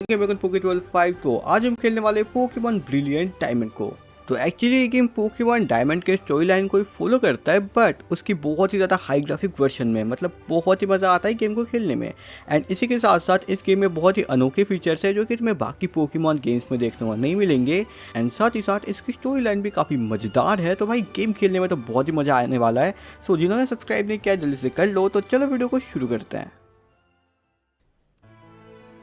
पोकेटबॉल 5। तो आज हम खेलने वाले पोकेमॉन ब्रिलियंट डायमंड को। तो एक्चुअली ये गेम पोकेमॉन डायमंड के स्टोरी लाइन को फॉलो करता है, बट उसकी बहुत ही ज़्यादा हाई ग्राफिक वर्जन में, मतलब बहुत ही मज़ा आता है गेम को खेलने में। एंड इसी के साथ साथ इस गेम में बहुत ही अनोखे फीचर्स है जो कि तुम्हें बाकी पोकेमॉन गेम्स में देखने को नहीं मिलेंगे। एंड साथ ही साथ इसकी स्टोरी लाइन भी काफ़ी मज़ेदार है। तो भाई गेम खेलने में तो बहुत ही मज़ा आने वाला है। सो जिन्होंने सब्सक्राइब नहीं किया जल्दी से कर लो। तो चलो वीडियो को शुरू करते हैं।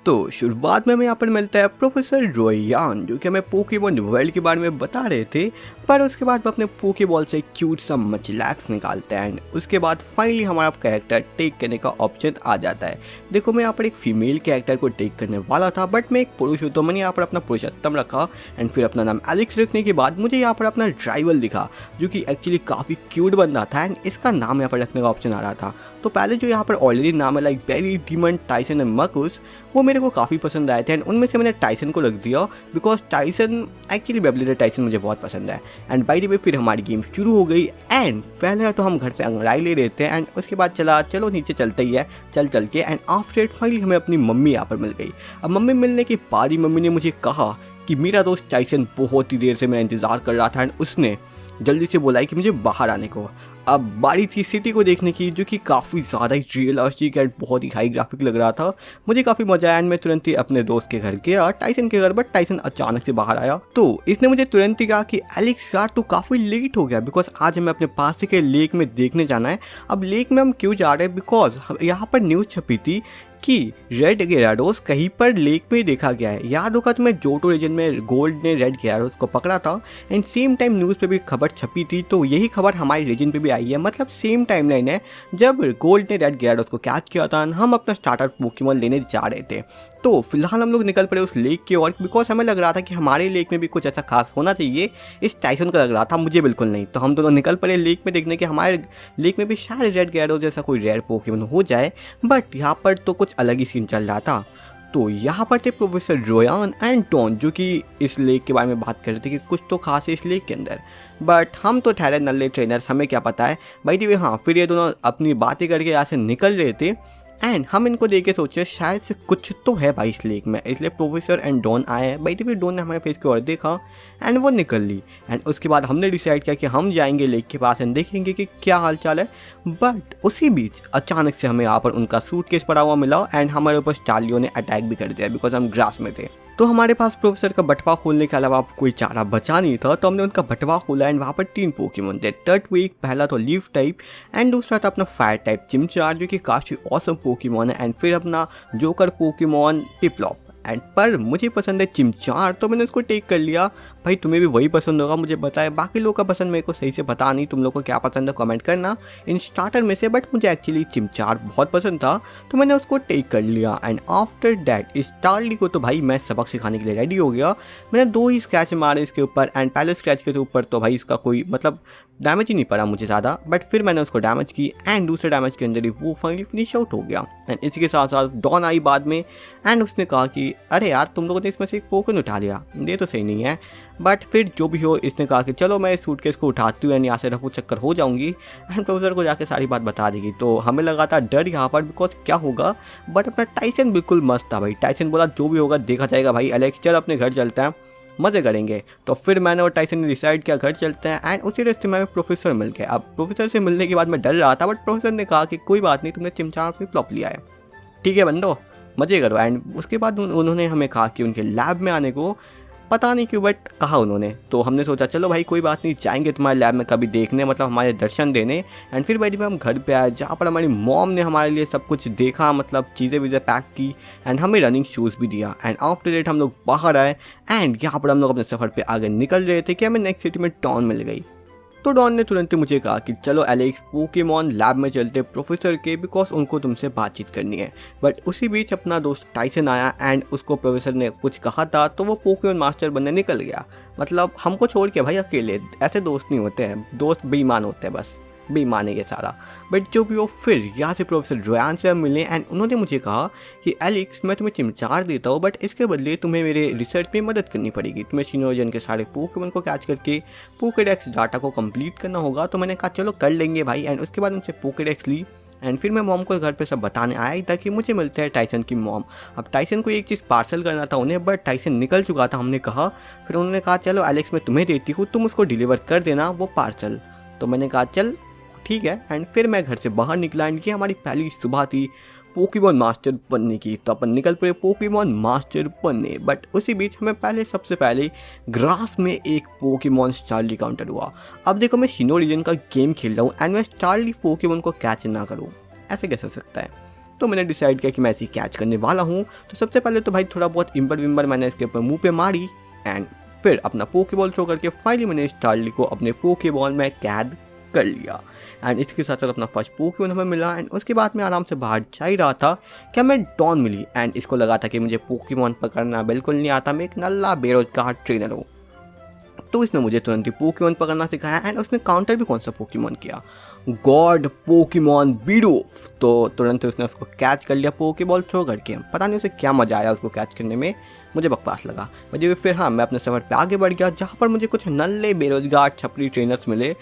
तो शुरुआत में हमें यहाँ पर मिलता है प्रोफेसर रोयान, जो कि हमें पोकेमॉन वर्ल्ड के बारे में बता रहे थे। पर उसके बाद वो अपने पोकेबॉल से क्यूट सा मचलैक्स निकालते हैं एंड उसके बाद फाइनली हमारा कैरेक्टर टेक करने का ऑप्शन आ जाता है। देखो मैं यहाँ पर एक फीमेल कैरेक्टर को टेक करने वाला था, बट मैं एक पुरुष हूँ तो मैंने यहाँ पर अपना पुरुषोत्तम रखा। एंड फिर अपना नाम एलेक्स रखने के बाद मुझे यहाँ पर अपना ड्राइवल दिखा, जो कि एक्चुअली काफ़ी क्यूट बन रहा था। एंड इसका नाम यहाँ पर रखने का ऑप्शन आ रहा था। तो पहले जो यहाँ पर ऑलरेडी नाम है like Barry, Damon, Tyson and मकुस, वो मेरे को काफ़ी पसंद आए थे। एंड उनमें से मैंने टाइसन को रख दिया बिकॉज टाइसन एक्चुअली बेबलीडर टाइसन मुझे बहुत पसंद है। एंड बाय द वे फिर हमारी गेम शुरू हो गई। एंड पहले तो हम घर पे अंगड़ाई ले रहे थे एंड उसके बाद चलो नीचे चलते ही है चल के। एंड आफ्टर इट फाइनली हमें अपनी मम्मी यहाँ पर मिल गई। अब मम्मी मिलने के बाद ही मम्मी ने मुझे कहा कि मेरा दोस्त टाइसन बहुत ही देर से मेरा इंतज़ार कर रहा था एंड उसने जल्दी से बोला है कि मुझे बाहर आने को। अब बारी थी सिटी को देखने की, जो कि काफ़ी ज़्यादा ही रियलिस्टिक एंड बहुत ही हाई ग्राफिक लग रहा था। मुझे काफ़ी मजा आया एंड मैं तुरंत ही अपने दोस्त के घर गया, टाइसन के घर। बट टाइसन अचानक से बाहर आया तो इसने मुझे तुरंत ही कहा कि एलेक्स यार तू काफ़ी लेट हो गया, बिकॉज आज हमें अपने पास के लेक में देखने जाना है। अब लेक में हम क्यों जा रहे हैं, बिकॉज यहाँ पर न्यूज़ छपी थी कि रेड गेराडोस कहीं पर लेक में देखा गया है। याद होगा तुम्हें जोटो रीजन में गोल्ड ने रेड गेराडोस को पकड़ा था एंड सेम टाइम न्यूज़ पे भी खबर छपी थी। तो यही खबर हमारे रीजन पे भी आई है, मतलब सेम टाइमलाइन है जब गोल्ड ने रेड गेराडोस को कैच किया था। हम अपना स्टार्टर पोकेमॉन लेने जा रहे थे। तो फिलहाल हम लोग निकल पड़े उस लेक की ओर, बिकॉज हमें लग रहा था कि हमारे लेक में भी कुछ ऐसा खास होना चाहिए। इस टाइसन को लग रहा था, मुझे बिल्कुल नहीं। तो हम दोनों निकल पड़े लेक में देखने के हमारे लेक में भी शायद रेड गेराडोस जैसा कोई रेयर पोकेमॉन हो जाए। बट यहाँ पर तो कुछ अलग ही सीन चल रहा था। तो यहाँ पर थे प्रोफेसर रोयान एंड डॉन, जो कि इस लेक के बारे में बात कर रहे थे कि कुछ तो खास है इस लेक के अंदर। बट हम तो ठहरे नल्ले ट्रेनर्स, हमें क्या पता है भाई दी। हाँ फिर ये दोनों अपनी बातें करके यहाँ से निकल रहे थे एंड हम इनको देख के सोचे शायद से कुछ तो है भाई इस लेक में, इसलिए प्रोफेसर एंड डॉन आए हैं। भाई फिर डॉन ने हमारे फेस की ओर देखा एंड वो निकल ली। एंड उसके बाद हमने डिसाइड किया कि हम जाएंगे लेक के पास एंड देखेंगे कि क्या हालचाल है। बट उसी बीच अचानक से हमें यहाँ पर उनका सूटकेस पड़ा हुआ मिला एंड हमारे ऊपर स्टालियों ने अटैक भी कर दिया बिकॉज हम ग्रास में थे। तो हमारे पास प्रोफेसर का बटवा खोलने के अलावा कोई चारा बचा नहीं था। तो हमने उनका बटवा खोला एंड वहाँ पर 3 पोकेमॉन थे। टर्टविक पहला तो लीफ टाइप एंड दूसरा था अपना फायर टाइप चिमचार, जो कि काफ़ी ऑसम पोकेमॉन है। एंड फिर अपना जोकर पोकेमॉन पिपलॉप। एंड पर मुझे पसंद है चिमचार, तो मैंने उसको टेक कर लिया। भाई तुम्हें भी वही पसंद होगा मुझे बताए, बाकी लोगों का पसंद मेरे को सही से पता नहीं। तुम लोग को क्या पसंद है कमेंट करना इन स्टार्टर में से। बट मुझे एक्चुअली चिमचार बहुत पसंद था तो मैंने उसको टेक कर लिया। एंड आफ्टर डैट स्टारली को तो भाई मैं सबक सिखाने के लिए रेडी हो गया। मैंने 2 ही स्क्रैच मारे इसके ऊपर एंड पहले स्क्रैच के ऊपर तो भाई इसका कोई मतलब डैमेज ही नहीं पड़ा मुझे ज़्यादा। बट फिर मैंने उसको डैमेज की एंड दूसरे डैमेज के अंदर ही वो फाइनली फिनिश आउट हो गया। एंड इसी के साथ साथ डॉन आई बाद में एंड उसने कहा कि अरे यार तुम लोगों ने इसमें से एक पोकेमॉन उठा लिया, ये तो सही नहीं है। बट फिर जो भी हो इसने कहा कि चलो मैं इस सूटकेस को उठाती हूँ एंड यहाँ से रफू चक्कर हो जाऊँगी एंड प्रोफेसर को जाके सारी बात बता देगी। तो हमें लगा था डर यहाँ पर बिकॉज क्या होगा। बट अपना टाइसन बिल्कुल मस्त था भाई। टाइसन बोला जो भी होगा देखा जाएगा भाई, एलेक्स चल अपने घर चलते हैं मज़े करेंगे। तो फिर मैंने और टाइसन ने डिसाइड किया घर चलते हैं एंड उसी रास्ते में प्रोफेसर मिल गया। अब प्रोफेसर से मिलने के बाद मैं डर रहा था, बट प्रोफेसर ने कहा कि कोई बात नहीं, तुमने चिमचार पे प्लॉप लिया है, ठीक है बंदो मज़े करो। एंड उसके बाद उन्होंने हमें कहा कि उनके लैब में आने को, पता नहीं क्यों बट कहा उन्होंने। तो हमने सोचा चलो भाई कोई बात नहीं, जाएंगे तुम्हारे लैब में कभी देखने, मतलब हमारे दर्शन देने। एंड फिर भाई हम घर पे आए जहाँ पर हमारी मॉम ने हमारे लिए सब कुछ देखा, मतलब चीज़ें वीज़ें पैक की एंड हमें रनिंग शूज़ भी दिया। एंड आफ्टर डेट हम लोग बाहर आए एंड यहाँ पर हम लोग अपने सफ़र पर आगे निकल रहे थे कि हमें नेक्स्ट सिटी में टॉन मिल गई। तो डॉन ने तुरंत ही मुझे कहा कि चलो एलेक्स पोकेमॉन लैब में चलते प्रोफेसर के, बिकॉज उनको तुमसे बातचीत करनी है। बट उसी बीच अपना दोस्त टाइसन आया एंड उसको प्रोफेसर ने कुछ कहा था तो वो पोकेमॉन मास्टर बनने निकल गया। मतलब हमको छोड़ के भाई अकेले, ऐसे दोस्त नहीं होते हैं, दोस्त बेईमान होते हैं, बस बेईमान है ये सारा। बट जो भी हो फिर यहाँ से प्रोफेसर रोयान से हम मिले एंड उन्होंने मुझे कहा कि एलेक्स मैं तुम्हें चिमचार देता हूँ, बट इसके बदले तुम्हें मेरे रिसर्च में मदद करनी पड़ेगी। तुम्हें सीनोजन के सारे पोकेमॉन को कैच करके पोकेडेक्स डाटा को कंप्लीट करना होगा। तो मैंने कहा चलो कर लेंगे भाई। एंड उसके बाद उनसे पोकेडेक्स ली एंड फिर मैं मॉम को घर पे सब बताने आया ही था कि मुझे मिलता है टाइसन की मॉम। अब टाइसन को एक चीज़ पार्सल करना था उन्हें, बट टाइसन निकल चुका था हमने कहा। फिर उन्होंने कहा चलो एलेक्स मैं तुम्हें देती हूँ, तुम उसको डिलीवर कर देना वो पार्सल। तो मैंने कहा चल ठीक है। एंड फिर मैं घर से बाहर निकला एंड ये हमारी पहली सुबह थी पोकेमॉन मास्टर बनने की। तो अपन निकल पड़े पोकेमॉन मास्टर बनने, बट उसी बीच हमें सबसे पहले ग्रास में एक पोकेमॉन स्टारली काउंटर हुआ। अब देखो मैं शिनो रीजन का गेम खेल रहा हूँ एंड मैं स्टारली पोकेमॉन को कैच ना करूँ, ऐसे कैसे हो सकता है। तो मैंने डिसाइड किया कि मैं ऐसे कैच करने वाला हूँ। तो सबसे पहले तो भाई थोड़ा बहुत इम्बर विम्बर मैंने इसके ऊपर मुँह पे मारी एंड फिर अपना पोकेबॉल थ्रो करके फाइनली मैंने स्टारली को अपने पोकेबॉल में कैद कर लिया। एंड इसके साथ साथ अपना फर्स्ट पोकेमॉन हमें मिला। एंड उसके बाद मैं आराम से बाहर जा ही रहा था कि मैं डॉन मिली एंड इसको लगा था कि मुझे पोकेमॉन पकड़ना बिल्कुल नहीं आता, मैं एक नल्ला बेरोजगार ट्रेनर हूँ। तो इसने मुझे तुरंत ही पोकेमॉन पकड़ना सिखाया एंड उसने काउंटर भी कौन सा पोकेमॉन किया, गॉड पोकेमॉन बीडूफ। तो तुरंत उसने उसको कैच कर लिया पोकेबॉल थ्रो करके। पता नहीं उसे क्या मजा आया उसको कैच करने में, मुझे बकवास लगा मुझे। फिर हाँ मैं अपने सफ़र पे आगे बढ़ गया जहाँ पर मुझे कुछ नल्ले बेरोजगार छपरी ट्रेनर्स मिले।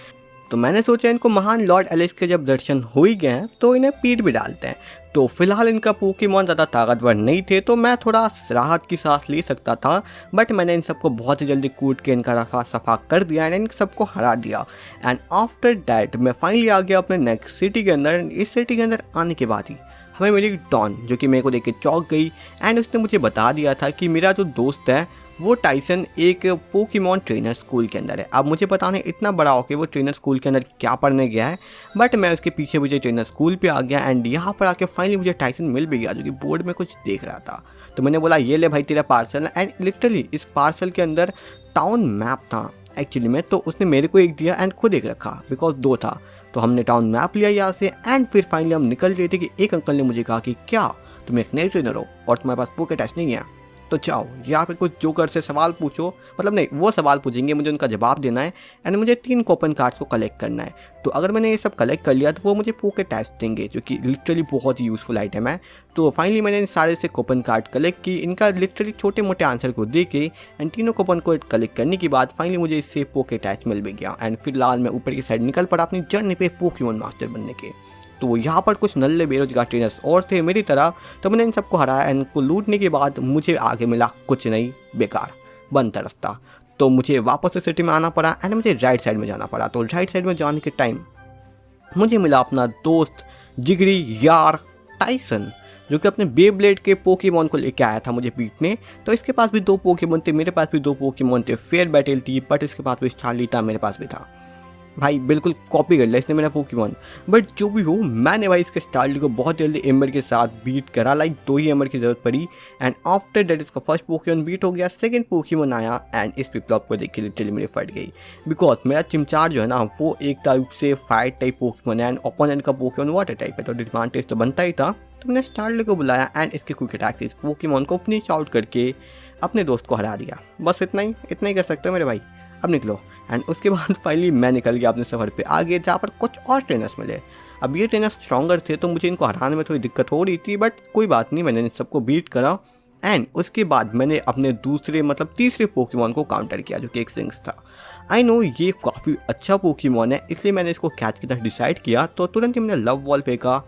तो मैंने सोचा इनको महान लॉर्ड एलिस के जब दर्शन हो ही गए हैं तो इन्हें पीट भी डालते हैं। तो फिलहाल इनका पोकेमॉन ज़्यादा ताकतवर नहीं थे तो मैं थोड़ा राहत की सांस ले सकता था, बट मैंने इन सबको बहुत ही जल्दी कूट के इनका रफा सफा कर दिया एंड इन सबको हरा दिया। एंड आफ्टर डैट मैं फाइनली आ गया अपने नेक्स्ट सिटी के अंदर। इस सिटी के अंदर आने के बाद ही हमें मिली डॉन, जो कि मेरे को देख के चौंक गई एंड उसने मुझे बता दिया था कि मेरा जो दोस्त है वो टाइसन एक पोकेमॉन ट्रेनर स्कूल के अंदर है। अब मुझे पता नहीं इतना बड़ा हो कि वो ट्रेनर स्कूल के अंदर क्या पढ़ने गया है, बट मैं उसके पीछे मुझे ट्रेनर स्कूल पे आ गया एंड यहाँ पर आके फाइनली मुझे टाइसन मिल भी गया जो कि बोर्ड में कुछ देख रहा था। तो मैंने बोला ये ले भाई तेरा पार्सल। एंड लिटरली इस पार्सल के अंदर टाउन मैप था एक्चुअली में, तो उसने मेरे को एक दिया एंड खुद एक रखा बिकॉज 2 था। तो हमने टाउन मैप लिया यहाँ से एंड फिर फाइनली हम निकल रहे थे कि एक अंकल ने मुझे कहा कि क्या तुम एक नए ट्रेनर हो और तुम्हारे पास पोकेट टच नहीं है, तो जाओ यहाँ पे कुछ जोकर से सवाल पूछो, मतलब नहीं वो सवाल पूछेंगे मुझे उनका जवाब देना है एंड मुझे 3 कूपन कार्ड्स को कलेक्ट करना है। तो अगर मैंने ये सब कलेक्ट कर लिया तो वो मुझे पोकेट टच देंगे जो कि लिटरली बहुत ही यूज़फुल आइटम है। तो फाइनली मैंने इन सारे से कूपन कार्ड कलेक्ट की, इनका लिटरली छोटे मोटे आंसर को दे के एंड 3 कूपन को कलेक्ट करने के बाद फाइनली मुझे इससे पोकेट टच मिल भी गया। एंड फिलहाल मैं ऊपर की साइड निकल पड़ा अपनी जर्नी पे पोकेमॉन मास्टर बनने के। तो यहाँ पर कुछ नल्ले बेरोजगार ट्रेनर्स और थे मेरी तरह, तो मैंने इन सबको हराया एंड इनको लूटने के बाद मुझे आगे मिला कुछ नहीं, बेकार बनता रास्ता। तो मुझे वापस से सिटी में आना पड़ा एंड मुझे राइट साइड में जाना पड़ा। तो राइट साइड में जाने के टाइम मुझे मिला अपना दोस्त जिगरी यार टाइसन, जो कि अपने बेब्लेड के पोकेमॉन को लेके आया था मुझे पीटने। तो इसके पास भी 2 पोकेमॉन थे, मेरे पास भी 2 पोकेमॉन थे, फेयर बैटल थी, बट इसके पास भी स्टारली था, मेरे पास भी था। भाई बिल्कुल कॉपी कर लिया इसने मेरा पोकेमॉन। बट जो भी हो मैंने भाई इसके स्टारली को बहुत जल्दी एम्बर के साथ बीट करा, लाइक 2 ही एम्बर की जरूरत पड़ी एंड आफ्टर दैट इसका फर्स्ट पोकेमॉन बीट हो गया। सेकंड पोकेमॉन आया एंड इस पिपलॉप को देख के लिटरली मेरी फट गई बिकॉज मेरा चिमचार जो है ना वो एक टाइप से फायर टाइप पोकेमॉन है एंड ओपोनेंट का पोकेमॉन वाटर टाइप है, तो डिसएडवांटेज तो बनता ही था। तो मैंने स्टारली को बुलाया एंड इसके क्विक अटैक से इस पोकेमॉन को फिनिश आउट करके अपने दोस्त को हरा दिया। बस इतना ही कर सकते हो मेरे भाई, अब निकलो। एंड उसके बाद फाइनली मैं निकल गया अपने सफ़र पे आगे जहाँ पर कुछ और ट्रेनर्स मिले। अब ये ट्रेनर्स स्ट्रॉन्गर थे तो मुझे इनको हराने में थोड़ी दिक्कत हो रही थी, बट कोई बात नहीं, मैंने इन सबको बीट करा एंड उसके बाद मैंने अपने तीसरे पोकेमॉन को काउंटर किया जो कि एक सिंक्स था। आई नो ये काफ़ी अच्छा पोकेमॉन है इसलिए मैंने इसको कैच की तरह डिसाइड किया। तो तुरंत ही मैंने लव बॉल फेंका,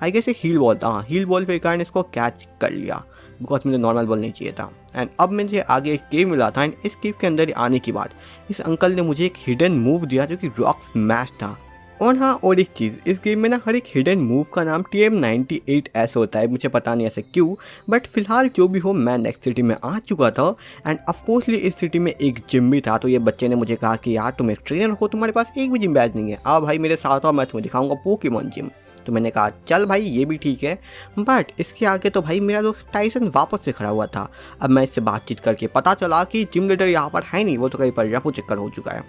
आई गेस हील बॉल था, हाँ हील बॉल फेंका एंड इसको कैच कर लिया बिकॉज मुझे नॉर्मल बॉल नहीं चाहिए था। एंड अब मुझे आगे एक केव मिला था एंड इस केव के अंदर आने के बाद इस अंकल ने मुझे एक हिडन मूव दिया जो कि रॉक स्मैश था। और हाँ और एक चीज़, इस गेम में ना हर एक हिडन मूव का नाम TM98S होता है, मुझे पता नहीं ऐसे क्यों, बट फिलहाल जो भी हो मैं नेक्स्ट सिटी में आ चुका था एंड ऑफकोर्सली इस सिटी में एक जिम भी था। तो ये बच्चे ने मुझे कहा कि यार तुम एक ट्रेनर हो, तुम्हारे पास एक भी जिम बैच नहीं है, आओ भाई मेरे साथ आओ, मैं तुम्हें दिखाऊंगा पोकेमॉन जिम। तो मैंने कहा चल भाई ये भी ठीक है, बट इसके आगे तो भाई मेरा दोस्त टाइसन वापस से खड़ा हुआ था। अब मैं इससे बातचीत करके पता चला कि जिम लीडर यहाँ पर है नहीं, वो तो कहीं पर रफू चक्कर हो चुका है।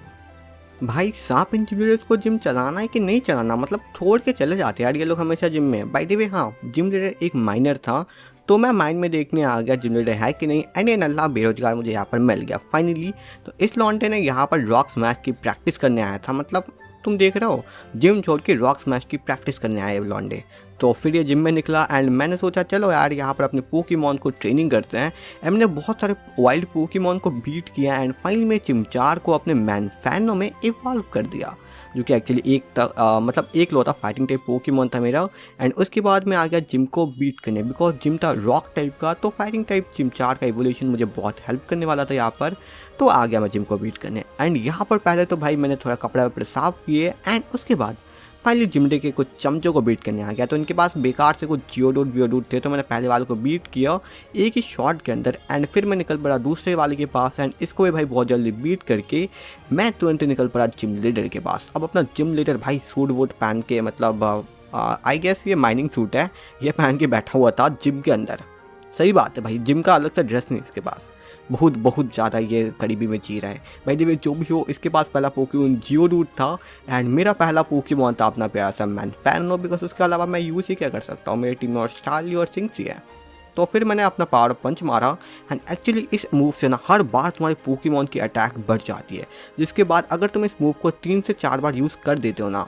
भाई सांप इन जिम लीडर्स को जिम चलाना है कि नहीं चलाना, मतलब छोड़ के चले जाते यार ये लोग हमेशा जिम में। बाय द वे हाँ जिम लीडर एक माइनर था, तो मैं माइंड में देखने आ गया जिम लीडर है कि नहीं एंड ये नल्ला बेरोजगार मुझे यहाँ पर मिल गया फाइनली। तो इस लॉन्डे ने यहाँ पर रॉक स्मैश की प्रैक्टिस करने आया था, मतलब तुम देख रहे हो जिम छोड़ के रॉक स्मैश की प्रैक्टिस करने आए लॉन्डे। तो फिर ये जिम में निकला एंड मैंने सोचा चलो यार यहाँ पर अपने पोकेमॉन को ट्रेनिंग करते हैं। हमने बहुत सारे वाइल्ड पोकेमॉन को बीट किया एंड फाइनली में चिमचार को अपने मैनफैनो में इवॉल्व कर दिया। जो कि एक्चुअली मतलब एक लौता फाइटिंग टाइप पोकेमॉन था मेरा। एंड उसके बाद मैं आ गया जिम को बीट करने, बिकॉज जिम था रॉक टाइप का, तो फाइटिंग टाइप चिमचार का इवोल्यूशन मुझे बहुत हेल्प करने वाला था यहाँ पर। तो आ गया मैं जिम को बीट करने। एंड यहाँ पर पहले तो भाई मैंने थोड़ा कपड़ा वपड़ा साफ किए, एंड उसके बाद फाइनली जिमडे के कुछ चमचों को बीट करने आ गया। तो इनके पास बेकार से कुछ जियोडूट वियोडूट थे, तो मैंने पहले वाले को बीट किया एक ही शॉट के अंदर। एंड फिर मैं निकल पड़ा दूसरे वाले के पास, एंड इसको भी भाई बहुत जल्दी बीट करके मैं तुरंत निकल पड़ा जिम लीडर के पास। अब अपना जिम लीडर भाई सूट वूट पहन के, मतलब आई गेस ये माइनिंग सूट है, ये पहन के बैठा हुआ था जिम के अंदर। सही बात है भाई, जिम का अलग सा ड्रेस नहीं इसके पास, बहुत बहुत ज़्यादा ये करीबी में जी रहा है भाई। देखिए जो भी हो, इसके पास पहला पोकेमॉन जियोडूट था, एंड मेरा पहला पोकेमॉन था अपना प्यारा सा मैनफेर्नो, बिकॉज उसके अलावा मैं यूज़ ही क्या कर सकता हूँ, मेरी टीम में और स्टारली और सिंक्स ही है। तो फिर मैंने अपना पावर पंच मारा, एंड एक्चुअली इस मूव से ना हर बार तुम्हारे पोकेमॉन की अटैक बढ़ जाती है, जिसके बाद अगर तुम इस मूव को 3 से 4 बार यूज़ कर देते हो ना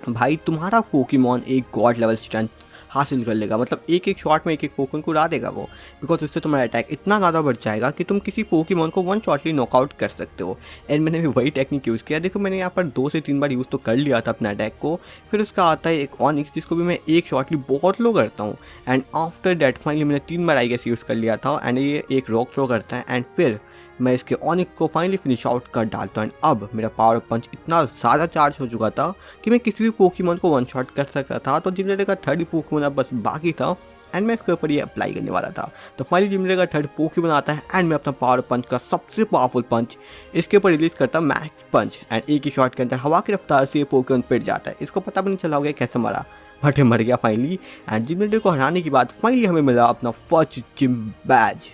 भाई, तुम्हारा पोकेमॉन एक गॉड लेवल स्ट्रेंथ हासिल कर लेगा। मतलब एक एक शॉट में एक एक पोकेमॉन को उड़ा देगा वो, बिकॉज उससे तुम्हारा अटैक इतना ज़्यादा बढ़ जाएगा कि तुम किसी पोकेमॉन को वन शॉटली नॉकआउट कर सकते हो। एंड मैंने भी वही टेक्निक यूज़ किया। देखो मैंने यहाँ पर 2 से 3 बार यूज़ तो कर लिया था अपना अटैक को। फिर उसका आता है एक ऑनिक्स, जिसको भी मैं एक शॉटली बहुत लो करता हूँ, एंड आफ्टर डेट फाइनली मैंने 3 बार आई गेस यूज़ कर लिया था, एंड ये एक रॉक थ्रो करता है, एंड फिर मैं इसके ऑनिक को फाइनली फिनिश आउट कर डालता हूँ। एंड अब मेरा पावर पंच इतना ज़्यादा चार्ज हो चुका था कि मैं किसी भी पोकेमॉन को वन शॉट कर सकता था। तो जिम लीडर का 3rd पोकेमॉन अब बस बाकी था, एंड मैं इसके ऊपर ये अप्लाई करने वाला था। तो फाइनली जिम लीडर का 3rd पोकेमॉन आता है, एंड मैं अपना पावर पंच का सबसे पावरफुल पंच इसके ऊपर रिलीज करता हूँ, मैक्स पंच। एंड एक ही शॉट के अंदर हवा की रफ्तार से ये पोकेमॉन पिट जाता है। इसको पता भी नहीं चला होगा कैसे मरा, बट मर गया फाइनली। एंड जिम लीडर को हराने के बाद फाइनली हमें मिला अपना first gym badge.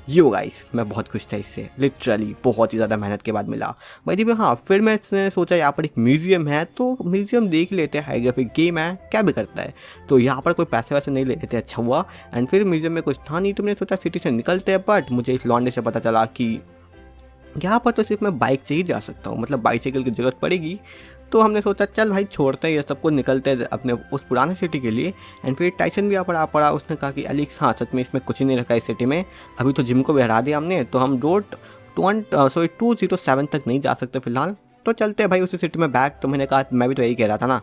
Yo guys, मैं बहुत खुश था इससे, लिटरली बहुत ही ज़्यादा मेहनत के बाद मिला भाई। हाँ, फिर मैंने सोचा यहाँ पर एक म्यूज़ियम है, तो म्यूज़ियम देख लेते हैं, हाईग्राफिक गेम है, क्या भी करता है। तो यहाँ पर कोई पैसे वैसे नहीं ले लेते, अच्छा हुआ। एंड फिर म्यूज़ियम में कुछ था नहीं, तो मैंने सोचा सिटी से निकलते हैं, बट मुझे इस लॉन्डे से पता चला कि यहाँ पर तो सिर्फ मैं बाइक से ही जा सकता हूँ, मतलब बाइसाइकिल की ज़रूरत पड़ेगी। तो हमने सोचा चल भाई छोड़ते हैं ये सबको, निकलते हैं अपने उस पुराने सिटी के लिए। एंड फिर टाइसन भी आ पड़ा, उसने कहा कि एलेक्स हाँ सच में इसमें कुछ नहीं रखा इस सिटी में, अभी तो जिम को भी हरा दिया हमने, तो हम रोड 207 तक नहीं जा सकते फिलहाल, तो चलते हैं भाई उसी सिटी में बैक। तो मैंने कहा मैं भी तो यही कह रहा था ना,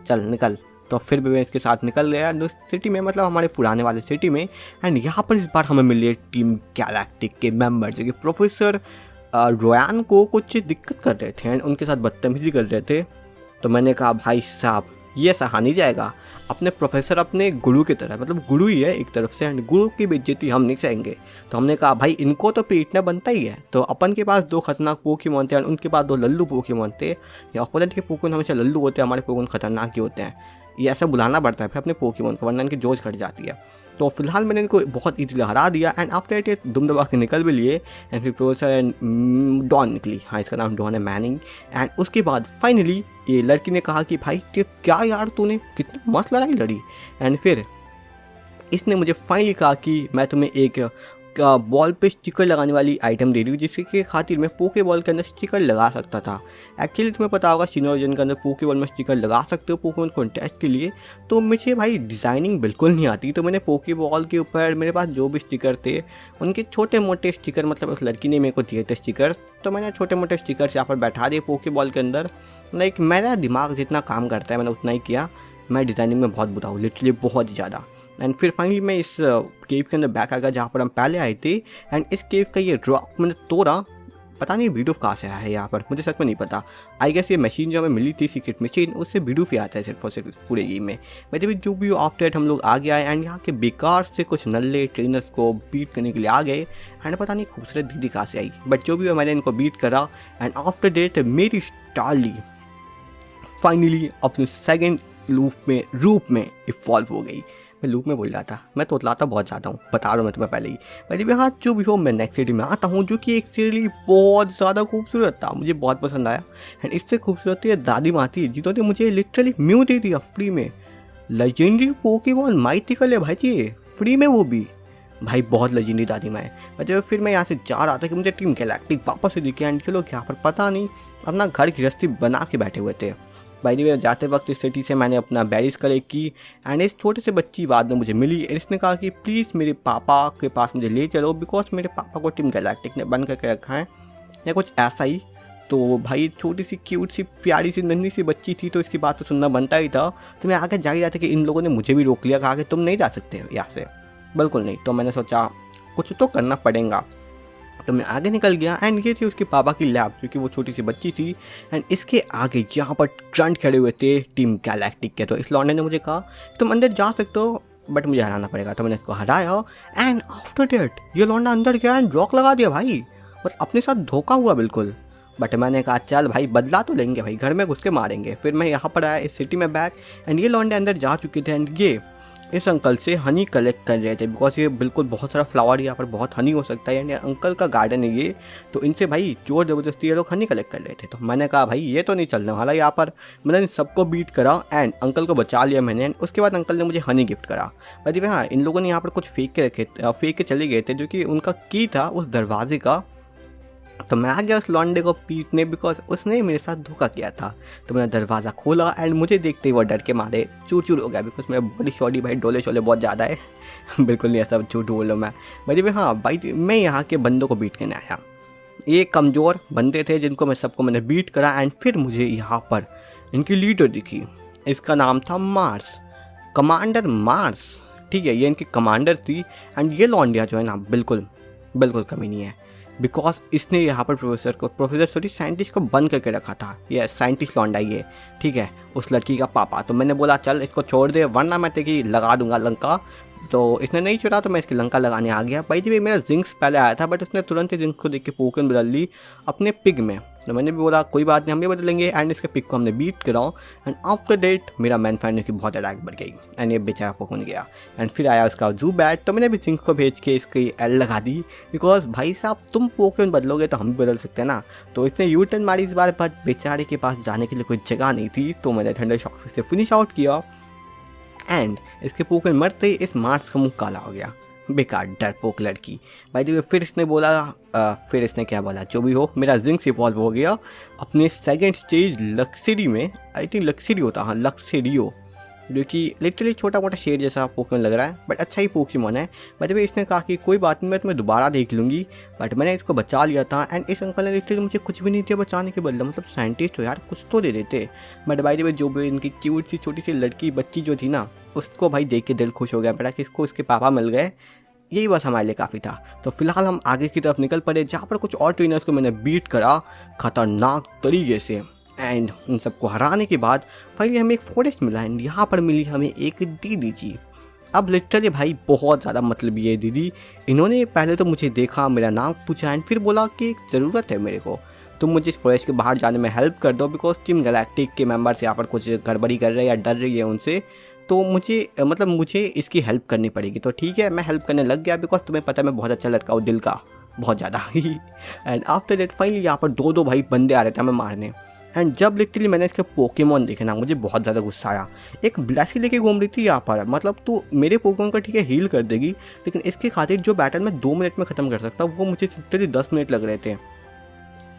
चल निकल। तो फिर भी मैं इसके साथ निकल गया सिटी में, मतलब हमारे पुराने वाले सिटी में। एंड यहाँ पर इस बार हमें मिली टीम गैलेक्टिक के मेम्बर, जो कि प्रोफेसर रोयान को कुछ दिक्कत कर रहे थे एंड उनके साथ बदतमीजी कर रहे थे। तो मैंने कहा भाई साहब ये सहा नहीं जाएगा, अपने प्रोफेसर अपने गुरु की तरह, मतलब गुरु ही है एक तरफ से, एंड गुरु की बेइज्जती हम नहीं चाहेंगे। तो हमने कहा भाई इनको तो पीटना बनता ही है। तो अपन के पास 2 खतरनाक पोकेमॉन थे, उनके पास 2 लल्लू पोकेमॉन थे। या ओपोनेंट के पोकेमॉन हमेशा लल्लू होते हैं, हमारे पोकेमॉन खतरनाक ही होते हैं। ये ऐसा बुलाना पड़ता है फिर अपने पोकेमॉन को, वरना इनकी जोश घट जाती है। तो फिलहाल मैंने इनको बहुत ईजिली हरा दिया, एंड आफ्टर इट दुम दबा के निकल भी लिए। एंड फिर प्रोफेसर एंड डॉन निकली, हाँ इसका नाम डॉन है, मैनिंग। एंड उसके बाद फाइनली ये लड़की ने कहा कि भाई क्या यार तूने कितना मस्त लड़ाई लड़ी। एंड फिर इसने मुझे फाइनली कहा कि मैं तुम्हें एक बॉल पे स्टिकर लगाने वाली आइटम दे रही हूँ, जिसके खातिर मैं पोके बॉल के अंदर स्टिकर लगा सकता था। एक्चुअली तुम्हें पता होगा सिनोजन के अंदर पोके बॉल में स्टिकर लगा सकते हो पोकेमॉन कॉन्टेस्ट के लिए। तो मुझे भाई डिज़ाइनिंग बिल्कुल नहीं आती, तो मैंने पोके बॉल के ऊपर मेरे पास जो भी स्टिकर थे उनके छोटे मोटे स्टिकर, मतलब उस लड़की ने मेरे को दिए थे स्टिकर, तो मैंने छोटे मोटे स्टिकर यहाँ पर बैठा दिए पोके बॉल के अंदर। लाइक मेरा दिमाग जितना काम करता है मैंने उतना ही किया। मैं डिज़ाइनिंग में बहुत बुरा हूँ, लिटरली बहुत ही ज़्यादा। एंड फिर फाइनली मैं इस केव के अंदर बैक आ गया जहाँ पर हम पहले आए थे। एंड इस केव का ये रॉक मैंने तोड़ा, पता नहीं वीडियो कहाँ से आया है यहाँ पर, मुझे सच में नहीं पता। आई गेस ये मशीन जो हमें मिली थी सीक्रेट मशीन, उससे वीडियो भी आता है सिर्फ और सिर्फ इस पूरे गेम में। वैसे भी जो भी आफ्टर हम लोग आगे आए, एंड यहाँ के बेकार से कुछ नल्ले ट्रेनर्स को बीट करने के लिए आ गए। एंड पता नहीं खूबसूरत दीदी कहाँ से आई, बट जो भी मैंने इनको बीट करा। एंड आफ्टर डेट मेरी स्टारली फाइनली अपने सेकेंड रूप में इवॉल्व हो गई। मैं लूप में बोल रहा था, मैं तोतलाता बहुत ज़्यादा हूँ, बता रहा हूँ मैं तुम्हें पहले ही। वैसे भी हाँ जो भी हो, मैं नेक्स्ट सिटी में आता हूँ, जो कि एक सीरियली बहुत ज़्यादा खूबसूरत था, मुझे बहुत पसंद आया। एंड इससे खूबसूरत थी दादी माँ थी, जिन्होंने मुझे लिटरली म्यू दे दिया फ्री में। लेजेंडरी पोकेमॉन माइथिकल है भाई जी, फ्री में वो भी, भाई बहुत लेजेंडरी दादी माँ है। वैसे फिर मैं यहाँ से जा रहा था कि मुझे टीम गैलेक्टिक वापस से दिखे। एंड ये लोग यहाँ पर पता नहीं अपना घर गृहस्थी बना के बैठे हुए थे। बाय द वे जाते वक्त इस सिटी से मैंने अपना बैरिज कलेक्ट की। एंड इस छोटे से बच्ची बाद में मुझे मिली, इसने कहा कि प्लीज़ मेरे पापा के पास मुझे ले चलो, बिकॉज मेरे पापा को टीम गैलेक्टिक ने बंद करके रखा है या कुछ ऐसा ही। तो भाई छोटी सी क्यूट सी प्यारी सी नन्ही सी बच्ची थी, तो इसकी बात तो सुनना बनता ही था। तो मैं आगे जा ही रहा था कि इन लोगों ने मुझे भी रोक लिया, कहा कि तुम नहीं जा सकते यहाँ से, बिल्कुल नहीं। तो मैंने सोचा कुछ तो करना पड़ेगा, तो मैं आगे निकल गया। एंड ये थी उसके पापा की लैब, जो कि वो छोटी सी बच्ची थी। एंड इसके आगे यहाँ पर ट्रंट खड़े हुए थे टीम गैलेक्टिक के। तो इस लौंडे ने मुझे कहा तुम अंदर जा सकते हो, बट मुझे हराना पड़ेगा। तो मैंने इसको हराया। एंड आफ्टर डेट ये लौंडा अंदर गया एंड रॉक लगा दिया भाई, बस अपने साथ धोखा हुआ बिल्कुल। बट मैंने कहा चल भाई बदला तो लेंगे भाई, घर में घुस के मारेंगे। फिर मैं यहाँ पर आया इस सिटी में बैक। एंड ये लौंडे अंदर जा चुके थे। एंड ये इस अंकल से हनी कलेक्ट कर रहे थे, बिकॉज ये बिल्कुल बहुत सारा फ्लावर यहाँ पर बहुत हनी हो सकता है, यानी अंकल का गार्डन है ये। तो इनसे भाई जोर ज़बरदस्ती ये लोग हनी कलेक्ट कर रहे थे। तो मैंने कहा भाई ये तो नहीं चलने वाला यहाँ पर। मैंने इन सबको बीट करा एंड अंकल को बचा लिया मैंने। एंड उसके बाद अंकल ने मुझे हनी गिफ्ट करा। भाई हाँ, इन लोगों ने यहाँ पर कुछ फेंक के चले गए थे, जो कि उनका की था उस दरवाजे का। तो मैं आ गया उस लॉन्डे को पीटने, बिकॉज उसने मेरे साथ धोखा किया था। तो मैंने दरवाज़ा खोला एंड मुझे देखते ही वो डर के मारे चूर चूर हो गया, बिकॉज मेरा बॉडी शॉडी भाई डोले शोले बहुत ज़्यादा है। बिल्कुल नहीं, ऐसा झूठ बोलो मैं। भाई हाँ भाई, मैं यहाँ के बंदों को बीट करने आया। ये कमज़ोर बंदे थे जिनको मैंने बीट करा। एंड फिर मुझे यहाँ पर इनकी लीडर दिखी, इसका नाम था मार्स, कमांडर मार्स। ठीक है, ये इनकी कमांडर थी। एंड ये लॉन्डिया जो है ना बिल्कुल कमी नहीं है, बिकॉज इसने यहाँ पर साइंटिस्ट को बंद करके रखा था। ये साइंटिस्ट लौंडा ये, ठीक है, उस लड़की का पापा। तो मैंने बोला चल इसको छोड़ दे, वरना मैं तेरी लगा दूंगा लंका। तो इसने नहीं छोड़ा, तो मैं इसकी लंका लगाने आ गया। भाई जी मेरा जिंक्स पहले आया था, बट उसने तुरंत ही जिंक्स को देख के पोकेमॉन बदल ली अपने पिग में। तो मैंने भी बोला कोई बात नहीं, हम भी बदलेंगे। एंड इसके पिग को हमने बीट कराओ। एंड आफ्टर डेट मेरा मैन फाइनल की बहुत अटैक बढ़ गई एंड ये बेचारा पोकेमॉन गया। एंड फिर आया उसका ज़ुबैट। तो मैंने भी जिंक्स को भेज के इसकी एल लगा दी, बिकॉज भाई साहब तुम पोकेमॉन बदलोगे तो हम भी बदल सकते हैं ना। तो इसने यू टर्न मारी इस बार, बट बेचारे के पास जाने के लिए कोई जगह नहीं थी। तो मैंने थंडर शॉक से फिनिश आउट किया। एंड इसके पोकेमॉन मरते ही इस मार्स का मुंह काला हो गया, बेकार डरपोक लड़की। भाई देखिए फिर इसने बोला फिर इसने क्या बोला, जो भी हो, मेरा जिंक्स इवॉल्व हो गया अपने सेकंड स्टेज लक्सरी में। आई थिंक लक्सरी होता, हाँ लक्सरियो, जो कि लिटरली छोटा मोटा शेर जैसा पोकेमॉन लग रहा है, बट अच्छा ही पोकेमॉन है। बट इसने कहा कि कोई बात नहीं, मैं तुम्हें दोबारा देख लूँगी। बट मैंने इसको बचा लिया था। एंड इस अंकल ने लिटरली मुझे कुछ भी नहीं दिया बचाने के बदले, मतलब साइंटिस्ट हो यार, कुछ तो दे देते। बट भाई जो भी इनकी क्यूट सी छोटी सी लड़की बच्ची जो थी ना, उसको भाई देख के दिल खुश हो गया मेरा कि इसको उसके पापा मिल गए, यही बस हमारे लिए काफ़ी था। तो फिलहाल हम आगे की तरफ निकल पड़े, जहाँ पर कुछ और ट्रेनर्स को मैंने बीट करा खतरनाक तरीके से। एंड इन सबको हराने के बाद फाइनली हमें एक फॉरेस्ट मिला। एंड यहाँ पर मिली हमें एक दीदी जी। अब लिटरली भाई बहुत ज़्यादा मतलब ये दीदी, इन्होंने पहले तो मुझे देखा, मेरा नाम पूछा एंड फिर बोला कि एक ज़रूरत है मेरे को, तुम मुझे इस फॉरेस्ट के बाहर जाने में हेल्प कर दो, बिकॉज टीम गैलेक्टिक के मेंबर्स यहाँ पर कुछ गड़बड़ी कर रहे हैं या डर रही है उनसे। तो मुझे इसकी हेल्प करनी पड़ेगी। तो ठीक है, मैं हेल्प करने लग गया, बिकॉज तुम्हें पता है मैं बहुत अच्छा लड़का हूँ दिल का, बहुत ज़्यादा। एंड आफ्टर दैट फाइनली यहाँ पर दो भाई बंदे आ रहे थे हमें मारने। एंड जब लिटरली मैंने इसके पोकेमॉन देखे ना, मुझे बहुत ज़्यादा गुस्सा आया। एक ब्लैसी लेके घूम रही थी यहाँ पर, मतलब तू मेरे पोकेमॉन का ठीक है हील कर देगी, लेकिन इसके खातिर जो बैटल मैं 2 मिनट में ख़त्म कर सकता, वो मुझे लिटरली 10 मिनट लग रहे थे।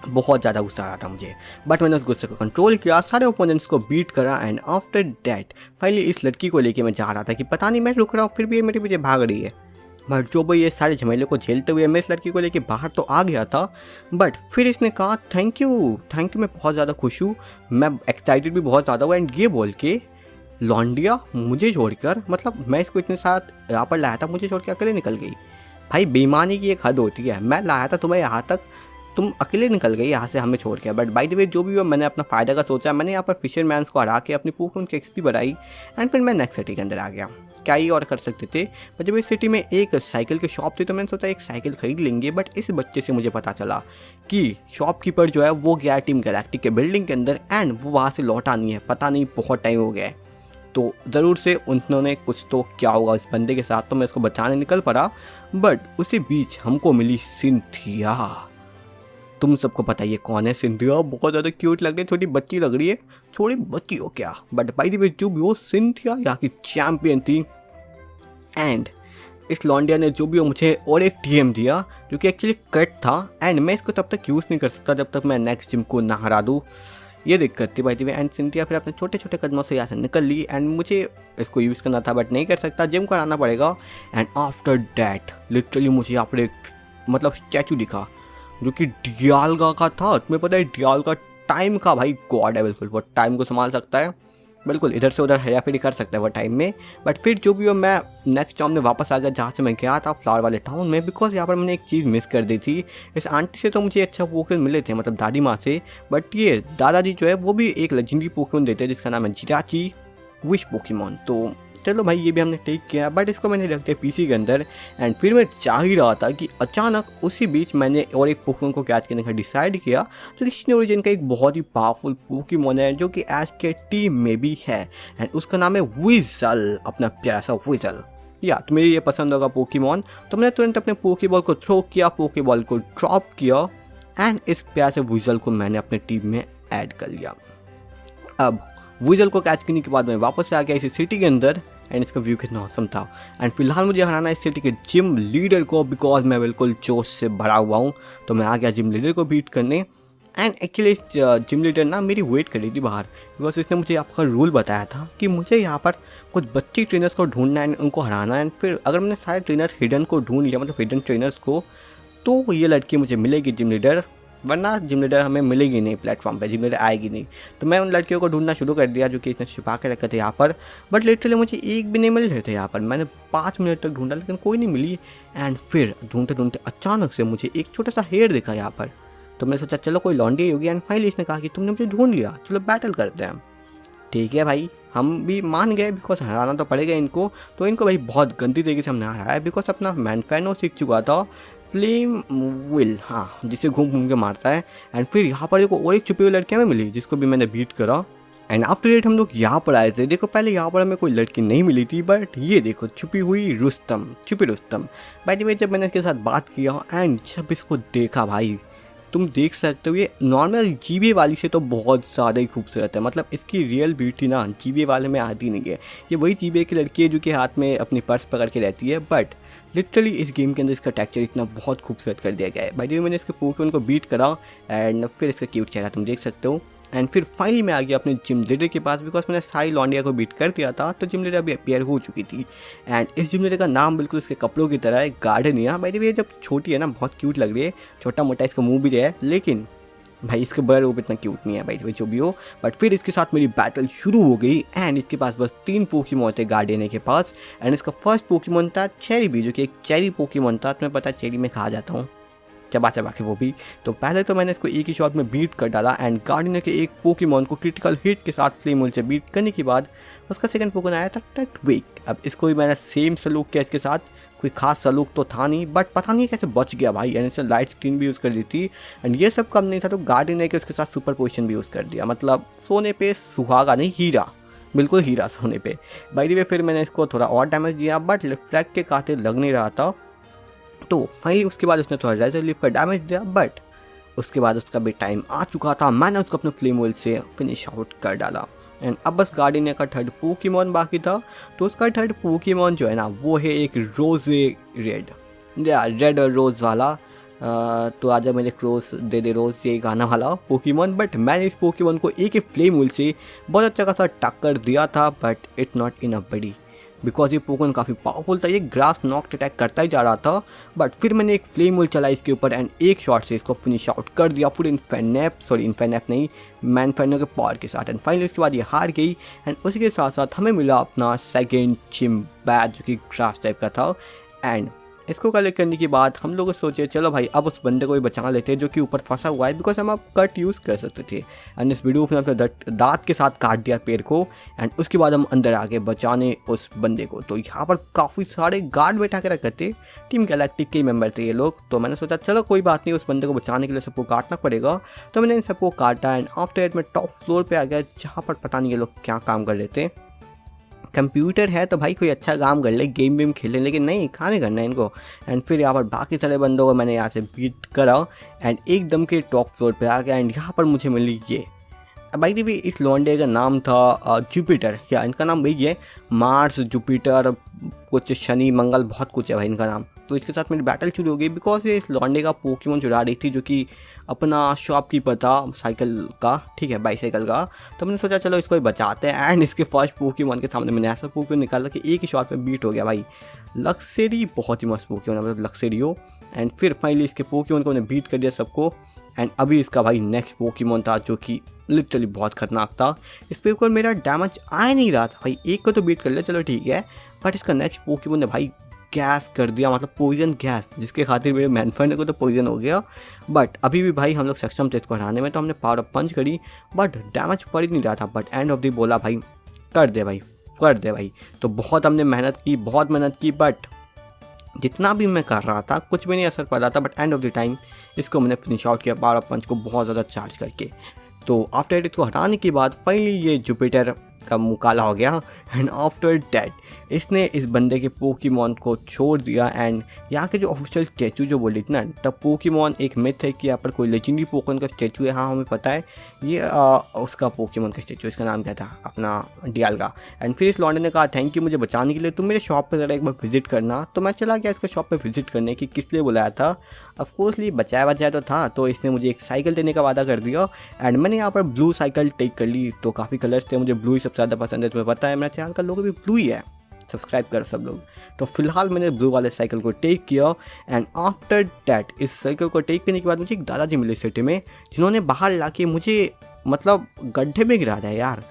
बहुत ज़्यादा गुस्सा आ रहा था मुझे, बट मैंने उस गुस्से को कंट्रोल किया, सारे ओपोनेंट्स को बीट करा। एंड आफ्टर डैट फाइनली इस लड़की को लेके मैं जा रहा था कि पता नहीं मैं रुक रहा हूँ, फिर भी ये मेरे पीछे भाग रही है। बट जो भाई ये सारे झमेले को झेलते हुए मैं इस लड़की को लेके बाहर तो आ गया था, बट फिर इसने कहा थैंक यू, मैं बहुत ज़्यादा खुश हूँ, मैं एक्साइटेड भी बहुत ज़्यादा हुआ। एंड ये बोल के लॉन्डिया मुझे छोड़कर, मतलब मैं इसको इतने साथ यहाँ पर लाया था, मुझे छोड़ के अकेले निकल गई। भाई बेईमानी की एक हद होती है, मैं लाया था तुम्हें यहाँ तक, तुम अकेले निकल गई यहाँ से हमें छोड़ के। बट बाय द वे जो भी हुआ, मैंने अपना फ़ायदा का सोचा, मैंने यहाँ पर फिशरमैन्स को हरा के अपनी पोकेमॉन की एक्सपी बढ़ाई। एंड फिर मैं नेक्स्ट सिटी के अंदर आ गया। क्या ही और कर सकते थे, पर जब इस सिटी में एक साइकिल की शॉप थी तो मैंने सोचा एक साइकिल खरीद लेंगे। बट इस बच्चे से मुझे पता चला कि शॉपकीपर जो है वो गया टीम गैलेक्टिक के बिल्डिंग के अंदर, एंड वो वहाँ से लौटा नहीं है, पता नहीं बहुत टाइम हो गया है। तो ज़रूर से उन्होंने कुछ तो क्या होगा इस बंदे के साथ, तो मैं इसको बचाने निकल पड़ा। बट उसी बीच हमको मिली सिंथिया। तुम सबको पता है कौन है सिंथिया, बहुत ज़्यादा क्यूट लग रही है, छोटी बच्ची लग रही है, थोड़ी बच्ची हो क्या, बट बाय द वे जो भी हो सिंथिया यहाँ की चैम्पियन थी। एंड इस लॉन्डिया ने जो भी हो मुझे और एक टीएम दिया, जो कि एक्चुअली कट था। एंड मैं इसको तब तक यूज़ नहीं कर सकता जब तक मैं नेक्स्ट जिम को ना हरा दूँ, ये दिक्कत थी by the way. And Cynthia फिर अपने छोटे छोटे कदमों से यहाँ से निकल ली। एंड मुझे इसको यूज़ करना था, बट नहीं कर सकता, जिम को हराना पड़ेगा। एंड आफ्टर डैट लिटरली मुझे यहाँ पर एक मतलब स्टैचू दिखा, जो कि डियाल्गा का था। तुम्हें पता है डियाल्गा टाइम का भाई गॉड है, बिल्कुल वो टाइम को संभाल सकता है, बिल्कुल इधर से उधर हेराफेरी कर सकता है वो टाइम में। बट फिर जो भी हो, मैं नेक्स्ट टाउन में वापस आ गया जहाँ से मैं गया था, फ्लावर वाले टाउन में, बिकॉज यहाँ पर मैंने एक चीज़ मिस कर दी थी। इस आंटी से तो मुझे अच्छा पोकेमॉन मिले थे, मतलब दादी माँ से, बट ये दादाजी जो है वो भी एक लेजेंडरी पोकेमॉन देते हैं जिसका नाम है जिराची विश पोकेमॉन। तो चलो भाई ये भी हमने टेक किया, बट इसको मैंने रख दिया पीसी के अंदर। एंड फिर मैं चाह ही रहा था कि अचानक उसी बीच मैंने और एक पोकेमॉन को कैच करने का डिसाइड किया, जो कि स्नो ओरिजिन का एक बहुत ही पावरफुल पोकेमॉन है, जो कि एश के टीम में भी है, एंड उसका नाम है विजल, अपना प्यारा सा विजल। या तो मेरे ये पसंद होगा पोकेमॉन, तो मैंने तुरंत अपने पोकेबॉल को थ्रो किया, पोकेबॉल को ड्रॉप किया, एंड इस प्यारे से विजल को मैंने अपने टीम में ऐड कर लिया। अब विजल को कैच करने के बाद मैं वापस आ गया इसी सिटी के अंदर, एंड इसका व्यू कितना औसम था। एंड फिलहाल मुझे हराना है इस सिटी के जिम लीडर को, बिकॉज मैं बिल्कुल जोश से भरा हुआ हूँ। तो मैं आ गया जिम लीडर को बीट करने। एंड एक्चुअली इस जिम लीडर ना मेरी वेट कर रही थी बाहर, बिकॉज इसने मुझे आपका रूल बताया था कि मुझे यहाँ पर कुछ बच्चे ट्रेनर्स को ढूंढना है, उनको हराना है। फिर अगर मैंने सारे ट्रेनर हिडन को ढूंढ लिया, मतलब हिडन ट्रेनर्स को, तो ये लड़की मुझे मिलेगी जिम लीडर, वरना जिम लीडर हमें मिलेगी नहीं प्लेटफॉर्म पे, जिम लीडर आएगी नहीं। तो मैं उन लड़कियों को ढूंढना शुरू कर दिया जो कि इसने छिपा के रखे थे यहाँ पर, बट लिटरली मुझे एक भी नहीं मिल रहे थे यहाँ पर। मैंने 5 मिनट तक ढूंढा लेकिन कोई नहीं मिली। एंड फिर ढूंढते ढूंढते अचानक से मुझे एक छोटा सा हेयर दिखा यहाँ पर, तो मैंने सोचा चलो कोई लॉन्डी होगी। एंड फाइनली इसने कहा कि तुमने मुझे ढूंढ लिया, चलो बैटल करते हैं। ठीक है भाई, हम भी मान गए, बिकॉज हराना तो पड़ेगा इनको। तो इनको भाई बहुत गंदी तरीके से हमने हराया, बिकॉज अपना मैनफैनो सीख चुका था, फ्लेम विल, हाँ, जिसे घूम घूम के मारता है। एंड फिर यहाँ पर देखो और एक छुपी हुई लड़कियाँ में मिली, जिसको भी मैंने बीट करा। एंड आफ्टर डेट हम लोग यहाँ पर आए थे। देखो पहले यहाँ पर हमें कोई लड़की नहीं मिली थी, बट ये देखो छुपी हुई रुस्तम, छुपी रुस्तम। बाय द वे जब मैंने इसके साथ बात किया एंड जब इसको देखा भाई, तुम देख सकते हो ये नॉर्मल जीबीए वाली से तो बहुत ज़्यादा ही खूबसूरत है। मतलब इसकी रियल ब्यूटी ना जीबीए वाले में आती नहीं है। ये वही जीबीए की लड़की है जो कि हाथ में अपनी पर्स पकड़ के रहती है, बट लिटरली इस गेम के अंदर इसका टेक्सचर इतना बहुत खूबसूरत कर दिया गया है। बाय द वे मैंने इसके पोकेमॉन को बीट करा एंड फिर इसका क्यूट चेहरा तुम देख सकते हो। एंड फिर फाइनली मैं आ गया अपने जिम लीडर के पास, बिकॉज मैंने सारी लॉन्डिया को बीट कर दिया था, तो जिम लीडर अभी अपीयर हो चुकी थी। एंड इस जिम लीडर का नाम बिल्कुल इसके कपड़ों की तरह है, गार्डनिया। बाय द वे जब छोटी है ना बहुत क्यूट लग रही है, छोटा मोटा इसका मुंह भी है, लेकिन भाई इसका बड़ा रूप इतना क्यूट नहीं है भाई, जो भी हो। बट फिर इसके साथ मेरी बैटल शुरू हो गई एंड इसके पास बस 3 पोकेमॉन थे गार्डियन के पास। एंड इसका फर्स्ट पोकेमॉन था चेरी भी, जो कि एक चेरी पोकेमॉन था। तुम्हें पता है चेरी में खा जाता हूँ चबा चबा के वो भी। तो पहले तो मैंने इसको एक ही शॉट में बीट कर डाला एंड गार्डियन के एक पोकेमॉन को क्रिटिकल हिट के साथ फ्लेम विल से बीट करने के बाद उसका सेकंड पोकेमॉन आया था टटविक। अब इसको भी मैंने सेम सलूक किया इसके साथ, कोई खास सलूक तो था नहीं, बट पता नहीं कैसे बच गया भाई। एंड इसने लाइट स्क्रीन भी यूज़ कर दी थी एंड ये सब कम नहीं था तो गार्डियन ने उसके साथ सुपर पोजिशन भी यूज़ कर दिया। मतलब सोने पे सुहागा नहीं, हीरा, बिल्कुल हीरा सोने पे। बाय द वे फिर मैंने इसको थोड़ा और डैमेज दिया, बट रिफ्लेक्ट के खातिर लग नहीं रहा था। तो फाइनली उसके बाद उसने थोड़ा रेजर लीफ का डैमेज दिया, बट उसके बाद उसका भी टाइम आ चुका था। मैंने उसको अपने flame will say finish out कर डाला। एंड अब बस गार्डियन का थर्ड पोकेमॉन बाकी था। तो उसका थर्ड पोकेमॉन जो है ना वो है एक रोजे रेड, या रेड और रोज़ वाला। तो आजा मेरे क्रोस दे दे रोज़, ये गाना वाला पोकेमॉन। बट मैंने इस पोकेमॉन को एक ही फ्लेम विल से बहुत अच्छा खासा टक्कर दिया था, बट इट नॉट इन अ बड़ी, बिकॉज ये पोकेमॉन काफ़ी पावरफुल था। ये ग्रास नॉक्ड अटैक करता ही जा रहा था, बट फिर मैंने एक फ्लेम विल चलाई इसके ऊपर एंड एक शॉट से इसको फिनिश आउट कर दिया पूरे इन्फेनैप नहीं, मैनफैनो के पावर के साथ। एंड फाइनली उसके बाद ये हार गई। एंड उसी के साथ साथ हमें मिला अपना सेकेंड जिम बैट, जो कि ग्रास टाइप का था। एंड इसको कलेक्ट करने के बाद हम लोग सोचे चलो भाई अब उस बंदे को भी बचा लेते हैं जो कि ऊपर फंसा हुआ है, बिकॉज हम अब कट यूज़ कर सकते थे। एंड इस वीडियो में अपने दांत के साथ काट दिया पेड़ को एंड उसके बाद हम अंदर आके बचाने उस बंदे को। तो यहाँ पर काफ़ी सारे गार्ड बैठा के रखे थे, टीम गैलेक्टिक के मेंबर थे ये लोग। तो मैंने सोचा चलो कोई बात नहीं, उस बंदे को बचाने के लिए सबको काटना पड़ेगा। तो मैंने इन सबको काटा एंड आफ्टर मैं टॉप फ्लोर पर आ गया, जहाँ पर पता नहीं ये लोग क्या काम कर रहे थे। कंप्यूटर है तो भाई कोई अच्छा काम कर ले, गेम वेम खेले, लेकिन नहीं, खाने करना है इनको। एंड फिर यहाँ पर बाकी सारे बंदों को मैंने यहाँ से बीट करा एंड एकदम के टॉप फ्लोर पे आ गया। एंड यहाँ पर मुझे मिली ये, भाई भी इस लॉन्डे का नाम था जुपिटर, या इनका नाम भाई है मार्स, जुपिटर, कुछ शनि मंगल, बहुत कुछ है भाई इनका नाम। तो इसके साथ मेरी बैटल शुरू हो गई, बिकॉज ये इस लॉन्डे का पोकेमॉन चुरा रही थी, जो कि अपना शॉपकीपर था साइकिल का, ठीक है, बाईसाइकिल का। तो मैंने सोचा चलो इसको ही बचाते हैं। एंड इसके फर्स्ट पोकेमॉन के सामने मैंने ऐसा पोकेमॉन निकाला कि एक ही शॉट पे बीट हो गया भाई। लक्सेरी बहुत ही मस्त पोकेमॉन है, मतलब लक्सेरियो। एंड फिर फाइनली इसके पोकेमॉन को मैंने बीट कर दिया सबको। एंड अभी इसका भाई नेक्स्ट पोकेमॉन था जो कि लिटरली बहुत खतरनाक था। इस पे ऊपर मेरा डैमेज आ नहीं रहा था भाई, एक को तो बीट कर लिया चलो ठीक है, बट इसका नेक्स्ट पोकेमॉन ने भाई गैस कर दिया, मतलब पॉइजन गैस, जिसके खातिर मेरे मैनफर्ड को तो पॉइजन हो गया। बट अभी भी भाई हम लोग सक्षम थे इसको हराने में, तो हमने पावर अप पंच करी बट डैमेज पड़ ही नहीं रहा था। बट एंड ऑफ द बोला भाई कर दे भाई कर दे भाई। तो बहुत हमने मेहनत की बट जितना भी मैं कर रहा था कुछ भी नहीं असर पड़ रहा था। But end of the time इसको मैंने फिनिश आउट किया पावर अप पंच को बहुत ज़्यादा चार्ज करके। तो आफ्टर इसको हटाने के बाद फाइनली ये जुपिटर का मुँह काला हो गया। एंड आफ्टर डैट इसने इस बंदे के पोकेमॉन को छोड़ दिया। एंड यहाँ के जो ऑफिशियल स्टैचू जो बोली थी ना, तब पोकेमॉन एक मिथ है कि यहाँ पर कोई लेजेंडरी पोकेमॉन का स्टैचू है। हाँ हमें पता है ये उसका पोकेमॉन का स्टैचू, इसका नाम क्या था अपना डियाल्गा। एंड फिर इस लॉन्डे ने कहा थैंक यू मुझे बचाने के लिए, तुम मेरे शॉप पर ज़रा एक बार विजिट करना। तो मैं चला गया इसका शॉप पर विजिट करने की, किस लिए बुलाया था ऑफकोर्सली बचाया तो था। तो इसने मुझे एक साइकिल देने का वादा कर दिया। एंड मैंने यहाँ पर ब्लू साइकिल टेक कर ली। तो काफ़ी कलर्स थे, मुझे ब्लू ही सबसे ज़्यादा पसंद है, तुम्हें पता है मेरा चैनल का लोगो भी ब्लू ही है, सब्सक्राइब करो सब लोग। तो फिलहाल मैंने ब्लू वाले साइकिल को टेक किया। एंड आफ्टर डैट इस साइकिल को टेक करने के बाद मुझे एक दादाजी मिले सिटी में, जिन्होंने बाहर लाके मुझे मतलब गड्ढे में गिरा दिया यार।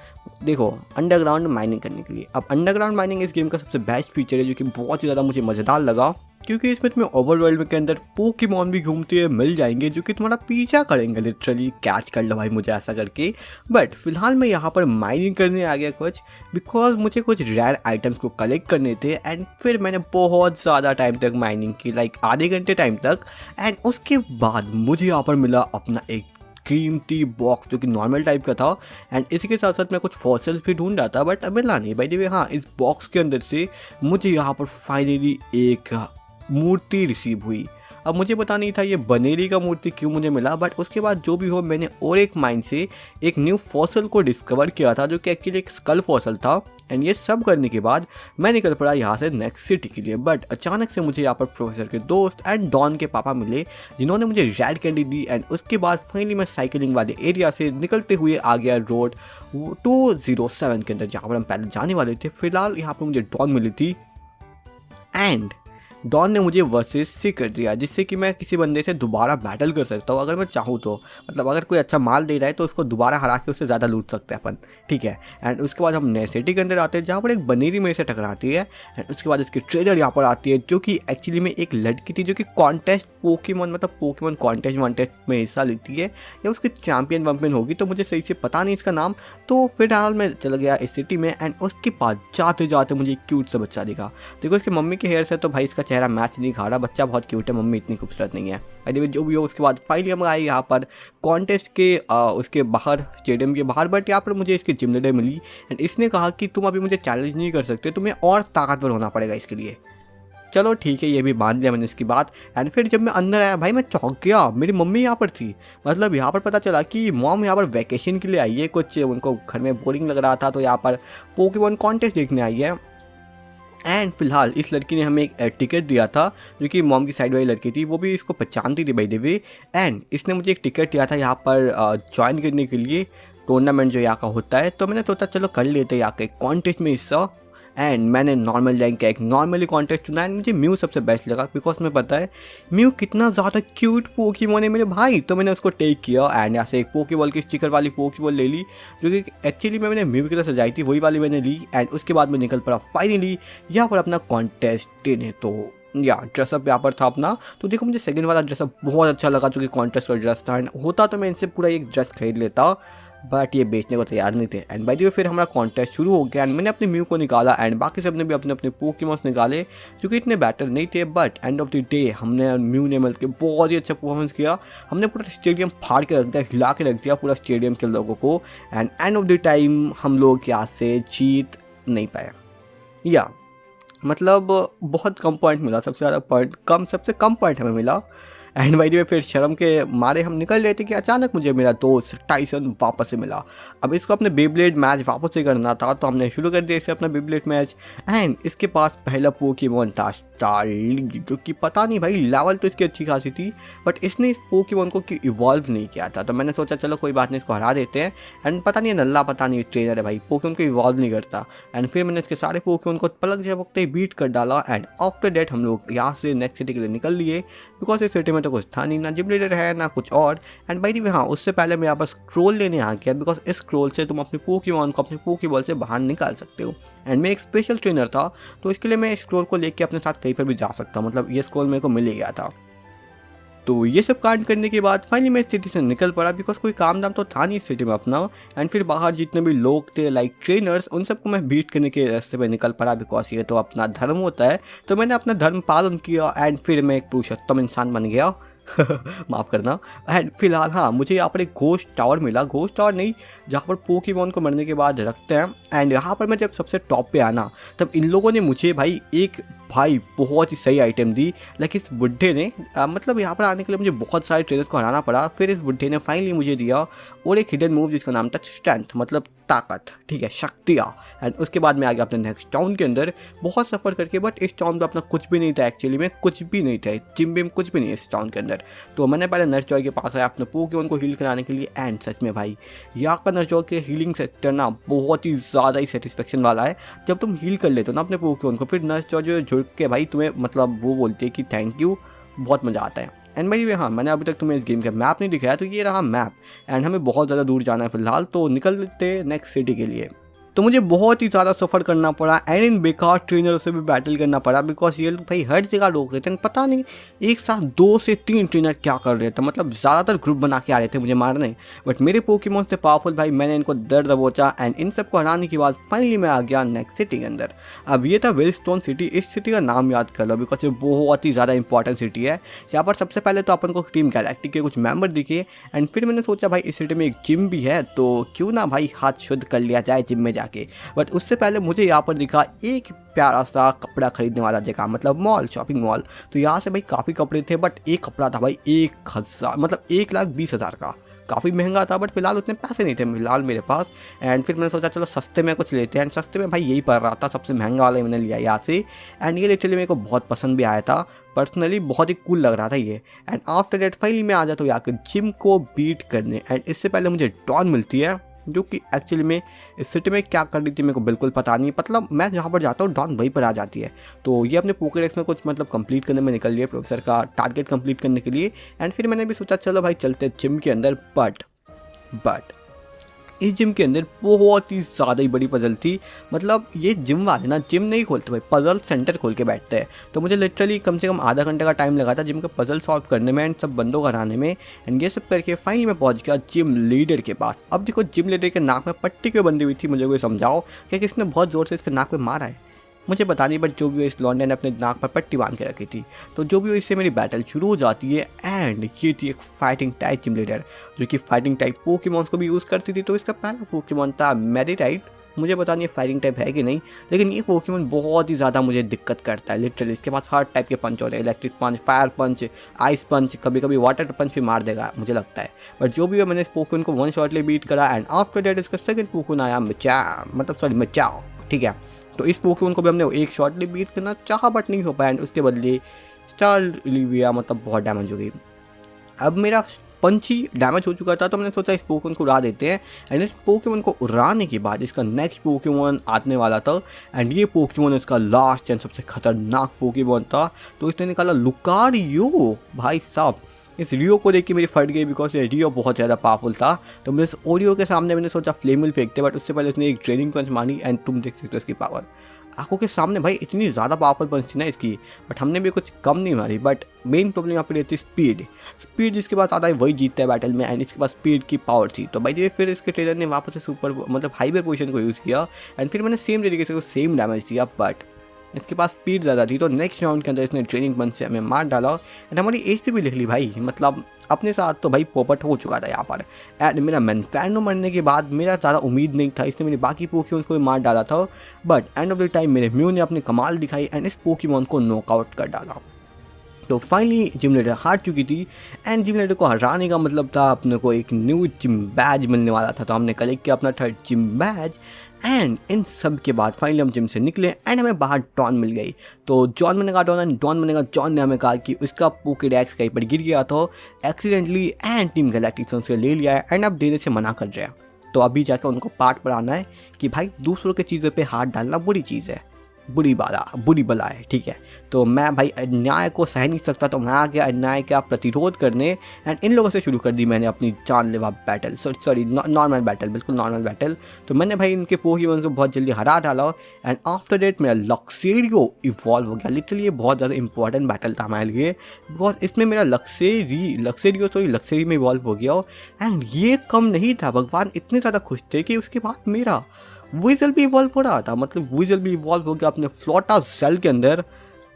देखो अंडरग्राउंड माइनिंग करने के लिए, अब अंडरग्राउंड माइनिंग इस गेम का सबसे बेस्ट फीचर है जो कि बहुत ही ज़्यादा मुझे मज़ेदार लगा, क्योंकि इसमें तुम्हें ओवरवर्ल्ड के अंदर पोकेमॉन भी घूमते हुए मिल जाएंगे जो कि तुम्हारा पीछा करेंगे, लिटरली कैच कर लो भाई मुझे ऐसा करके। बट फिलहाल मैं यहाँ पर माइनिंग करने आ गया कुछ, बिकॉज मुझे कुछ रेयर आइटम्स को कलेक्ट करने थे। एंड फिर मैंने बहुत ज़्यादा टाइम तक माइनिंग की, लाइक आधे घंटे टाइम तक। एंड उसके बाद मुझे यहाँ पर मिला अपना एक कीमती बॉक्स जो कि नॉर्मल टाइप का था। एंड इसी के साथ साथ मैं कुछ फॉसिल्स भी ढूंढ रहा था बट मिला नहीं भाई। वे हाँ, इस बॉक्स के अंदर से मुझे यहाँ पर फाइनली एक मूर्ति रिसीव हुई। अब मुझे पता नहीं था ये बनेरी का मूर्ति क्यों मुझे मिला, बट उसके बाद जो भी हो मैंने और एक माइन से एक न्यू फॉसल को डिस्कवर किया था जो कि एक्चुअली एक स्कल फॉसल था। एंड ये सब करने के बाद मैं निकल पड़ा यहाँ से नेक्स्ट सिटी के लिए। बट अचानक से मुझे यहाँ पर प्रोफेसर के दोस्त एंड डॉन के पापा मिले, जिन्होंने मुझे रेड कैंडी दी। एंड उसके बाद फाइनली मैं साइकिलिंग वाले एरिया से निकलते हुए आ गया रोड 207 के अंदर, जहाँ पर हम पहले जाने वाले थे। फिलहाल यहाँ पर मुझे डॉन मिली थी एंड डॉन ने मुझे वर्सेस 6 कर दिया, जिससे कि मैं किसी बंदे से दोबारा बैटल कर सकता हूँ अगर मैं चाहूँ तो। मतलब अगर कोई अच्छा माल दे रहा है तो उसको दोबारा हरा के उससे ज़्यादा लूट सकते हैं अपन, ठीक है। एंड उसके बाद हम नए सिटी के अंदर आते हैं जहाँ पर एक बनेरी मेरे से टकराती है। एंड उसके बाद इसकी ट्रेनर यहाँ पर आती है जो कि एक्चुअली में एक लड़की थी जो कि कॉन्टेस्ट पोकेमॉन मतलब पोकेमॉन कॉन्टेस्ट में हिस्सा लेती है या उसकी चैम्पियन वैम्पियन होगी, तो मुझे सही से पता नहीं इसका नाम। तो फिलहाल मैं चला गया इस सिटी में। एंड उसके बाद जाते जाते मुझे एक क्यूट सा बच्चा दिखा। देखो इसकी मम्मी के हेयर से तो भाई इसका चेहरा मैच नहीं खा रहा, बच्चा बहुत क्यूट है, मम्मी इतनी खूबसूरत नहीं है। एनीवे जो भी हो, उसके बाद फाइनली हम आए यहाँ पर कॉन्टेस्ट के उसके बाहर, स्टेडियम के बाहर। बट यहाँ पर मुझे इसकी जिम लीडर मिली एंड इसने कहा कि तुम अभी मुझे चैलेंज नहीं कर सकते, तुम्हें और ताकतवर होना पड़ेगा इसके लिए। चलो ठीक है, ये भी मान लिया मैंने इसकी बात। एंड फिर जब मैं अंदर आया भाई मैं चौंक गया, मेरी मम्मी यहाँ पर थी। मतलब यहाँ पर पता चला कि मॉम यहाँ पर वैकेशन के लिए आई है, कुछ उनको घर में बोरिंग लग रहा था तो यहाँ पर पोकेमॉन कॉन्टेस्ट देखने आई है। एंड फिलहाल इस लड़की ने हमें एक टिकट दिया था जो कि मॉम की साइड वाली लड़की थी, वो भी इसको पहचानती थी बाय द वे। एंड इसने मुझे एक टिकट दिया था यहाँ पर ज्वाइन करने के लिए टूर्नामेंट जो यहाँ का होता है। तो मैंने सोचा चलो कर लेते यहाँ के कॉन्टेस्ट में हिस्सा। एंड मैंने नॉर्मल रैंक का एक नॉर्मली कॉन्टेस्ट चुना। एंड मुझे म्यू सबसे बेस्ट लगा बिकॉज मैं पता है म्यू कितना ज़्यादा क्यूट पोकेमॉन है मेरे भाई। तो मैंने उसको टेक किया एंड यहाँ से एक पोकेबॉल की स्टिकर वाली पोकेबॉल ले ली जो कि एक्चुअली में मैंने म्यू की तरह सजाई थी, वही वाली मैंने ली। एंड उसके बाद मैं निकल पड़ा फाइनली यहाँ पर अपना कॉन्टेस्ट देने। तो या ड्रेसअप यहाँ पर था अपना। तो देखो मुझे सेकंड वाला ड्रेसअप बहुत अच्छा लगा जो कि कॉन्टेस्ट का ड्रेस था। एंड होता तो मैं इनसे पूरा एक ड्रेस खरीद लेता, बट ये बेचने को तैयार नहीं थे। एंड बाय द वे फिर हमारा कॉन्टेस्ट शुरू हो गया एंड मैंने अपने म्यू को निकाला एंड बाकी सब ने भी अपने अपने पोकेमॉन्स निकाले जो कि इतने बेटर नहीं थे। But end of the day हमने म्यू ने मिलकर बहुत ही अच्छा परफॉर्मेंस किया। हमने पूरा स्टेडियम फाड़ के रख दिया, हिला के रख दिया पूरा स्टेडियम के लोगों को। And end of the time हम लोग यहाँ से जीत नहीं पाए, या मतलब बहुत कम पॉइंट मिला, सबसे ज़्यादा पॉइंट कम, सबसे कम पॉइंट हमें मिला। एंड बाय द वे फिर शर्म के मारे हम निकल रहे थे कि अचानक मुझे मेरा दोस्त टाइसन वापस से मिला। अब इसको अपने बेब्लेड मैच वापस से करना था तो हमने शुरू कर दिया इसे अपना बेब्लेड मैच। एंड इसके पास पहला पोकेमॉन था स्टारली, जो कि पता नहीं भाई लेवल तो इसकी अच्छी खासी थी, बट इसने इस पोकेमॉन को इवॉल्व नहीं किया था। तो मैंने सोचा चलो कोई बात नहीं, इसको हरा देते हैं। एंड पता नहीं नल्ला पता नहीं ट्रेनर है भाई, पोकेमॉन को इवॉल्व नहीं करता। एंड फिर मैंने इसके सारे पोकेमॉन को पलक झपकते ही बीट कर डाला। एंड आफ्टर डेट हम लोग यहाँ से नेक्स्ट सिटी के लिए निकल लिए, बिकॉज इस सिटी में तो कुछ था नहीं, ना जिम लीडर है ना कुछ और। एंड भाई हाँ, उससे पहले मैं यहाँ पर स्क्रोल लेने आ गया, बिकॉज इस स्क्रोल से तुम अपने पोकेमॉन को अपने पोकेबॉल से बाहर निकाल सकते हो। एंड मैं एक स्पेशल ट्रेनर था, तो इसके लिए मैं स्क्रोल को लेके अपने साथ कहीं पर भी जा सकता हूँ, मतलब ये स्क्रोल मेरे को मिल ही गया था। तो ये सब कांड करने के बाद फाइनली मैं इस सिटी से निकल पड़ा, बिकॉज कोई काम दाम तो था नहीं इस सिटी में अपना। एंड फिर बाहर जितने भी लोग थे लाइक ट्रेनर्स, उन सबको मैं बीट करने के रास्ते पे निकल पड़ा, बिकॉज ये तो अपना धर्म होता है। तो मैंने अपना धर्म पालन किया एंड फिर मैं एक पुरुषोत्तम इंसान बन गया। माफ़ करना। एंड फिलहाल हाँ, मुझे यहाँ पर एक घोस्ट टावर मिला, घोस्ट टावर नहीं, जहाँ पर पोकेमॉन को मरने के बाद रखते हैं। एंड यहाँ पर मैं जब सबसे टॉप पे आना, तब इन लोगों ने मुझे भाई एक बहुत ही सही आइटम दी। लाइक इस बुढ़े ने मतलब यहाँ पर आने के लिए मुझे बहुत सारे ट्रेनर्स को हराना पड़ा, फिर इस बुढ़े ने फाइनली मुझे दिया और एक हिडन मूव जिसका नाम था स्ट्रेंथ, मतलब ताकत, ठीक है, शक्तियाँ। एंड उसके बाद मैं आ गया अपने नेक्स्ट टाउन के अंदर बहुत सफ़र करके, बट इस टाउन में अपना कुछ भी नहीं था, एक्चुअली में कुछ भी नहीं था, जिम बिम कुछ भी नहीं है इस टाउन के अंदर। तो मैंने पहले नर्सजॉय के पास आया अपने पोकेमॉन को हील कराने के लिए। एंड सच में भाई यहाँ का नर्सजॉय के हीलिंग सेक्टर ना बहुत ही ज़्यादा ही सेटिस्फेक्शन वाला है। जब तुम हील कर लेते हो ना अपने पोकेमॉन को, फिर नर्सजॉय जो जुड़ के भाई तुम्हें मतलब वो बोलती है कि थैंक यू, बहुत मज़ा आता है। एंड भाई हाँ, मैंने अभी तक तुम्हें इस गेम का मैप नहीं दिखाया, तो ये रहा मैप। एंड हमें बहुत ज़्यादा दूर जाना है फिलहाल, तो निकलते नेक्स्ट सिटी के लिए। तो मुझे बहुत ही ज़्यादा सफ़र करना पड़ा एंड इन बेकार ट्रेनरों से भी बैटल करना पड़ा, बिकॉज ये लोग भाई हर जगह रोक रहे थे। पता नहीं एक साथ 2 से 3 ट्रेनर क्या कर रहे थे, मतलब ज़्यादातर ग्रुप बना के आ रहे थे मुझे मारने। बट मेरे पोकेमॉन थे पावरफुल भाई, मैंने इनको दर्द दबोचा। एंड इन सबको हराने के बाद फाइनली मैं आ गया नेक्स्ट सिटी के अंदर। अब ये था वेलस्टोन सिटी। इस सिटी का नाम याद कर लो, बिकॉज ये बहुत ही ज़्यादा इंपॉर्टेंट सिटी है। यहाँ पर सबसे पहले तो अपन को टीम गैलेक्टिक के कुछ मेंबर दिखे। एंड फिर मैंने सोचा भाई इस सिटी में एक जिम भी है, तो क्यों ना भाई हाथ शुद्ध कर लिया जाए जिम में जाके। बट उससे पहले मुझे यहाँ पर दिखा एक प्यारा सा कपड़ा खरीदने वाला जगह, मतलब मॉल, शॉपिंग मॉल। तो यहाँ से भाई काफ़ी कपड़े थे, बट एक कपड़ा था भाई 1,000 मतलब 1,20,000 का, काफ़ी महंगा था। बट फिलहाल उतने पैसे नहीं थे फिलहाल मेरे पास। एंड फिर मैंने सोचा चलो सस्ते में कुछ लेते हैं। एंड सस्ते में भाई यही पड़ रहा था, सबसे महंगा वाला मैंने लिया यहाँ से। एंड ये लिटरली मेरे को बहुत पसंद भी आया था, पर्सनली बहुत ही कूल लग रहा था ये। एंड आफ्टर डेट फाइनली मैं आ जाता हूँ यहाँ के जिम को बीट करने। एंड इससे पहले मुझे डॉन मिलती है, जो कि एक्चुअली में इस सिटी में क्या कर रही थी मेरे को बिल्कुल पता नहीं। मतलब मैं जहाँ पर जाता हूँ डॉन वहीं पर आ जाती है। तो ये अपने पोकेडेक्स में कुछ मतलब कंप्लीट करने में निकल लिया, प्रोफेसर का टारगेट कंप्लीट करने के लिए। एंड फिर मैंने भी सोचा चलो भाई चलते जिम के अंदर। बट इस जिम के अंदर बहुत ही ज़्यादा ही बड़ी पजल थी। मतलब ये जिम वाले ना जिम नहीं खोलते भाई, पजल सेंटर खोल के बैठते हैं। तो मुझे लिटरली कम से कम आधा घंटे का टाइम लगा था जिम का पजल सॉल्व करने में एंड सब बंदों को हराने में। एंड ये सब करके फाइनली मैं पहुंच गया जिम लीडर के पास। अब देखो जिम लीडर के नाक में पट्टी क्यों बंधी हुई थी, मुझे कोई समझाओ, क्या किसने बहुत ज़ोर से इसके नाक पे मारा है, मुझे पता नहीं। बट जो भी इस लॉन्डे ने अपने नाक पर पट्टी बांध के रखी थी। तो जो भी हो, इससे मेरी बैटल शुरू हो जाती है। एंड ये थी एक फाइटिंग टाइप जिम लीडर, जो कि फाइटिंग टाइप पोकेमॉन्स को भी यूज़ करती थी। तो इसका पहला पोकेमॉन था मेडिटाइट। मुझे पता नहीं फायरिंग टाइप है कि नहीं, लेकिन ये पोकेमॉन बहुत ही ज़्यादा मुझे दिक्कत करता है लिटरली। इसके पास हर टाइप के पंच होते हैं, इलेक्ट्रिक पंच, फायर पंच, आइस पंच, कभी कभी वाटर पंच भी मार देगा मुझे लगता है। बट जो भी है, मैंने इस पोकेमॉन को 1 शॉटली बीट करा। एंड आफ्टर दैट इसका सेकंड पोकेमॉन आया मचाओ, ठीक है। तो इस पोकेमॉन को भी हमने 1 शॉटली बीट करना चाहा, बट नहीं हो पाया। एंड उसके बदले स्टारलिविया मतलब बहुत डैमेज हो गई। अब मेरा पंच ही डैमेज हो चुका था, तो मैंने सोचा इस पोकेमॉन को उड़ा देते हैं। एंड इस पोकेमॉन को उड़ाने के बाद इसका नेक्स्ट पोकेमॉन आने वाला था। एंड ये पोकेमॉन इसका लास्ट एंड सबसे खतरनाक पोकेमॉन था। तो इसने निकाला लुकारियो। भाई साहब, इस रियो को देख के मेरी फट गई, बिकॉज ये रियो बहुत ज़्यादा पावरफुल था। तो मैं इस ओरियो के सामने मैंने सोचा फ्लेमिल फेंकते, बट उससे पहले इसने एक ट्रेनिंग पंच मारी। एंड तुम देख सकते हो इसकी पावर आंखों के सामने भाई, इतनी ज़्यादा पावरफुल पंच थी ना इसकी। बट हमने भी कुछ कम नहीं मारी। बट मेन प्रॉब्लम यहाँ पर रहती है स्पीड जिसके पास आता है वही जीतता है बैटल में। एंड इसके पास स्पीड की पावर थी। तो भाई फिर इसके ट्रेनर ने वापस से सुपर मतलब हाइपर पोजीशन को यूज़ किया। एंड फिर मैंने सेम तरीके से सेम डैमेज दिया, बट इसके पास स्पीड ज़्यादा थी। तो नेक्स्ट राउंड के अंदर इसने ट्रेनिंग पंच से हमें मार डाला। एंड हमारी एचपी भी लिख ली भाई, मतलब अपने साथ तो भाई पोपट हो चुका था यहाँ पर। एंड मेरा मैनफैनो मरने के बाद मेरा ज़्यादा उम्मीद नहीं था, इसने मेरे बाकी पोकेमॉन को भी मार डाला था। But end of the time मेरे म्यू ने अपनी कमाल दिखाई एंड इस पोकेमॉन को नॉकआउट कर डाला। तो फाइनली जिम लीडर हार चुकी थी। एंड जिम लीडर को हराने का मतलब था अपने को एक न्यू जिम बैज मिलने वाला था। तो हमने कलेक्ट किया अपना 3rd gym Baij. And in सब के बाद फाइनली हम जिम से निकले एंड हमें बाहर डॉन मिल गई। तो जॉन मैंने कहा डॉन मैंने कहा जॉन ने हमें कहा कि उसका पोकेडेक्स कहीं पर गिर गया था एक्सीडेंटली एंड टीम गैलेक्टिक्स उनसे ले लिया है एंड अब देने से मना कर रहे हैं। तो अभी जाकर उनको पाठ पढ़ाना है कि भाई दूसरों की चीज़ों पे हाथ डालना बुरी चीज़ है, बुरी बला है, ठीक है। तो मैं भाई अन्याय को सह नहीं सकता, तो मैं आ गया अन्याय का प्रतिरोध करने एंड इन लोगों से शुरू कर दी मैंने अपनी जानलेवा बैटल, सॉरी नॉर्मल बैटल, बिल्कुल नॉर्मल बैटल। तो मैंने भाई इनके पोकेमॉन को बहुत जल्दी हरा डाला एंड आफ्टर डेट मेरा लक्सेरियो इवॉल्व हो गया। लिटरली ये बहुत ज़्यादा इंपॉर्टेंट बैटल था हमारे लिए बिकॉज इसमें मेरा लक्सेरियो में इवॉल्व हो गया एंड ये कम नहीं था, भगवान इतने ज़्यादा खुश थे कि उसके बाद मेरा विजल भी इवॉल्व हो रहा था। मतलब विजल भी इवॉल्व हो गया अपने फ्लोटासेल के अंदर,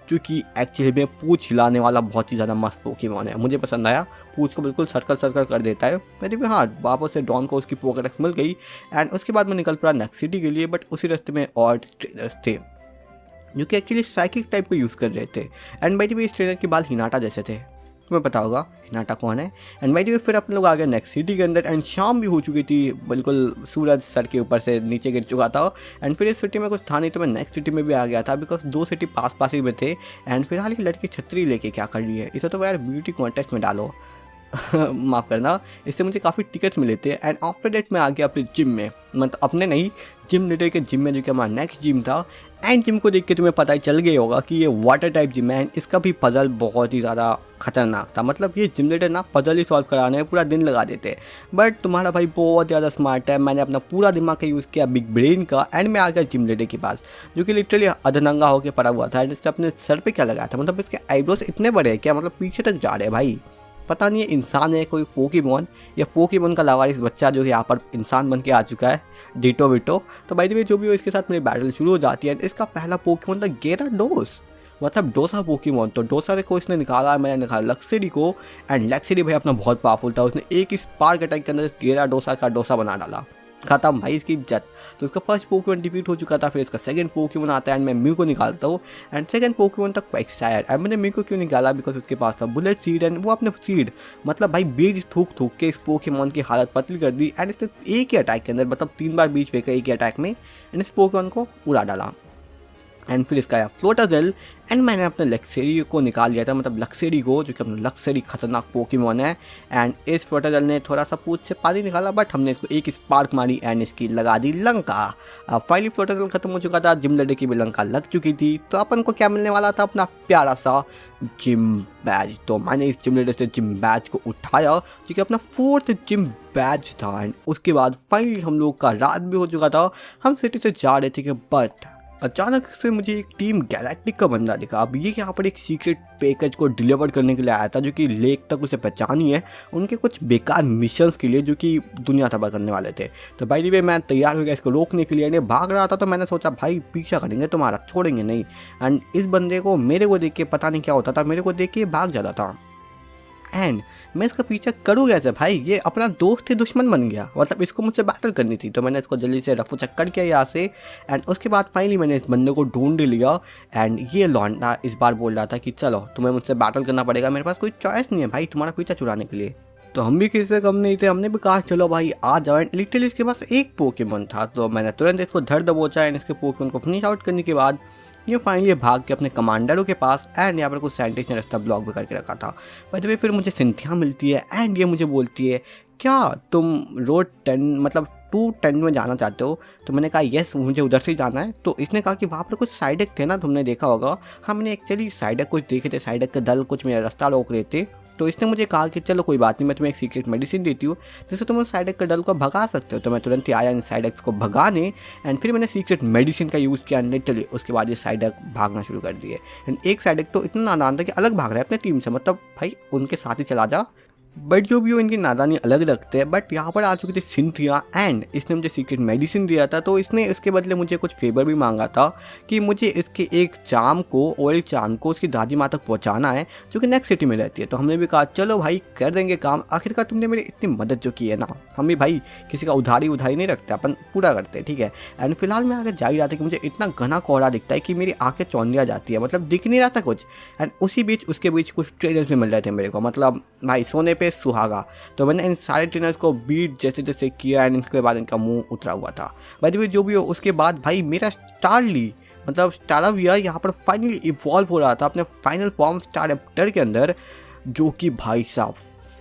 क्योंकि एक्चुअली में पूछ हिलाने वाला बहुत ही ज़्यादा मस्त पोकेमॉन है, मुझे पसंद आया। पूछ को बिल्कुल सर्कल कर देता है। मेरे भी हाँ वापस से डॉन को उसकी पोकेडेक्स मिल गई एंड उसके बाद मैं निकल पड़ा नेक्स्ट सिटी के लिए। बट उसी रास्ते में और ट्रेनर्स थे जो कि एक्चुअली साइकिक टाइप को यूज़ कर रहे थे एंड भाई इस ट्रेनर के बाल हिनाटा जैसे थे, तुम्हें पता होगा हिनाटा कौन है। एंड भाई जी फिर अपने लोग आ गए नेक्स्ट सिटी के अंदर एंड शाम भी हो चुकी थी, बिल्कुल सूरज सर के ऊपर से नीचे गिर चुका था एंड फिर इस सिटी में कुछ था नहीं, तो मैं नेक्स्ट सिटी में भी आ गया था बिकॉज 2 सिटी पास ही में थे। एंड फिलहाल ये लड़की छतरी लेके क्या कर रही है, इसे तो यार ब्यूटी कॉन्टेस्ट में डालो माफ़ करना, इससे मुझे काफ़ी टिकट्स मिले थे। एंड आफ्टर डेट मैं आ गया अपने जिम में, मतलब अपने नहीं जिम लीडर के जिम में जो कि हमारा नेक्स्ट जिम था। एंड जिम को देख के तुम्हें पता ही चल गया होगा कि ये वाटर टाइप जिम है एंड इसका भी पजल बहुत ही ज़्यादा खतरनाक था। मतलब ये जिम लीडर ना पजल ही सॉल्व कराने में पूरा दिन लगा देते, बट तुम्हारा भाई बहुत ज़्यादा स्मार्ट है। मैंने अपना पूरा दिमाग का यूज़ किया बिग ब्रेन का एंड मैं आ गया जिम लीडर के पास जो कि लिटरली अधनंगा होकर पड़ा हुआ था एंड इसने अपने सर पर क्या लगाया था, मतलब इसके आईब्रोज इतने बड़े हैं क्या, मतलब पीछे तक जा रहे हैं भाई। पता नहीं है इंसान है कोई पोकेमॉन या पोकेमॉन का लावारिस बच्चा जो यहाँ पर इंसान बन के आ चुका है, डिटो विटो। तो बाय द वे जो भी हो इसके साथ मेरी बैटल शुरू हो जाती है। इसका पहला पोकेमॉन था गेराडोस, मतलब डोसा पोकेमॉन। तो डोसा को इसने निकाला, मैंने निकाला लक्सेरी को एंड लक्सेरी भाई अपना बहुत पावरफुल था, उसने एक स्पार्क अटैक के अंदर गेराडोसा का डोसा बना डाला, खत्म भाई इसकी इज्जत। तो इसका फर्स्ट पोकेमॉन डिफीट हो चुका था। फिर इसका सेकंड पोकेमॉन आता है एंड मैं म्यू को निकालता हूँ एंड सेकंड पोकेमॉन था क्वेकसायर। एंड मैंने म्यू को क्यों निकाला बिकॉज उसके पास था बुलेट सीड एंड वो अपने सीड मतलब भाई बीज थूक के इस पोकेमॉन की हालत पतली कर दी एंड इसने एक ही अटैक के अंदर मतलब 3 बार बीज फेंका एक ही अटैक में एंड इस पोकेमॉन को उड़ा डाला। एंड फिर इसका आया फ्लोटाजेल एंड मैंने अपने लक्सेरी को निकाल लिया था, मतलब लक्सेरी को जो कि अपना लक्सेरी खतरनाक पोकेमॉन है। एंड इस फ्लोटाजेल ने थोड़ा सा पूछ से पानी निकाला बट हमने इसको एक स्पार्क मारी एंड इसकी लगा दी लंका। अब फाइनली फ्लोटाजेल खत्म हो चुका था, जिम लड़े की भी लंका लग चुकी थी। तो अपन को क्या मिलने वाला था, अपना प्यारा सा जिम बैज। तो मैंने इस जिम लड़े से जिम बैज को उठाया जो कि अपना 4th जिम बैज था। एंड उसके बाद फाइनली हम लोग का रात भी हो चुका था, हम सिटी से जा रहे थे कि बट अचानक से मुझे एक टीम गैलेक्टिक का बंदा दिखा। अब ये यहाँ पर एक सीक्रेट पैकेज को डिलीवर करने के लिए आया था जो कि लेक तक उसे पहचानी है उनके कुछ बेकार मिशंस के लिए जो कि दुनिया तबाह करने वाले थे। तो बाय द वे मैं तैयार हो गया इसको रोकने के लिए, भाग रहा था। तो मैंने सोचा भाई पीछा करेंगे तुम्हारा, छोड़ेंगे नहीं। एंड इस बंदे को मेरे को देख के पता नहीं क्या होता था, मेरे को देख के भाग जाता था एंड मैं इसका पीछा करूँ कैसे भाई, ये अपना दोस्त ही दुश्मन बन गया, मतलब इसको मुझसे बैटल करनी थी। तो मैंने इसको जल्दी से रफू चक्कर किया यहाँ से एंड उसके बाद फाइनली मैंने इस बंदे को ढूंढ लिया। एंड ये लौंडा इस बार बोल रहा था कि चलो तुम्हें मुझसे बैटल करना पड़ेगा, मेरे पास कोई चॉइस नहीं है भाई तुम्हारा पीछा छुड़ाने के लिए। तो हम भी किसी से कम नहीं थे, हमने भी कहा चलो भाई आ जाओ। एंड लिटरली इसके पास एक पोकेमॉन था तो मैंने तुरंत इसको धर दबोचा एंड इसके पोकेमॉन को फिनिश आउट करने के बाद ये फाइनली भाग के अपने कमांडरों के पास एंड यहाँ पर कुछ साइंटिस्ट ने रास्ता ब्लॉक भी करके रखा था। बाय द वे फिर मुझे सिंथिया मिलती है एंड ये मुझे बोलती है क्या तुम रोड 10 मतलब 210 में जाना चाहते हो। तो मैंने कहा यस मुझे उधर से ही जाना है। तो इसने कहा कि वहाँ पर कुछ साइडक थे ना, तुमने देखा होगा। हमने एक्चुअली साइडक कुछ देखे थे, साइडक के दल कुछ मेरा रास्ता रोक रहे थे। तो इसने मुझे कहा कि चलो कोई बात नहीं, मैं तुम्हें एक सीक्रेट मेडिसिन देती हूँ जिससे तुम उस साइडक के दल को भगा सकते हो। तो मैं तुरंत ही आया इन साइडक्स को भगाने एंड फिर मैंने सीक्रेट मेडिसिन का यूज़ किया लिटरली। उसके बाद ये साइडक भागना शुरू कर दिए एंड एक साइडक तो इतना नादान था कि अलग भाग रहा है अपने टीम से, मतलब भाई उनके साथ ही चला जा। बट जो भी हो इनकी नादानी अलग रखते हैं। बट यहाँ पर आ चुकी थी सिंथिया एंड इसने मुझे सीक्रेट मेडिसिन दिया था। तो इसने इसके बदले मुझे कुछ फेवर भी मांगा था कि मुझे इसके एक चाम को, ऑयल चाम को उसकी दादी माँ तक पहुँचाना है जो कि नेक्स्ट सिटी में रहती है। तो हमने भी कहा चलो भाई कर देंगे काम, आखिरकार तुमने मेरी इतनी मदद जो की है ना, हम भी भाई किसी का उधारी नहीं रखते, अपन पूरा करते हैं ठीक है। एंड फिलहाल मैं आगे जा ही रहा था कि मुझे इतना घना कोहरा दिखता है कि मेरी आँखें चौंधिया जाती है, मतलब दिख नहीं रहा था कुछ। एंड उसी बीच उसके बीच कुछ ट्रेनर्स भी मिल रहे थे मेरे को, मतलब भाई सोने पे पे सुहागा। तो मैंने इन सारे ट्रेनर्स को बीट जैसे जैसे किया एंड इसके बाद इनका मुंह उतरा हुआ था। बाय द वे जो भी हो, उसके बाद भाई मेरा स्टारली मतलब स्टाराविया यहाँ पर फाइनली इवॉल्व हो रहा था अपने फाइनल फॉर्म स्टारप्टर के अंदर, जो कि भाई साहब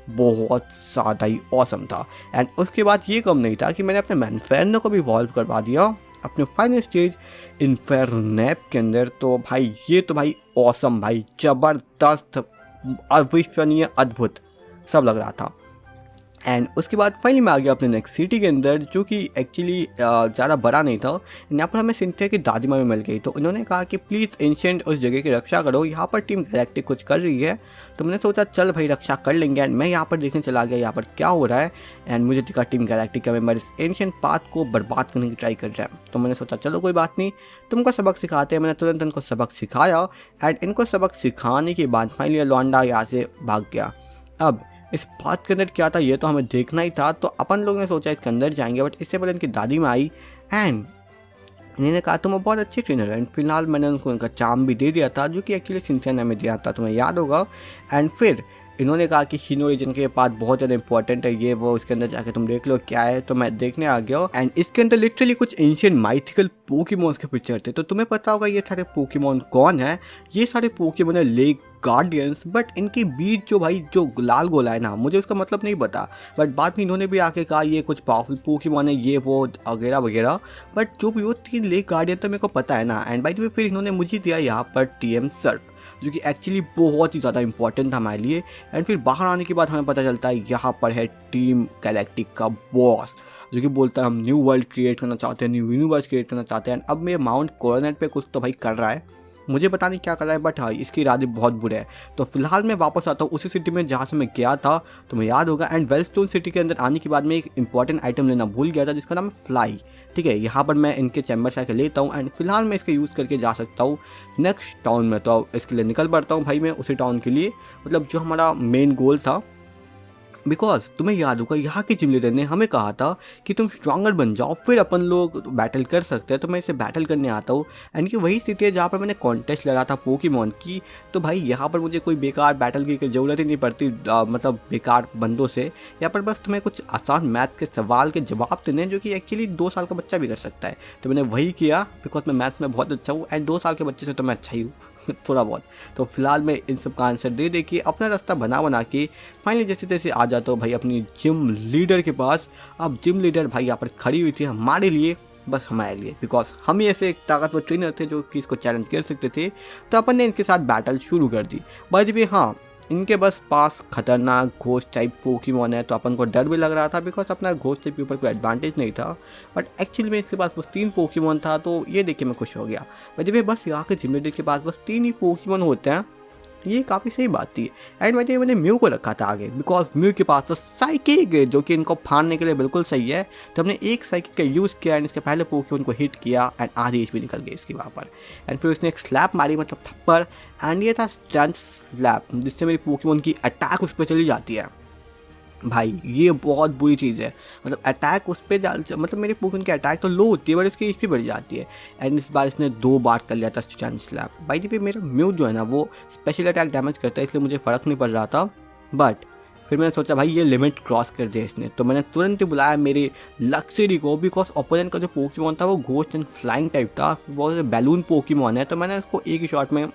बहुत ज़्यादा ही ऑसम था। एंड उसके बाद ये कम नहीं था कि मैंने अपने मैनफेरनो को भी इवॉल्व करवा दिया अपने फाइनल स्टेज इन्फेरनैप के अंदर। तो भाई ये तो भाई ऑसम, भाई ज़बरदस्त, अविश्वसनीय, अद्भुत सब लग रहा था। एंड उसके बाद फाइनली मैं आ गया अपने नेक्स्ट सिटी के अंदर, जो कि एक्चुअली ज़्यादा बड़ा नहीं था। यहाँ पर हमें सिंथिया की दादी माँ भी मिल गई। तो उन्होंने कहा कि प्लीज़ एंशिएंट उस जगह की रक्षा करो, यहाँ पर टीम गैलेक्टिक कुछ कर रही है। तो मैंने सोचा चल भाई रक्षा कर लेंगे। एंड मैं यहाँ पर देखने चला गया यहाँ पर क्या हो रहा है। एंड मुझे दिखा टीम गैलेक्टिक का मेंबर इस एंशिएंट पाथ को बर्बाद करने की ट्राई कर रहा है। तो मैंने सोचा चलो कोई बात नहीं, तुमको सबक सिखाते हैं। मैंने तुरंत इनको सबक सिखाया एंड इनको सबक सिखाने के बाद फाइनली लॉन्डा यहाँ से भाग गया। अब इस बात के अंदर क्या था ये तो हमें देखना ही था। तो अपन लोग ने सोचा इसके अंदर जाएंगे, बट इससे पहले इनकी दादी माँ आई एंड इन्होंने कहा तुम बहुत अच्छे ट्रेनर हैं। फिलहाल मैंने उनको उनका चार्म भी दे दिया था, जो कि एक्चुअली सिंथिया ने हमें दिया था, तुम्हें याद होगा। एंड फिर इन्होंने कहा कि शिनो रीजन के पास बहुत ज़्यादा इंपॉर्टेंट है ये वो, इसके अंदर जाके तुम देख लो क्या है। तो मैं देखने आ गया एंड इसके अंदर लिटरली कुछ एंशिएंट माइथिकल पोकेमॉन्स के पिक्चर थे। तो तुम्हें पता होगा ये सारे पोकेमॉन कौन है। ये सारे पोकेमॉन है लेक गार्डियंस, बट इनके बीच जो भाई जो लाल गोला है ना, मुझे उसका मतलब नहीं पता। बट बाद में इन्होंने भी आके कहा ये कुछ पावरफुल पोकेमॉन है ये वो वगैरह वगैरह। बट जो भी वो 3 लेक गार्डियन तो मेरे को पता है ना। एंड बाय द वे फिर इन्होंने मुझे दिया यहाँ पर TM सर्फ, जो कि एक्चुअली बहुत ही ज़्यादा इंपॉर्टेंट था हमारे लिए। एंड फिर बाहर आने के बाद हमें पता चलता है यहाँ पर है टीम गैलेक्टिक का बॉस, जो कि बोलता है हम न्यू वर्ल्ड क्रिएट करना चाहते हैं, न्यू यूनिवर्स क्रिएट करना चाहते हैं। अब मैं माउंट कोरोनेट पे कुछ तो भाई कर रहा है, मुझे पता नहीं क्या कर रहा है, बट हाँ इसके इरादे बहुत बुरे हैं। तो फिलहाल मैं वापस आता हूँ उसी सिटी में जहाँ से मैं गया था, तुम्हें याद होगा। एंड वेलस्टोन सिटी के अंदर आने के बाद मैं एक इंपॉर्टेंट आइटम लेना भूल गया था, जिसका नाम है फ्लाई। ठीक है, यहाँ पर मैं इनके चैम्बर से आकर लेता हूँ एंड फिलहाल मैं इसका यूज़ करके जा सकता हूँ नेक्स्ट टाउन में। तो अब इसके लिए निकल पड़ता हूँ भाई मैं उसी टाउन के लिए, मतलब जो हमारा मेन गोल था। बिकॉज तुम्हें याद होगा यहाँ के जिम लीडर ने हमें कहा था कि तुम स्ट्रॉन्गर बन जाओ फिर अपन लोग बैटल कर सकते हैं। तो मैं इसे बैटल करने आता हूँ एंड कि वही सिटी है जहाँ पर मैंने कॉन्टेस्ट लगा था पोकेमॉन की। तो भाई यहाँ पर मुझे कोई बेकार बैटल की ज़रूरत ही नहीं पड़ती, मतलब बेकार बंदों से। यहाँ पर बस तुम्हें कुछ आसान मैथ के सवाल के जवाब देने, जो कि एक्चुअली 2 साल का बच्चा भी कर सकता है। तो मैंने वही किया बिकॉज मैं मैथ में बहुत अच्छा हूँ एंड 2 साल के बच्चे से तो मैं अच्छा ही हूँ थोड़ा बहुत। तो फिलहाल मैं इन सब का आंसर दे के अपना रास्ता बना के फाइनली जैसे तैसे आ जाता हूँ भाई अपनी जिम लीडर के पास। अब जिम लीडर भाई यहाँ पर खड़ी हुई थी हमारे लिए, बस हमारे लिए, बिकॉज हम ही ऐसे एक ताकतवर ट्रेनर थे जो कि इसको चैलेंज कर सकते थे। तो अपन ने इनके साथ बैटल शुरू कर दी। बाय द वे हाँ, इनके बस पास खतरनाक घोस्ट टाइप पोकेमॉन है, तो अपन को डर भी लग रहा था बिकॉज अपना घोस्ट टाइप के ऊपर कोई एडवांटेज नहीं था। बट एक्चुअली में इसके पास बस 3 पोकेमॉन था, तो ये देख के मैं खुश हो गया। भाई बस यहाँ के जिम्मेदारी के पास बस 3 ही पोकेमॉन होते हैं, ये काफ़ी सही बात थी। एंड वैसे मैंने म्यू को रखा था आगे बिकॉज म्यू के पास तो साइकिक है, जो कि इनको फाड़ने के लिए बिल्कुल सही है। तो हमने एक साइकिक का यूज़ किया एंड इसके पहले पोकेमॉन को हिट किया एंड आधी HP निकल गई इसकी वहाँ पर। एंड फिर उसने एक स्लैप मारी, मतलब थप्पड़, एंड ये था स्टंट स्लैप, जिससे मेरी पोकेमॉन की अटैक उस पर चली जाती है। भाई ये बहुत बुरी चीज़ है, मतलब अटैक उस पर मतलब मेरे पोकेमॉन की अटैक तो लो होती है बट इसकी HP बढ़ जाती है। एंड इस बार इसने 2 बार कर लिया था स्टंट स्लैप। भाई जी मेरा म्यू जो है ना वो स्पेशल अटैक डैमेज करता है, इसलिए मुझे फ़र्क नहीं पड़ रहा था। बट फिर मैंने सोचा भाई ये लिमिट क्रॉस कर दिया इसने, तो मैंने तुरंत ही बुलाया मेरे लक्सरी को, बिकॉज ओपोनेंट का जो पोकेमॉन था वो घोस्ट एंड फ्लाइंग टाइप था, वो बैलून पोकेमॉन है। तो मैंने इसको एक ही शॉट में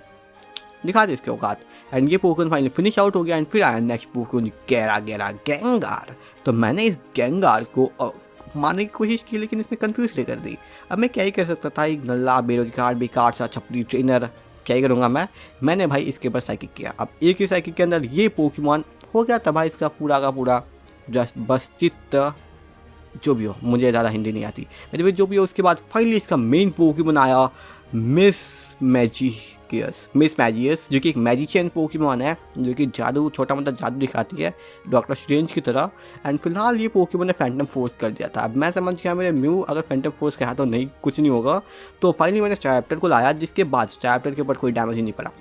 दिखा दी इसके औकात। एंड ये पोकेमॉन फाइनली फिनिश आउट हो गया। एंड फिर आया नेक्स्ट पोकेमॉन गेंगार। तो मैंने इस गेंगार को मारने की कोशिश की, लेकिन इसने कंफ्यूज कर दी। अब मैं क्या ही कर सकता था, एक नल्ला बेरोजगार बेकार सा छपरी ट्रेनर, क्या ही करूँगा मैंने भाई इसके ऊपर साइकिक किया। अब एक ही साइकिक के अंदर ये पोकेमॉन हो गया था भाई इसका पूरा का पूरा जस्ट बस चित्त, जो भी हो, मुझे ज़्यादा हिंदी नहीं आती, जो भी हो। उसके बाद फाइनली इसका मेन पोकेमॉन आया मिस मैजियस, जो कि एक मैजिशियन पोकेमॉन है, जो कि जादू, छोटा मोटा जादू दिखाती है डॉक्टर स्ट्रेंज की तरह। एंड फिलहाल ये पोकेमॉन ने फैंटम फोर्स कर दिया था। अब मैं समझ गया मेरे म्यू अगर फैंटम फोर्स कहा तो नहीं कुछ नहीं होगा। तो फाइनली मैंने स्टारप्टर को लाया, जिसके बाद स्टारप्टर के ऊपर कोई डैमेज ही नहीं पड़ा।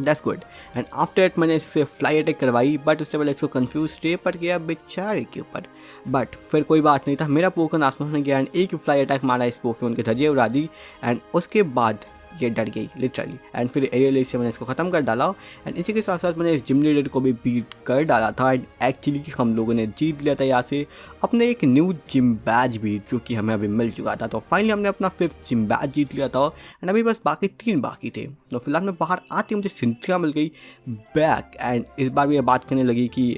That's good. And after it मैंने इससे फ्लाई अटैक करवाई, बट उससे पहले इसको कंफ्यूज पर गया बेचारे के ऊपर। बट फिर कोई बात नहीं था, मेरा पोकेमॉन आसमान में गया एंड एक फ्लाई अटैक मारा इस पोकेमॉन के धजिए उड़ा दी। एंड उसके बाद ये डर गई लिटरली। एंड फिर एरियल से मैंने इसको ख़त्म कर डाला एंड इसी के साथ साथ मैंने इस जिम लीडर को भी बीट कर डाला था एंड एक्चुअली हम लोगों ने जीत लिया था यहाँ से अपने एक न्यू जिम बैज भी, जो कि हमें अभी मिल चुका था। तो फाइनली हमने अपना 5th जिम बैज जीत लिया था एंड अभी बस बाकी 3 बाकी थे। तो फिलहाल मैं बाहर आती मुझे सिंथिया मिल गई बैक एंड इस बार भी ये बात करने लगी कि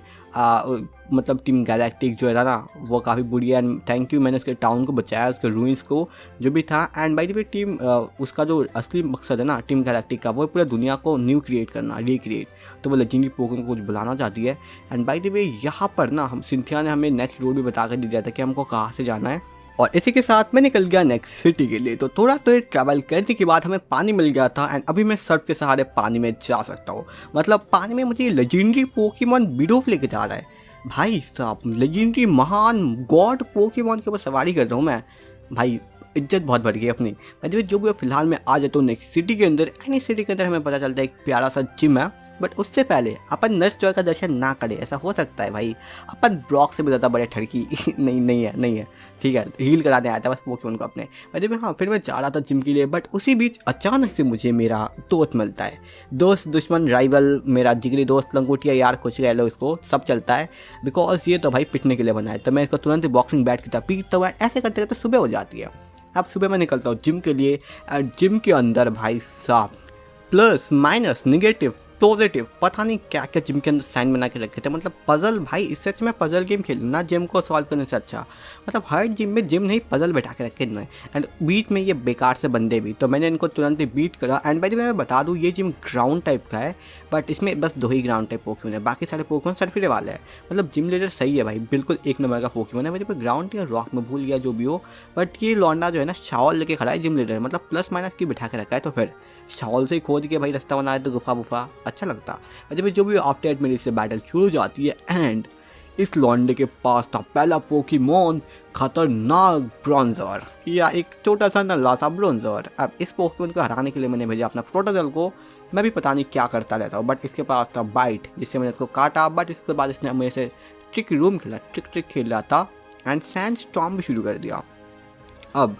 मतलब टीम गैलेक्टिक जो है ना वो काफ़ी बुरी है एंड थैंक यू, मैंने उसके टाउन को बचाया, उसके रूइंस को जो भी था। And by the way team उसका जो असली मकसद है ना टीम गैलेक्टिक का, वो पूरा दुनिया को न्यू क्रिएट करना, रिक्रिएट। तो वो लेजेंडरी पोकेमॉन को कुछ बुलाना चाहती है। एंड बाय द वे यहाँ पर ना हम सिंथिया ने हमें नेक्स्ट रोड भी बता कर दिया था कि हमको कहाँ से जाना है और इसी के साथ मैं निकल गया नेक्स्ट सिटी के लिए। तो थोड़ा तो ट्रैवल करने के बाद हमें पानी मिल गया था एंड अभी मैं सर्फ के सहारे पानी में जा सकता हूँ। मतलब पानी में मुझे लेजेंडरी पोकेमॉन बिडोफ लेके जा रहा है भाई साहब, लेजेंडरी महान गॉड पोकेमॉन के ऊपर सवारी कर रहा हूँ मैं भाई। इज्जत बहुत बढ़ गई अपनी। मैं जो भी फिलहाल मैं आ जाता हूँ नेक्स्ट सिटी के अंदर एंड इस सिटी के अंदर हमें पता चलता है एक प्यारा सा जिम है, बट उससे पहले अपन नर्स जॉय का दर्शन ना करें, ऐसा हो सकता है भाई। अपन ब्रॉक से भी ज़्यादा बड़े ठड़की नहीं है ठीक है, हील कराने आया था बस पोकेमॉन को अपने। वैसे हाँ फिर मैं जा रहा था जिम के लिए, बट उसी बीच अचानक से मुझे मेरा दोस्त मिलता है। दोस्त दुश्मन राइवल मेरा जिगरी दोस्त लंगोटिया यार कुछ कह लो इसको, सब चलता है बिकॉज ये तो भाई पिटने के लिए बना है। तो मैं इसको तुरंत बॉक्सिंग बैट की तरह पीटता हुआ ऐसे करते करते सुबह हो जाती है। अब सुबह मैं निकलता हूँ जिम के लिए और जिम के अंदर भाई साहब प्लस माइनस निगेटिव पॉजिटिव पता नहीं क्या क्या जिम के अंदर साइन बना के रखे थे। मतलब पजल भाई, इससे अच्छा मैं पजल गेम खेलूँ ना जिम को सॉल्व करने से अच्छा। मतलब हर जिम में जिम नहीं पजल बैठा के रखे इन्होंने एंड बीच में ये बेकार से बंदे भी। तो मैंने इनको तुरंत ही बीट करा एंड बाय द वे मैं बता दूँ ये जिम ग्राउंड टाइप का है, बट इसमें बस 2 ही ग्राउंड टाइप पोकेमॉन है, बाकी सारे पोकेमॉन सरफिरे वाले हैं। मतलब जिम लीडर सही है भाई, बिल्कुल 1 नंबर का पोकेमॉन है। मुझे पर ग्राउंड या रॉक में भूल गया जो भी हो, बट ये लौंडा जो है ना शावल लेके खड़ा है जिम लीडर, मतलब प्लस माइनस की बिठा के रखा है। तो फिर शावल से ही खोद के भाई रास्ता बनाए तो गुफा वुफा अच्छा लगता। जब जो भी आफ्टर 8 मिनट से बैटल शुरू हो जाती है एंड इस लौंडे के पास था पहला पोकेमॉन खतरनाक ब्रोंजर या एक छोटा सा नल्ला सा ब्रोंजर। अब इस पोकेमॉन को हराने के लिए मैंने भेजा अपना फ्लोटाजल को। मैं भी पता नहीं क्या करता रहता हूँ, बट इसके पास था बाइट जिससे मैंने इसको काटा, बट इसके बाद इसने मेरे से ट्रिक रूम खेला, ट्रिक खेल रहा था एंड सैंड स्टॉर्म भी शुरू कर दिया। अब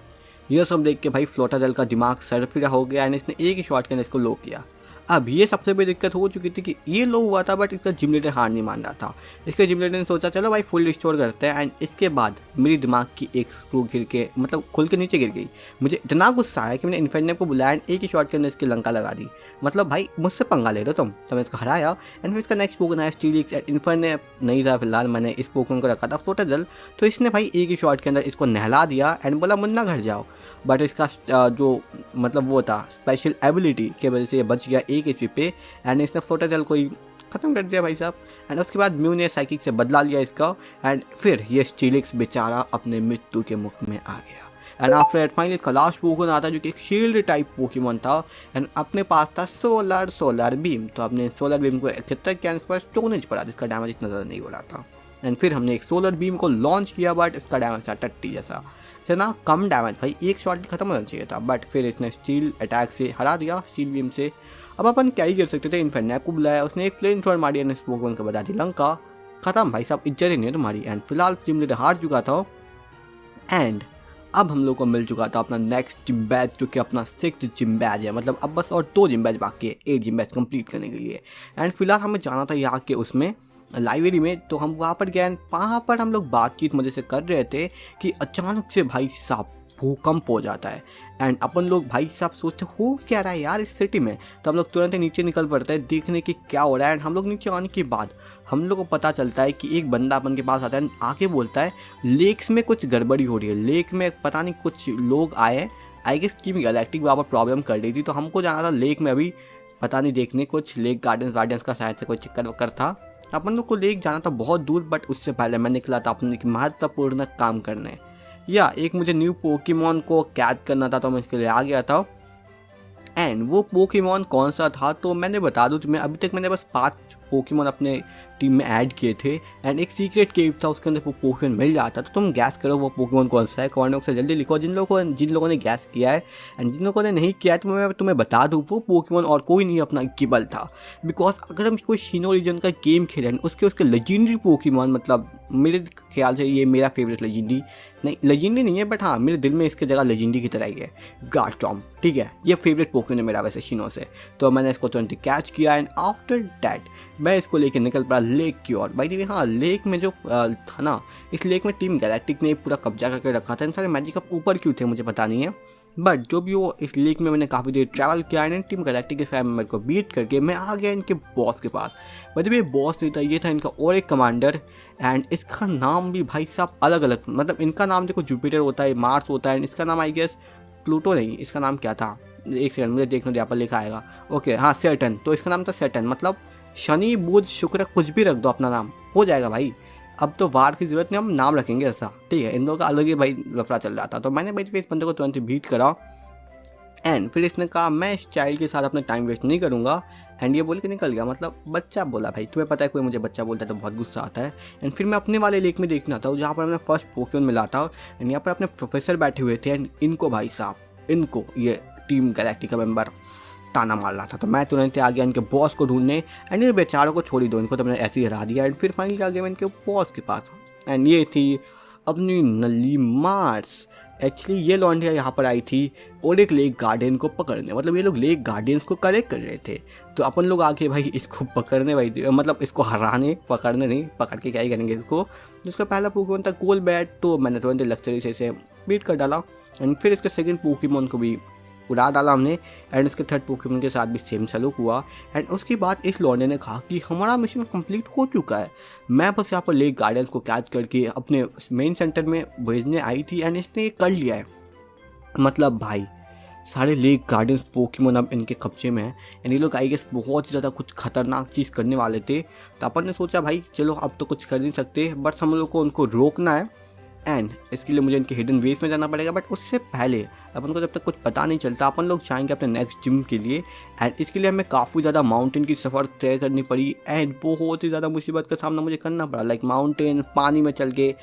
यह सब देख के भाई फ्लोटाजल का दिमाग सरफिरा हो गया एंड इसने एक ही शॉट के अंदर इसको लो किया। अब ये सबसे बड़ी दिक्कत हो चुकी थी कि ये लो हुआ था बट इसका जिम लीडर हार नहीं मान रहा था। इसके जिम लीडर ने सोचा चलो भाई फुल रिस्टोर करते हैं एंड इसके बाद मेरी दिमाग की एक स्क्रू गिर के मतलब खुल के नीचे गिर गई। मुझे इतना गुस्सा आया कि मैंने इन्फेंटनेप को बुलाया एंड एक ही शॉट के अंदर इसकी लंका लगा दी। मतलब भाई मुझसे पंगा ले रहे हो तुम। तो मैं इसको हराया एंड फिर इसका नेक्स्ट पोकेमॉन आया स्टीलिक्स एंड इन्फेंटनेप नहीं था फिलहाल, मैंने इस पोकेमॉन को रखा था फ्लोटाजल। तो इसने भाई एक ही शॉट के अंदर इसको नहला दिया एंड बोला मुन्ना घर जाओ। बट इसका जो मतलब वो था स्पेशल एबिलिटी के वजह से ये बच गया 1 HP पे एंड इसने फ्लोटाजल को ही ख़त्म कर दिया भाई साहब। एंड उसके बाद म्यू ने साइकिक से बदला लिया इसका एंड फिर ये स्टीलिक्स बेचारा अपने मृत्यु के मुख में आ गया। एंड आफ्टर फाइनली इसका लास्ट पोकेमॉन आता जो कि एक शील्ड टाइप पोकेमॉन था एंड अपने पास था सोलर बीम। तो अपने सोलर बीम को एकत्र किया, इस पर स्टोनेज पड़ा जिसका डैमेज इतना ज़्यादा नहीं हो रहा था एंड फिर हमने एक सोलर बीम को लॉन्च किया, बट इसका डैमेज था टट्टी जैसा ना कम डैमेज भाई, एक शॉट खत्म होना चाहिए था। बट फिर इसने स्टील अटैक से हरा दिया, स्टील बीम से। अब अपन क्या ही कर सकते थे, इन्फेंटनेप को बुलाया, उसने एक फ्लेम थ्रोअर मारी एंड इस पोकेमॉन को बता दी लंका खत्म भाई साहब, इज्जत ही नहीं है तुम्हारी। एंड फिलहाल जिम लीडर हार चुका था एंड अब हम लोग को मिल चुका था अपना नेक्स्ट जिम बैच जो कि अपना 6th जिम बैच है। मतलब अब बस और 2 जिम बैच बाकी है 8 जिम बैच कंप्लीट करने के लिए। एंड फिलहाल हमें जाना था यहाँ के उसमें लाइब्रेरी में। तो हम वहाँ पर गए, वहाँ पर हम लोग बातचीत मजे से कर रहे थे कि अचानक से भाई साहब भूकंप हो जाता है एंड अपन लोग भाई साहब सोचते हो क्या रहा है यार इस सिटी में। तो हम लोग तुरंत नीचे निकल पड़ते हैं देखने की क्या हो रहा है। एंड हम लोग नीचे आने के बाद हम लोग को पता चलता है कि एक बंदा अपन के पास आता है, आके बोलता है लेक्स में कुछ गड़बड़ी हो रही है, लेक में पता नहीं कुछ लोग आए, आई गेस टीम गैलेक्टिक वहाँ पर प्रॉब्लम कर रही थी। तो हमको जाना था लेक में अभी पता नहीं देखने, कुछ लेक गार्डन्स का शायद से कोई चक्कर वक्कर था। अपन लोग को लेक जाना था बहुत दूर, बट उससे पहले मैं निकला था अपने एक महत्वपूर्ण काम करने, या एक मुझे न्यू पोकेमॉन को कैच करना था। तो मैं इसके लिए आ गया था एंड वो पोकेमॉन कौन सा था तो मैंने बता दूं तुम्हें, अभी तक मैंने बस 5 पोकेमॉन अपने टीम में ऐड किए थे एंड एक सीक्रेट केव था उसके अंदर वो पोकेमॉन मिल जाता। तो तुम गैस करो वो पोकेमॉन कौन सा है, कमेंट बॉक्स से जल्दी लिखो जिन लोगों ने गैस किया है एंड जिन लोगों ने नहीं किया है तो मैं तुम्हें बता दूँ वो पोकेमॉन और कोई नहीं अपना गिबल था। बिकॉज अगर हम कोई शिनो रीजन का गेम खेलें उसके लेजेंडरी पोकेमॉन मतलब मेरे ख्याल से ये मेरा फेवरेट लेजेंडी नहीं है, बट हाँ मेरे दिल में इसकी जगह लेजेंडी की तरह ही है, गार्चम्प। ठीक है, ये फेवरेट पोकेमॉन है मेरा वैसे शिनो से। तो मैंने इसको तुरंत कैच किया एंड आफ्टर डैट मैं इसको लेके निकल पड़ा लेक की ओर। भाई देखिए हाँ, लेक में जो था ना, इस लेक में टीम गैलेक्टिक ने पूरा कब्जा करके रखा था। इन सारे मैजिक अब ऊपर क्यों थे मुझे पता नहीं है, बट जो भी वो इस लेक में मैंने काफ़ी देर ट्रैवल किया एंड टीम गैलेक्टिक के 5 मेंबर को बीट करके मैं आ गया इनके बॉस के पास। मतलब ये बॉस नहीं था, ये था इनका और एक कमांडर एंड इसका नाम भी भाई साहब अलग अलग, मतलब इनका नाम देखो जुपिटर होता है, मार्स होता है, इसका नाम आई गेस प्लूटो नहीं, इसका नाम क्या था, एक सेकंड मुझे देखने दो, यहाँ पर लिखा आएगा। ओके हाँ सैटर्न, तो इसका नाम था सैटर्न, मतलब शनि बुध शुक्र कुछ भी रख दो अपना नाम हो जाएगा भाई। अब तो वार की जरूरत नहीं, हम नाम रखेंगे ऐसा। ठीक है, इन लोगों का अलग ही भाई लफड़ा चल रहा था। तो मैंने भाई इस बंदे को तुरंत बीट करा एंड फिर इसने कहा मैं इस चाइल्ड के साथ अपना टाइम वेस्ट नहीं करूँगा एंड ये बोल के निकल गया। मतलब बच्चा बोला, भाई तुम्हें पता है कोई मुझे बच्चा बोलता है तो बहुत गुस्सा आता है। एंड फिर मैं अपने वाले लेक में देखना था जहाँ पर मैंने फर्स्ट पोकेमॉन मिला था एंड यहाँ पर अपने प्रोफेसर बैठे हुए थे एंड इनको भाई साहब इनको ये टीम गैलेक्टिक का मेंबर ताना मार रहा था। तो मैं तुरंत आ गया इनके बॉस को ढूंढने एंड ये बेचारों को छोड़ ही दो, इनको तो मैंने ऐसे ही हरा दिया। एंड फिर फाइनली आ गया मैं इनके बॉस के पास एंड ये थी अपनी नली मार्स। एक्चुअली ये लॉन्ड्रिया यहाँ पर आई थी और एक लेक गार्डियन को पकड़ने, मतलब ये लोग लेक गार्डियंस को कलेक्ट कर रहे थे। तो अपन लोग आके भाई इसको पकड़ने, भाई मतलब इसको हराने, पकड़ने नहीं, पकड़ के क्या ही करेंगे इसको। जिसका पहला पोकेमॉन था गोल बैट, तो मैंने तुरंत लक्चरी से इसे बीट कर डाला एंड फिर इसके सेकंड पोकेमॉन को भी उड़ा डाला हमने एंड उसके थर्ड पोकेमॉन के साथ भी सेम सलूक हुआ। एंड उसके बाद इस लॉन्डे ने कहा कि हमारा मिशन कंप्लीट हो चुका है, मैं बस यहाँ पर लेक गार्डियंस को कैच करके अपने मेन सेंटर में भेजने आई थी एंड इसने ये कर लिया है। मतलब भाई सारे लेक गार्डियंस पोकेमॉन अब इनके कब्जे में है एंड ये लोग आई गेस बहुत ही ज़्यादा कुछ खतरनाक चीज़ करने वाले थे। तो अपन ने सोचा भाई चलो अब तो कुछ कर नहीं सकते, बट हम लोग को उनको रोकना है एंड इसके लिए मुझे इनके हिडन वेस में जाना पड़ेगा। बट उससे पहले अपन को जब तक कुछ पता नहीं चलता अपन लोग जाएंगे अपने नेक्स्ट जिम के लिए एंड इसके लिए हमें काफ़ी ज़्यादा माउंटेन की सफ़र तय करनी पड़ी एंड बहुत ही ज़्यादा मुसीबत का सामना मुझे करना पड़ा। लाइक माउंटेन, पानी में चल के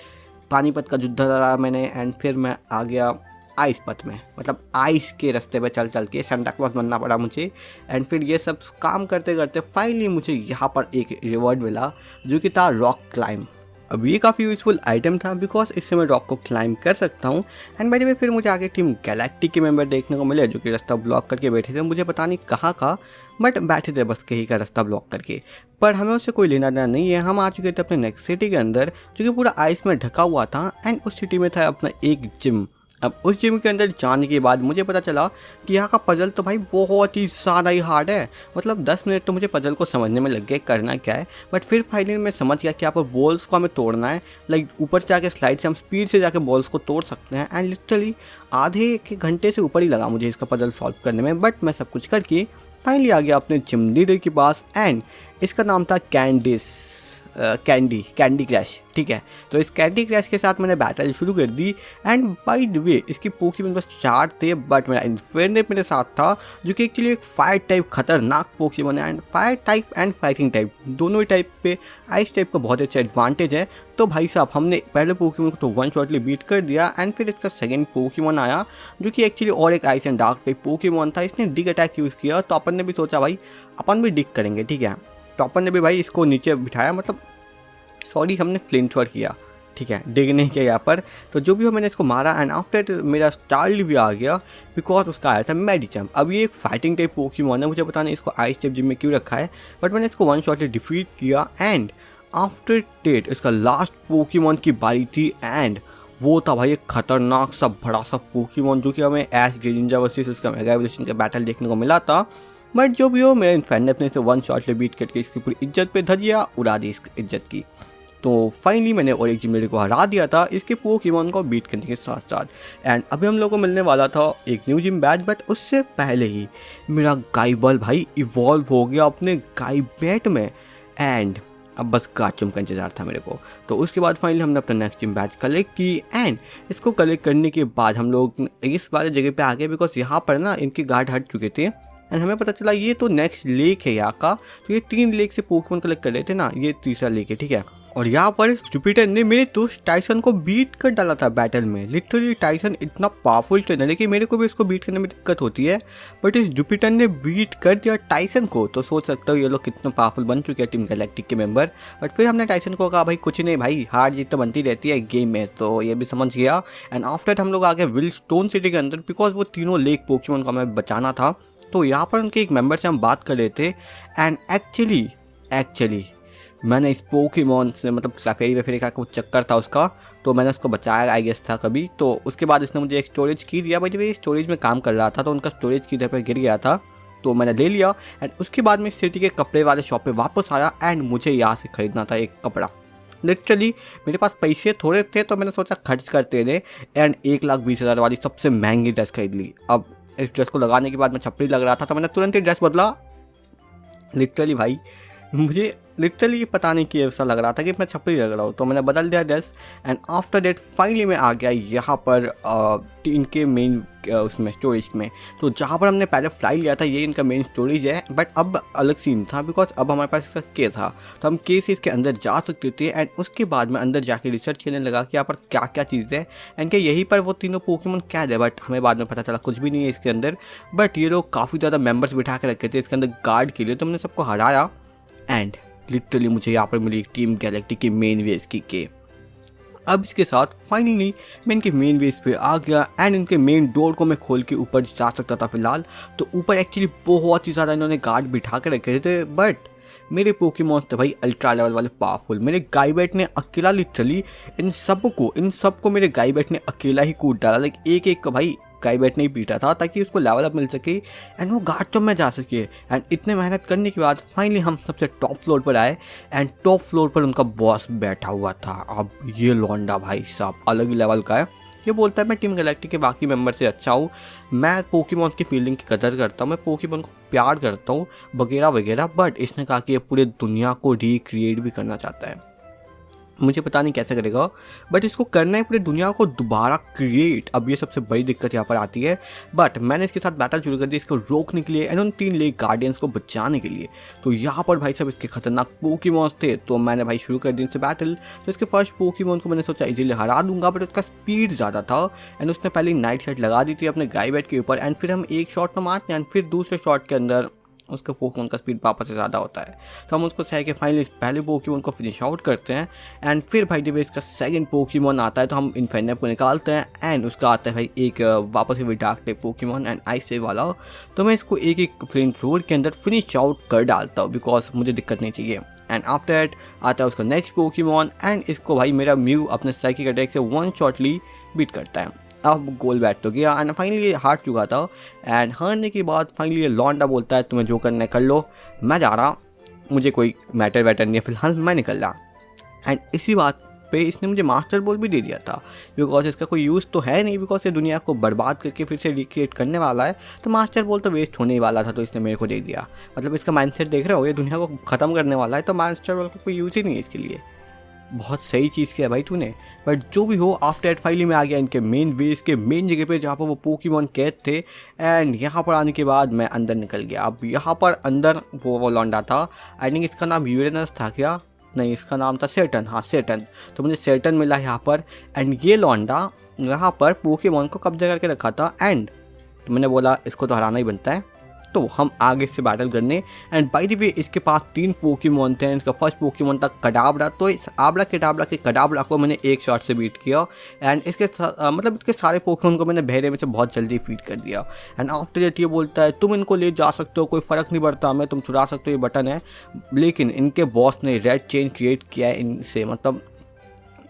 पानीपत का युद्ध लड़ा मैंने एंड फिर मैं आ गया आइस पथ में, मतलब आइस के रास्ते पे चल चल के सेंटा क्लॉज बनना पड़ा मुझे। एंड फिर ये सब काम करते करते फाइनली मुझे यहाँ पर एक रिवॉर्ड मिला जो कि था रॉक क्लाइंब। अब ये काफ़ी यूज़फुल आइटम था बिकॉज इससे मैं रॉक को क्लाइंब कर सकता हूँ। एंड बाय द वे फिर मुझे आगे टीम गैलेक्टिक के मेंबर देखने को मिले जो कि रास्ता ब्लॉक करके बैठे थे, मुझे पता नहीं कहाँ का, बट बैठे थे बस कहीं का रास्ता ब्लॉक करके। पर हमें उससे कोई लेना देना नहीं है, हम आ चुके थे अपने नेक्स्ट सिटी के अंदर जो कि पूरा आइस में ढका हुआ था एंड उस सिटी में था अपना एक जिम। अब उस जिम के अंदर जाने के बाद मुझे पता चला कि यहाँ का पजल तो भाई बहुत ही ज़्यादा ही हार्ड है। मतलब 10 मिनट तो मुझे पजल को समझने में लग गए करना क्या है, बट फिर फाइनली मैं समझ गया कि यहाँ पर बॉल्स को हमें तोड़ना है। लाइक ऊपर से जाके स्लाइड से हम स्पीड से जाके बॉल्स को तोड़ सकते हैं एंड लिटरली आधे के घंटे से ऊपर ही लगा मुझे इसका पजल सॉल्व करने में। बट मैं सब कुछ करके फाइनली आ गया अपने जिम लीडर के पास एंड इसका नाम था कैंडी क्रैश। ठीक है, तो इस कैंडी क्रैश के साथ मैंने बैटल शुरू कर दी एंड बाय द वे इसकी पोकेमॉन बस 4 थे, बट मेरा इन्फेर्नेप मेरे साथ था जो कि एक्चुअली एक फायर टाइप खतरनाक पोकेमॉन है and fire type and fighting type दोनों ही टाइप पे आइस टाइप का बहुत अच्छा एडवांटेज है। तो भाई साहब हमने पहले पोकेमॉन को तो वन शॉटली बीट कर दिया एंड फिर इसका सेकंड पोकेमॉन आया जो कि एक्चुअली और एक ice and dark type Pokemon था। इसने डिग अटैक यूज़ किया, तो अपन ने भी सोचा भाई अपन भी डिग करेंगे। ठीक है, तो अपन ने भी भाई इसको नीचे बिठाया, मतलब सॉरी हमने फ्लिंट शॉट किया। ठीक है, डिग नहीं किया यहाँ पर। तो जो भी हो मैंने इसको मारा एंड आफ्टर मेरा स्टाइल भी आ गया बिकॉज उसका आया था मेडिचम्प। अब ये एक फाइटिंग टाइप पोकेमॉन है, मुझे पता नहीं इसको आइस टाइप जिम में क्यों रखा है, बट मैंने इसको वन शॉट डिफीट किया एंड आफ्टर डेट इसका लास्ट पोकेमॉन की बारी थी एंड वो था भाई एक खतरनाक सा बड़ा सा पोकेमॉन जो कि हमें एश ग्रेनिंजा वर्सेस उसका मेगा एवोल्यूशन का बैटल देखने को मिला था। बट जो भी हो मेरे इन्फेर्नेप ने इसे वन शॉट ले बीट करके इसकी पूरी इज्जत पे धजिया उड़ा दी इस इज्जत की। तो फाइनली मैंने और एक जिम लीडर को हरा दिया था इसके पोकेमॉन को बीट करने के साथ साथ। एंड अभी हम लोग को मिलने वाला था एक न्यू जिम बैच, बट उससे पहले ही मेरा गाइबल भाई इवॉल्व हो गया अपने गाइबैट में एंड अब बस गार्चम्प का इंतजार था मेरे को। तो उसके बाद फाइनली हमने अपना नेक्स्ट जिम बैच कलेक्ट की एंड इसको कलेक्ट करने के बाद हम लोग इस वाले जगह पे आ गए बिकॉज यहाँ पर ना इनके गार्ड हट चुके थे एंड हमें पता चला ये तो नेक्स्ट लेक है यहाँ का। तो ये 3 लेक से पोकेमॉन कलेक्ट कर रहे थे ना, ये तीसरा लेक है। ठीक है, और यहाँ पर इस जुपिटर ने मेरे दोस्त टाइसन को बीट कर डाला था बैटल में। लिटरली टाइसन इतना पावरफुल ट्रेनर है कि मेरे को भी इसको बीट करने में दिक्कत होती है, बट इस जुपिटर ने बीट कर दिया टाइसन को। तो सोच सकते हो ये लोग कितना पावरफुल बन चुके हैं टीम गैलेक्टिक के मेंबर। बट फिर हमने टाइसन को कहा भाई कुछ नहीं भाई, हार जीत तो बनती रहती है गेम में, तो ये भी समझ गया। एंड आफ्टर हम लोग आ गए विलस्टोन सिटी के अंदर, बिकॉज वो तीनों लेक पोकेमॉन को हमें बचाना था। तो यहाँ पर उनके एक मेंबर से हम बात कर रहे थे, एंड एक्चुअली मैंने इस पोकेमॉन से मतलब सफेरी वफेरी का कुछ चक्कर था उसका, तो मैंने उसको बचाया आई गेस था कभी। तो उसके बाद इसने मुझे एक स्टोरेज की दिया, भाई जब ये स्टोरेज में काम कर रहा था तो उनका स्टोरेज की इधर पर गिर गया था, तो मैंने ले लिया। एंड उसके बाद मैं सिटी के कपड़े वाले शॉप पे वापस आया, एंड मुझे यहाँ से ख़रीदना था एक कपड़ा। लिटरली मेरे पास पैसे थोड़े थे, तो मैंने सोचा खर्च करते रहे, एंड 1,20,000 वाली सबसे महंगी ड्रेस खरीद ली। अब इस ड्रेस को लगाने के बाद मैं छपरी लग रहा था, तो मैंने तुरंत ही ड्रेस बदला। लिटरली भाई मुझे लिटरली पता नहीं कि ऐसा लग रहा था कि मैं छपरी लग रहा हूँ, तो मैंने बदल दिया ड्रेस। एंड आफ्टर डेट फाइनली मैं आ गया यहाँ पर इनके मेन उसमें स्टोरेज में। तो जहाँ पर हमने पहले फ्लाई लिया था ये इनका मेन स्टोरेज है, बट अब अलग सीन था, बिकॉज अब हमारे पास इसका के था, तो हम के से इसके अंदर जा सकते थे। एंड उसके बाद मैं अंदर जाके रिसर्च करने लगा कि यहाँ पर क्या क्या चीज़ है, एंड क्या यहीं पर वो तीनों पोकेमॉन कैद है। बट हमें बाद में पता चला कुछ भी नहीं है इसके अंदर। बट ये लोग काफ़ी ज़्यादा मेम्बर्स बिठा के रखे थे इसके अंदर गार्ड के लिए, तो हमने सबको हराया। एंड लिटरली मुझे यहाँ पर मिली टीम गैलेक्टिक की मेन बेस की के। अब इसके साथ फाइनली मैं इनके मेन बेस पे आ गया, एंड इनके मेन डोर को मैं खोल के ऊपर जा सकता था फिलहाल। तो ऊपर एक्चुअली बहुत ही ज़्यादा इन्होंने गार्ड बिठा के रखे थे, बट मेरे पोकेमॉन्स थे भाई अल्ट्रा लेवल वाले पावरफुल। मेरे गाइबेट ने अकेला लिटरली इन सबको मेरे गाइबेट ने अकेला ही कूद डाला। लाइक एक एक का भाई गाइबेट नहीं पीटा था ताकि उसको लेवल अप मिल सके, एंड वो गार्ड तो में जा सके। एंड इतने मेहनत करने के बाद फाइनली हम सबसे टॉप फ्लोर पर आए, एंड टॉप फ्लोर पर उनका बॉस बैठा हुआ था। अब ये लौंडा भाई साहब अलग ही लेवल का है। ये बोलता है मैं टीम गैलेक्टिक के बाकी मेंबर से अच्छा हूँ, मैं पोकेमॉन की फीलिंग की कदर करता हूँ, मैं पोकेमॉन को प्यार करता हूँ वगैरह वगैरह। बट इसने कहा कि ये पूरे दुनिया को रिक्रिएट भी करना चाहता है। मुझे पता नहीं कैसे करेगा, बट इसको करना है पूरी दुनिया को दोबारा क्रिएट। अब ये सबसे बड़ी दिक्कत यहाँ पर आती है। बट मैंने इसके साथ बैटल शुरू कर दी इसको रोकने के लिए, एंड उन 3 लेक गार्डियंस को बचाने के लिए। तो यहाँ पर भाई सब इसके खतरनाक पोकेमॉन्स थे, तो मैंने भाई शुरू कर दी इनसे बैटल। तो इसके फर्स्ट पोकेमॉन को मैंने सोचा इजीली हरा दूंगा, बट उसका स्पीड ज़्यादा था, एंड उसने पहले नाइट शॉट लगा दी थी अपने गाइबेट के ऊपर। एंड फिर हम एक शॉट तो मारते हैं, एंड फिर दूसरे शॉट के अंदर उसका पोकेमॉन का स्पीड वापस से ज़्यादा होता है। तो हम उसको सह के फाइनली पहले पोकेमॉन को फिनिश आउट करते हैं। एंड फिर भाई जब इसका सेकंड पोकेमॉन आता है तो हम इन्फेनेप को निकालते हैं, एंड उसका आता है भाई एक वापस से dark type Pokemon and ice type वाला। तो मैं इसको एक एक फ्लेम थ्रोर के अंदर फिनिश आउट कर डालता हूँ, बिकॉज मुझे दिक्कत नहीं चाहिए। एंड आफ्टर दैट आता है उसका नेक्स्ट पोकेमॉन, एंड इसको भाई मेरा म्यू अपने साइकिक अटैक से 1 शॉटली बीट करता है। अब गोल बैठ तो गया, एंड फाइनली हार चुका था। एंड हारने के बाद फाइनली लॉन्डा बोलता है तुम्हें जो करना है कर लो, मैं जा रहा, मुझे कोई मैटर वैटर नहीं है फिलहाल, मैं निकल रहा। एंड इसी बात पे इसने मुझे मास्टर बॉल भी दे दिया था, बिकॉज इसका कोई यूज़ तो है नहीं, बिकॉज ये दुनिया को बर्बाद करके फिर से रिक्रिएट करने वाला है। तो मास्टर बॉल तो वेस्ट होने ही वाला था, तो इसने मेरे को दे दिया। मतलब इसका माइंडसेट देख रहे हो, ये दुनिया को ख़त्म करने वाला है, तो मास्टर बॉल का कोई यूज़ ही नहीं है इसके लिए। बहुत सही चीज़ किया भाई तूने। बट जो भी हो आफ्टर दैट फाइनली में आ गया इनके मेन बेस के मेन जगह पे जहाँ पर वो पोकेमॉन कैद थे। एंड यहाँ पर आने के बाद मैं अंदर निकल गया। अब यहाँ पर अंदर वो लौंडा था, आई थिंक इसका नाम यूरेनस था क्या, नहीं इसका नाम था सेटन, हाँ सेटन। तो मुझे सेटन मिला यहाँ पर, एंड ये लौंडा यहाँ पर पोकेमॉन को कब्जा करके रखा था। एंड तो मैंने बोला इसको तो हराना ही बनता है, तो हम आगे से बैटल करने। एंड बाय द वे इसके पास 3 पोकेमॉन थे। इसका फर्स्ट पोकेमॉन था कडाबरा, तो इस आबरा केडाबरा के कडाबरा को मैंने एक शॉट से बीट किया। एंड इसके मतलब इसके सारे पोकेमॉन को मैंने बहरे में से बहुत जल्दी फीड कर दिया। एंड आफ्टर दैट ये बोलता है तुम इनको ले जा सकते हो, कोई फ़र्क नहीं पड़ता हमें, तुम छुड़ा सकते हो, ये बटन है। लेकिन इनके बॉस ने रेड चेन क्रिएट किया है इनसे, मतलब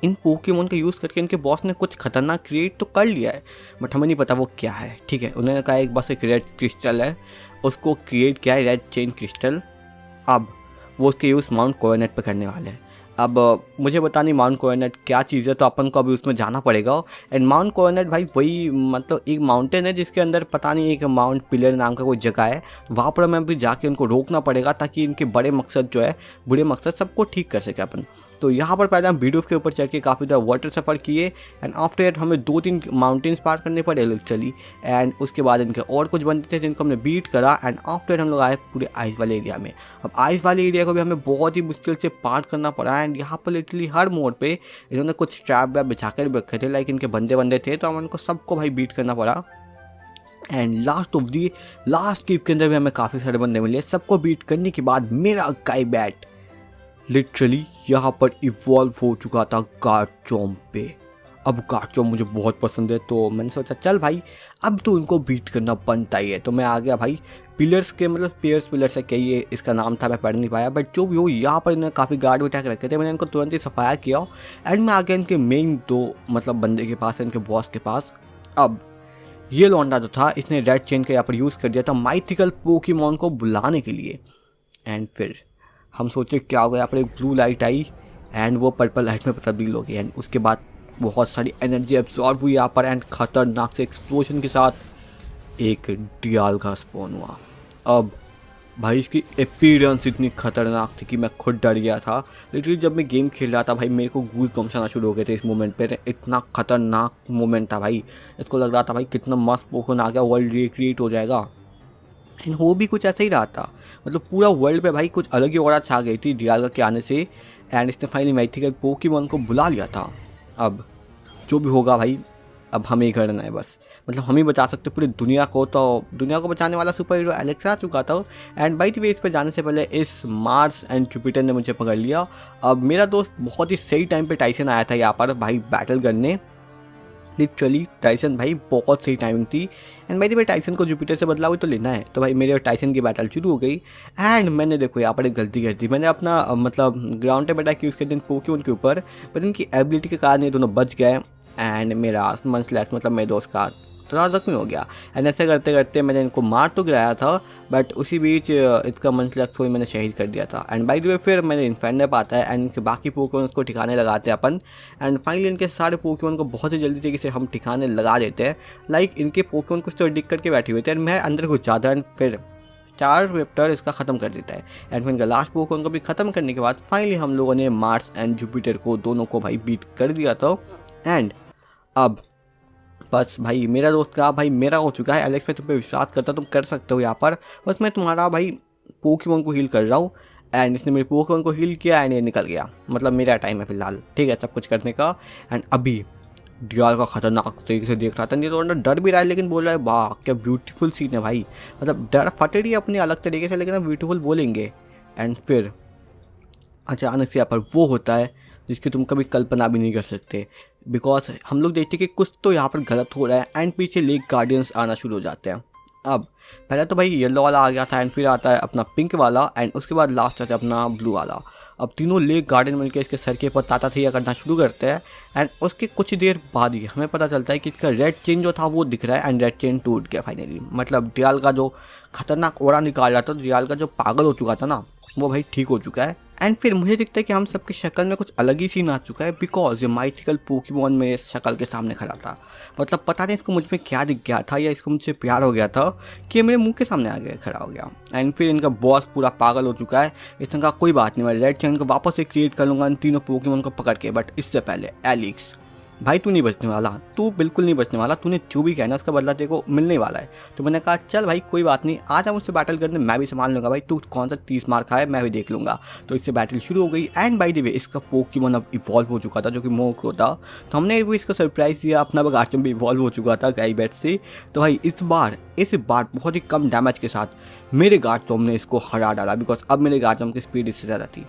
इन पोकेमॉन का यूज़ करके इनके बॉस ने कुछ खतरनाक क्रिएट तो कर लिया है, बट हमें नहीं पता वो क्या है। ठीक है, उन्होंने कहा एक बस एक रेड क्रिस्टल है, उसको क्रिएट किया है रेड चेन क्रिस्टल। अब वो उसके यूज़ माउंट कोरोनेट पे करने वाले हैं। अब मुझे पता नहीं माउंट कोरोनेट क्या चीज़ है, तो अपन को अभी उसमें जाना पड़ेगा। एंड माउंट कोरोनेट भाई वही मतलब एक माउंटेन है जिसके अंदर पता नहीं एक माउंट पिलर नाम का कोई जगह है, वहाँ पर हमें अभी जाके उनको रोकना पड़ेगा ताकि इनके बड़े मकसद जो है बुरे मकसद सबको ठीक कर सके अपन। तो यहाँ पर पहले हम वीडियो के ऊपर चढ़ के काफ़ी ज़्यादा वाटर सफ़र किए एंड आफ्टर दैट हमें 2-3 माउंटेन्स पार करने पड़े लिटरली। एंड उसके बाद इनके और कुछ बंदे थे जिनको हमने बीट करा एंड आफ्टर दैट हम लोग आए पूरे आइस वाले एरिया में। अब आइस वाले एरिया को भी हमें बहुत ही मुश्किल से पार करना पड़ा एंड यहाँ पर लिटरली हर मोड़ पे इन्होंने कुछ ट्रैप वैप बिछा कर रखे थे, लाइक इनके बंदे थे, तो हम उनको सबको भाई बीट करना पड़ा। एंड लास्ट कीव के अंदर भी हमें काफ़ी सारे बंदे मिले। सबको बीट करने के बाद मेरा गाइबैट लिटरली यहाँ पर इवॉल्व हो चुका था गार्चम्प पे। अब गार्चम्प मुझे बहुत पसंद है, तो मैंने सोचा चल भाई अब तो इनको बीट करना बनता ही है। तो मैं आ गया भाई पिलर्स के, मतलब पिलर्स है क्या ये इसका नाम था, मैं पढ़ नहीं पाया, बट जो भी हो यहाँ पर इन्होंने काफ़ी गार्ड बिठा के रखे थे। मैंने इनको तुरंत ही सफाया किया एंड मैं आ गया इनके मेन 2 मतलब बंदे के पास, इनके बॉस के पास। अब ये लौंडा जो था इसने रेड चेन का यहाँ पर यूज़ कर दिया था माइथिकल पोकेमॉन को बुलाने के लिए। एंड फिर हम सोचे क्या हो गया, यहाँ पर एक ब्लू लाइट आई एंड वो पर्पल लाइट में तब्दील हो गई एंड उसके बाद बहुत सारी एनर्जी एब्जॉर्ब हुई यहाँ पर एंड खतरनाक से एक्सप्लोजन के साथ एक डियालगा स्पॉन हुआ। अब भाई इसकी अपीयरेंस इतनी खतरनाक थी कि मैं खुद डर गया था। लिटरली जब मैं गेम खेल रहा था भाई मेरे को गूज बम्स आना शुरू हो गए थे इस मोमेंट पे। इतना खतरनाक मोमेंट था भाई, इसको लग रहा था भाई कितना मस्त पोकेमॉन आ गया, वर्ल्ड रिक्रिएट हो जाएगा। एंड वो भी कुछ ऐसा ही रहा था, मतलब पूरा वर्ल्ड पे भाई कुछ अलग ही ऑरा छा गई थी डियालगा के आने से एंड इसने फाइनली माइथिकल पोकेमॉन को बुला लिया था। अब जो भी होगा भाई अब हमें ही करना है बस, मतलब हम ही बचा सकते पूरी दुनिया को। तो दुनिया को बचाने वाला सुपर हीरो एलेक्स आ चुका था एंड बाई द वे इस पर जाने से पहले इस मार्स एंड जुपिटर ने मुझे पकड़ लिया। अब मेरा दोस्त बहुत ही सही टाइम पे टाइसन आया था यहाँ पर भाई बैटल करने। लिटरली टाइसन भाई बहुत सही टाइमिंग थी and by the way Tyson को जुपिटर से बदलाव तो लेना है, तो भाई मेरे और टाइसन की बैटल शुरू हो गई। एंड मैंने देखो यहाँ पर एक गलती कर दी, मैंने अपना मतलब ग्राउंड पे अटैक यूज़ कर दिया पोकेमॉन के ऊपर, पर इनकी एबिलिटी के कारण ये दोनों बच गए एंड मेरा मनस्लैक्स मतलब मेरे दोस्त का थोड़ा जख्मी हो गया। एंड ऐसे करते करते मैंने इनको मार तो गिराया था बट उसी बीच इसका मनस्लैक्स को ही मैंने शहीद कर दिया था। एंड बाय द वे फिर मैंने इन्फेंडर आता है एंड इनके बाकी पोकेमॉन को ठिकाने लगाते हैं अपन एंड फाइनली इनके सारे पोकेमॉन को बहुत ही जल्दी तरीके से हम ठिकाने लगा देते हैं। लाइक इनके पोकेमॉन कुछ तो डिक करके बैठे हुए थे एंड मैं अंदर घुस जाता है एंड फिर 4 वेक्टर इसका ख़त्म कर देता है। एंड फिर इनका लास्ट पोकेमॉन को भी ख़त्म करने के बाद फाइनली हम लोगों ने मार्स एंड जुपिटर को दोनों को भाई बीट कर दिया था। एंड अब बस भाई मेरा दोस्त का भाई मेरा हो चुका है। एलेक्स मैं तुम पे विश्वास करता, तुम कर सकते हो यहाँ पर, बस मैं तुम्हारा भाई पोकेमॉन को हील कर रहा हूँ। एंड इसने मेरे पोकेमॉन को हील किया एंड ये निकल गया, मतलब मेरा टाइम है फिलहाल, ठीक है, सब कुछ करने का। एंड अभी डियाल का खतरनाक तरीके से देख रहा था, नहीं तो डर भी रहा है लेकिन बोल रहा है वाह क्या ब्यूटीफुल सीन है भाई, मतलब डर फटे रही है अपने अलग तरीके से लेकिन हम ब्यूटीफुल बोलेंगे। एंड फिर अचानक से यहाँ पर वो होता है जिसकी तुम कभी कल्पना भी नहीं कर सकते, बिकॉज हम लोग देखते हैं कि कुछ तो यहाँ पर गलत हो रहा है एंड पीछे लेक गार्डियंस आना शुरू हो जाते हैं। अब पहले तो भाई येलो वाला आ गया था एंड फिर आता है अपना पिंक वाला एंड उसके बाद लास्ट आता है अपना ब्लू वाला। अब तीनों लेक गार्डन मिलकर इसके सर के ऊपर ताताथैया करना शुरू करते हैं एंड उसके कुछ देर बाद ही हमें पता चलता है कि इसका रेड चेन जो था वो दिख रहा है एंड रेड चेन टूट गया फाइनली, मतलब डियाल का जो खतरनाक ओरा निकाल रहा था, डियाल का जो पागल हो चुका था ना वो भाई ठीक हो चुका है। एंड फिर मुझे दिखता है कि हम सबकी शक्ल में कुछ अलग ही सीन आ चुका है, बिकॉज ये माइथिकल पोकेमॉन मेरे शक्ल के सामने खड़ा था। मतलब पता नहीं इसको मुझ में क्या दिख गया था या इसको मुझसे प्यार हो गया था कि ये मेरे मुंह के सामने आ गया खड़ा हो गया। एंड फिर इनका बॉस पूरा पागल हो चुका है, इसने कहा कोई बात नहीं मैं रेड चेन को वापस से क्रिएट कर लूँगा इन तीनों पोकेमॉन को पकड़ के, बट इससे पहले एलिक्स भाई तू नहीं बचने वाला, तू बिल्कुल नहीं बचने वाला, तूने जो भी कहना उसका बदला तेरे को मिलने वाला है। तो मैंने कहा चल भाई कोई बात नहीं, आज हम उससे बैटल करने मैं भी संभाल लूँगा भाई, तू कौन सा 30 मार खाए मैं भी देख लूँगा। तो इससे बैटल शुरू हो गई एंड बाय द वे इसका पोकेमॉन अब इवॉल्व हो चुका था जो कि मोक्रो था, तो हमने भी इसको सरप्राइज़ दिया, अपना गार्चम्प भी इवॉल्व हो चुका था गाइबैट से। तो भाई इस बार बहुत ही कम डैमेज के साथ मेरे गार्चम्प ने इसको हरा डाला, बिकॉज अब मेरे गार्चम्प की स्पीड इससे ज़्यादा थी।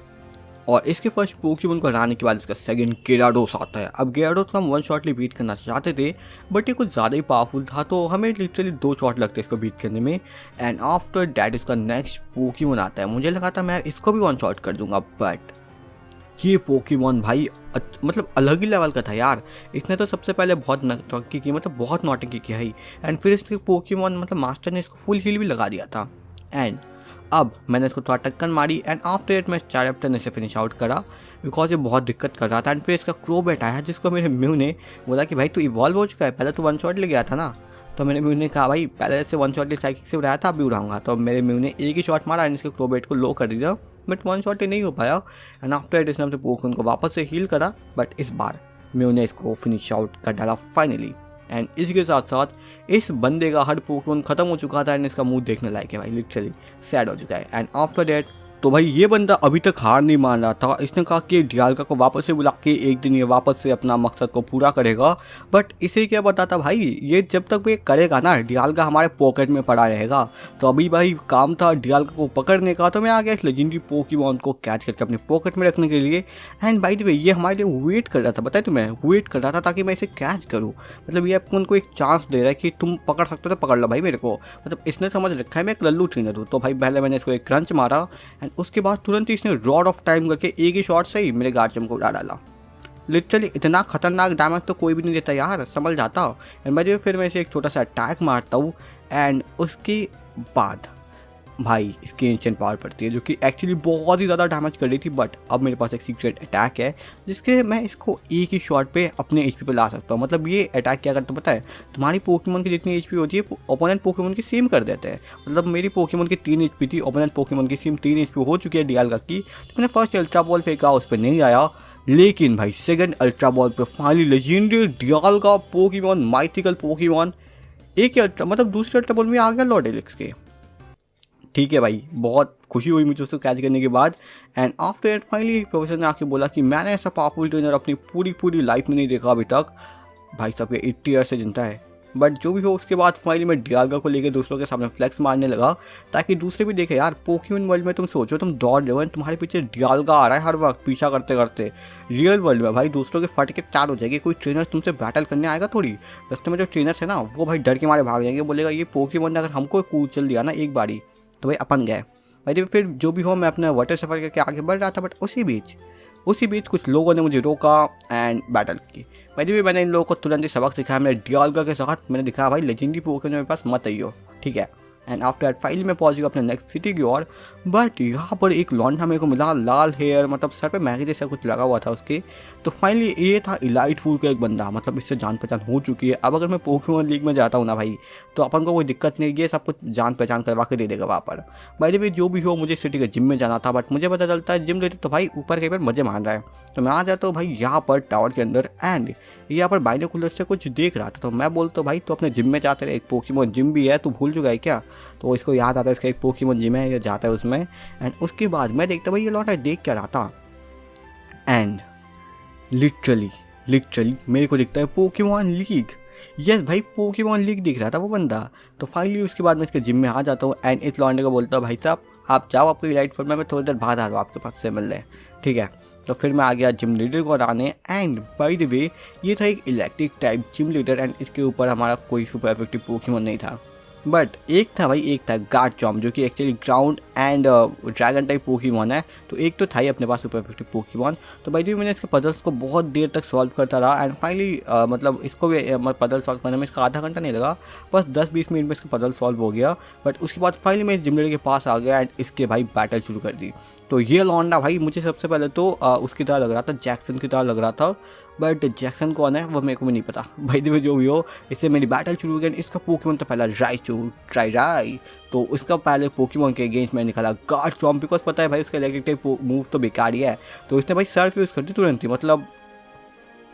और इसके फर्स्ट पोकेमॉन को हराने के बाद इसका सेकंड gyarados आता है। अब gyarados को हम 1 शॉटली बीट करना चाहते थे बट ये कुछ ज़्यादा ही पावरफुल था, तो हमें लिटरली 2 शॉट लगते इसको बीट करने में। एंड आफ्टर डैट इसका नेक्स्ट पोकेमॉन आता है, मुझे लगा था मैं इसको भी 1 शॉट कर दूंगा, बट ये पोकेमॉन भाई मतलब अलग ही लेवल का था यार। इसने तो सबसे पहले बहुत नौटंकी की, मतलब बहुत नौटंकी की है, एंड फिर इसके पोकेमॉन मतलब मास्टर ने इसको फुल हील भी लगा दिया था। एंड अब मैंने इसको थोड़ा टक्कर मारी एंड आफ्टर इट मैं चारप्टर ने इसे फिनिश आउट करा, बिकॉज ये बहुत दिक्कत कर रहा था। एंड फिर इसका क्रोबैट आया जिसको मेरे म्यू ने बोला कि भाई तू इवॉल्व हो चुका है, पहले तो 1 शॉट ले गया था ना। तो मैंने म्यू ने कहा भाई पहले से 1 शॉट ले साइकिक से उड़ाया था, अभी उड़ाऊंगा। तो मेरे म्यू ने एक ही शॉट मारा एंड इसके क्रोबैट को लो कर दिया, बट वन शॉट नहीं हो पाया। एंड आफ्टर इसने अपने पोकेमॉन को वापस से हील करा, बट इस बार म्यू ने इसको फिनिश आउट कर डाला फाइनली। एंड इसके साथ साथ इस बंदे का हर पोकेमॉन खत्म हो चुका था एंड इसका मुंह देखने लायक है भाई, लिटरली सैड हो चुका है। एंड आफ्टर दैट तो भाई ये बंदा अभी तक हार नहीं मान रहा था। इसने कहा कि डियाल्गा को वापस से बुला के एक दिन ये वापस से अपना मकसद को पूरा करेगा। बट इसे क्या बताता भाई, ये जब तक वो ये करेगा ना डियाल्गा हमारे पॉकेट में पड़ा रहेगा। तो अभी भाई काम था डियाल्गा को पकड़ने का, तो मैं आ गया इस लेजेंडरी पोकेमॉन को कैच करके अपने पॉकेट में रखने के लिए। एंड बाय द वे ये हमारे लिए वेट कर रहा था, बताए तुम्हें, वेट कर रहा था ताकि मैं इसे कैच करूँ। मतलब ये अपन को एक चांस दे रहा है कि तुम पकड़ सकते हो तो पकड़ लो भाई मेरे को। मतलब इसने समझ रखा है मैं एक लल्लू ट्रेनर हूँ। तो भाई पहले मैंने इसको एक क्रंच मारा एंड उसके बाद तुरंत ही इसने रॉड ऑफ टाइम करके एक ही शॉट से ही मेरे गार्चम को उड़ा डाला। लिटरली इतना खतरनाक डैमेज तो कोई भी नहीं देता यार, संभल जाता। एंड बाय द वे फिर मैं इसे एक छोटा सा अटैक मारता हूँ एंड उसके बाद भाई इसकी एंशिएंट पावर पड़ती है जो कि एक्चुअली बहुत ही ज़्यादा डैमेज कर रही थी। बट अब मेरे पास एक सीक्रेट अटैक है जिसके मैं इसको एक ही शॉट पे अपने एचपी पे ला सकता हूँ। मतलब ये अटैक क्या करता पता है, तुम्हारी पोकेमॉन की जितनी एचपी होती है ओपोनेंट पोकेमॉन की सेम कर देते हैं। मतलब मेरी पोकेमॉन की 3 एचपी थी, ओपोनेंट पोकेमॉन की सेम 3 एचपी हो चुकी है डियाल्गा की। तो मैंने फर्स्ट अल्ट्रा बॉल फेंका, उस पर नहीं आया, लेकिन भाई सेकंड अल्ट्रा बॉल पे finally legendary Dialga Pokemon mythical Pokemon एक ही अल्ट्रा मतलब दूसरे अल्ट्रा बॉल में आ गया लॉर्ड एलेक्स के। ठीक है भाई, बहुत खुशी हुई मुझे उसको कैच करने के बाद। And after that finally professor ने आके बोला कि मैंने ऐसा पावरफुल ट्रेनर अपनी पूरी लाइफ में नहीं देखा अभी तक। भाई साहब ये 80 ईयर से जनता है। बट जो भी हो उसके बाद फाइनली मैं डियाल्गा को लेकर दूसरों के सामने फ्लेक्स मारने लगा ताकि दूसरे भी देखे यार पोकेमॉन वर्ल्ड में तुम सोचो तुम दौड़ रहे हो, तुम्हारे पीछे डियाल्गा आ रहा है हर वक्त पीछा करते करते। रियल वर्ल्ड में भाई दूसरों के फट के चार हो जाएगी, कोई ट्रेनर तुमसे बैटल करने आएगा थोड़ी। रास्ते में जो ट्रेनर्स है ना वो भाई डर के मारे भाग जाएंगे, बोलेगा ये पोकेमॉन ने अगर हमको कूद चल दिया ना एक बारी तो भाई अपन गए भाई। फिर जो भी हो मैं अपना वाटर सफ़र करके आगे बढ़ रहा था। बट उसी बीच कुछ लोगों ने मुझे रोका एंड बैटल की। भाई मैंने इन लोगों को तुरंत ही सबक सिखाया। मैंने डियाल्गा के साथ मैंने दिखाया भाई लेजेंडरी पोकेमॉन मेरे पास मत आइयो, ठीक है। एंड आफ्टर दैट फाइनली मैं पहुंच गया अपने नेक्स्ट सिटी की ओर। बट यहाँ पर एक लौंडा मेरे को मिला, लाल हेयर, मतलब सर पे मैगी जैसा कुछ लगा हुआ था उसके। तो फाइनली ये था इलाइट फूल का एक बंदा, मतलब इससे जान पहचान हो चुकी है। अब अगर मैं पोकेमॉन लीग में जाता हूँ ना भाई तो अपन को कोई दिक्कत नहीं, ये सब कुछ जान पहचान करवा के दे देगा वहाँ पर। भाई भी जो भी हो मुझे सिटी के जिम में जाना था। बट मुझे पता चलता है जिम लेते तो भाई ऊपर कहीं पर मजे मार रहा है। तो मैं आ जाता हूँ भाई यहाँ पर टावर के अंदर एंड यहाँ पर बाइनोकुलर से कुछ देख रहा था। तो मैं बोलता हूँ भाई तो अपने जिम में जाते रहे, एक पोकेमॉन जिम भी है, तू भूल चुका है क्या। तो इसको याद आता है इसका एक पोकेमॉन जिम है, ये जाता है उसमें। एंड उसके बाद मैं देखता भाई ये लौटा देख क्या रहा था एंड लिटरली मेरे को दिखता है पोकेमॉन लीग। यस भाई पोकेमॉन लीग दिख रहा था वो बंदा। तो फाइनली उसके बाद मैं इसके जिम में आ जाता हूँ एंड इस लौंडे को बोलता हूँ भाई साहब आप जाओ आपको इलाइट फॉर्म में, मैं थोड़ी देर बाद आ रहा हूँ आपके पास से मिलने, ठीक है। तो फिर मैं आ गया जिम लीडर को हराने। एंड बाय द वे ये था एक electric type gym leader and इसके ऊपर हमारा कोई सुपर इफेक्टिव पोकेमॉन नहीं था। बट एक था गार्चम्प जो कि actually ground and dragon type Pokemon है। तो एक तो था ही अपने पास सुपर इफेक्टिव पोकेमॉन। तो भाई मैंने इसके पजल्स को बहुत देर तक सॉल्व करता रहा एंड फाइनली मतलब इसको भी पजल सॉल्व करने में इसका आधा घंटा नहीं लगा, बस 10-20 मिनट में इसका पजल सॉल्व हो गया। बट उसके बाद फाइनली मैं इस जिम लीडर के पास आ गया एंड इसके भाई बैटल शुरू कर दी। तो ये लौंडा भाई मुझे सबसे पहले तो उसकी तरह लग रहा था, जैक्सन की तरह लग रहा था। बट जैक्सन कौन है वो मेरे को भी नहीं पता। भाई देखो जो भी हो इससे मेरी बैटल शुरू हो गई। इसका पोकेमॉन तो पहला राई। तो उसका पहले पोकेमॉन के अगेंस्ट में निकाला गार्चम्प, बिकॉज पता है भाई उसका इलेक्ट्रिक टाइप मूव तो बेकार ही है। तो इसने भाई सर्फ यूज़ कर दी तुरंत ही, मतलब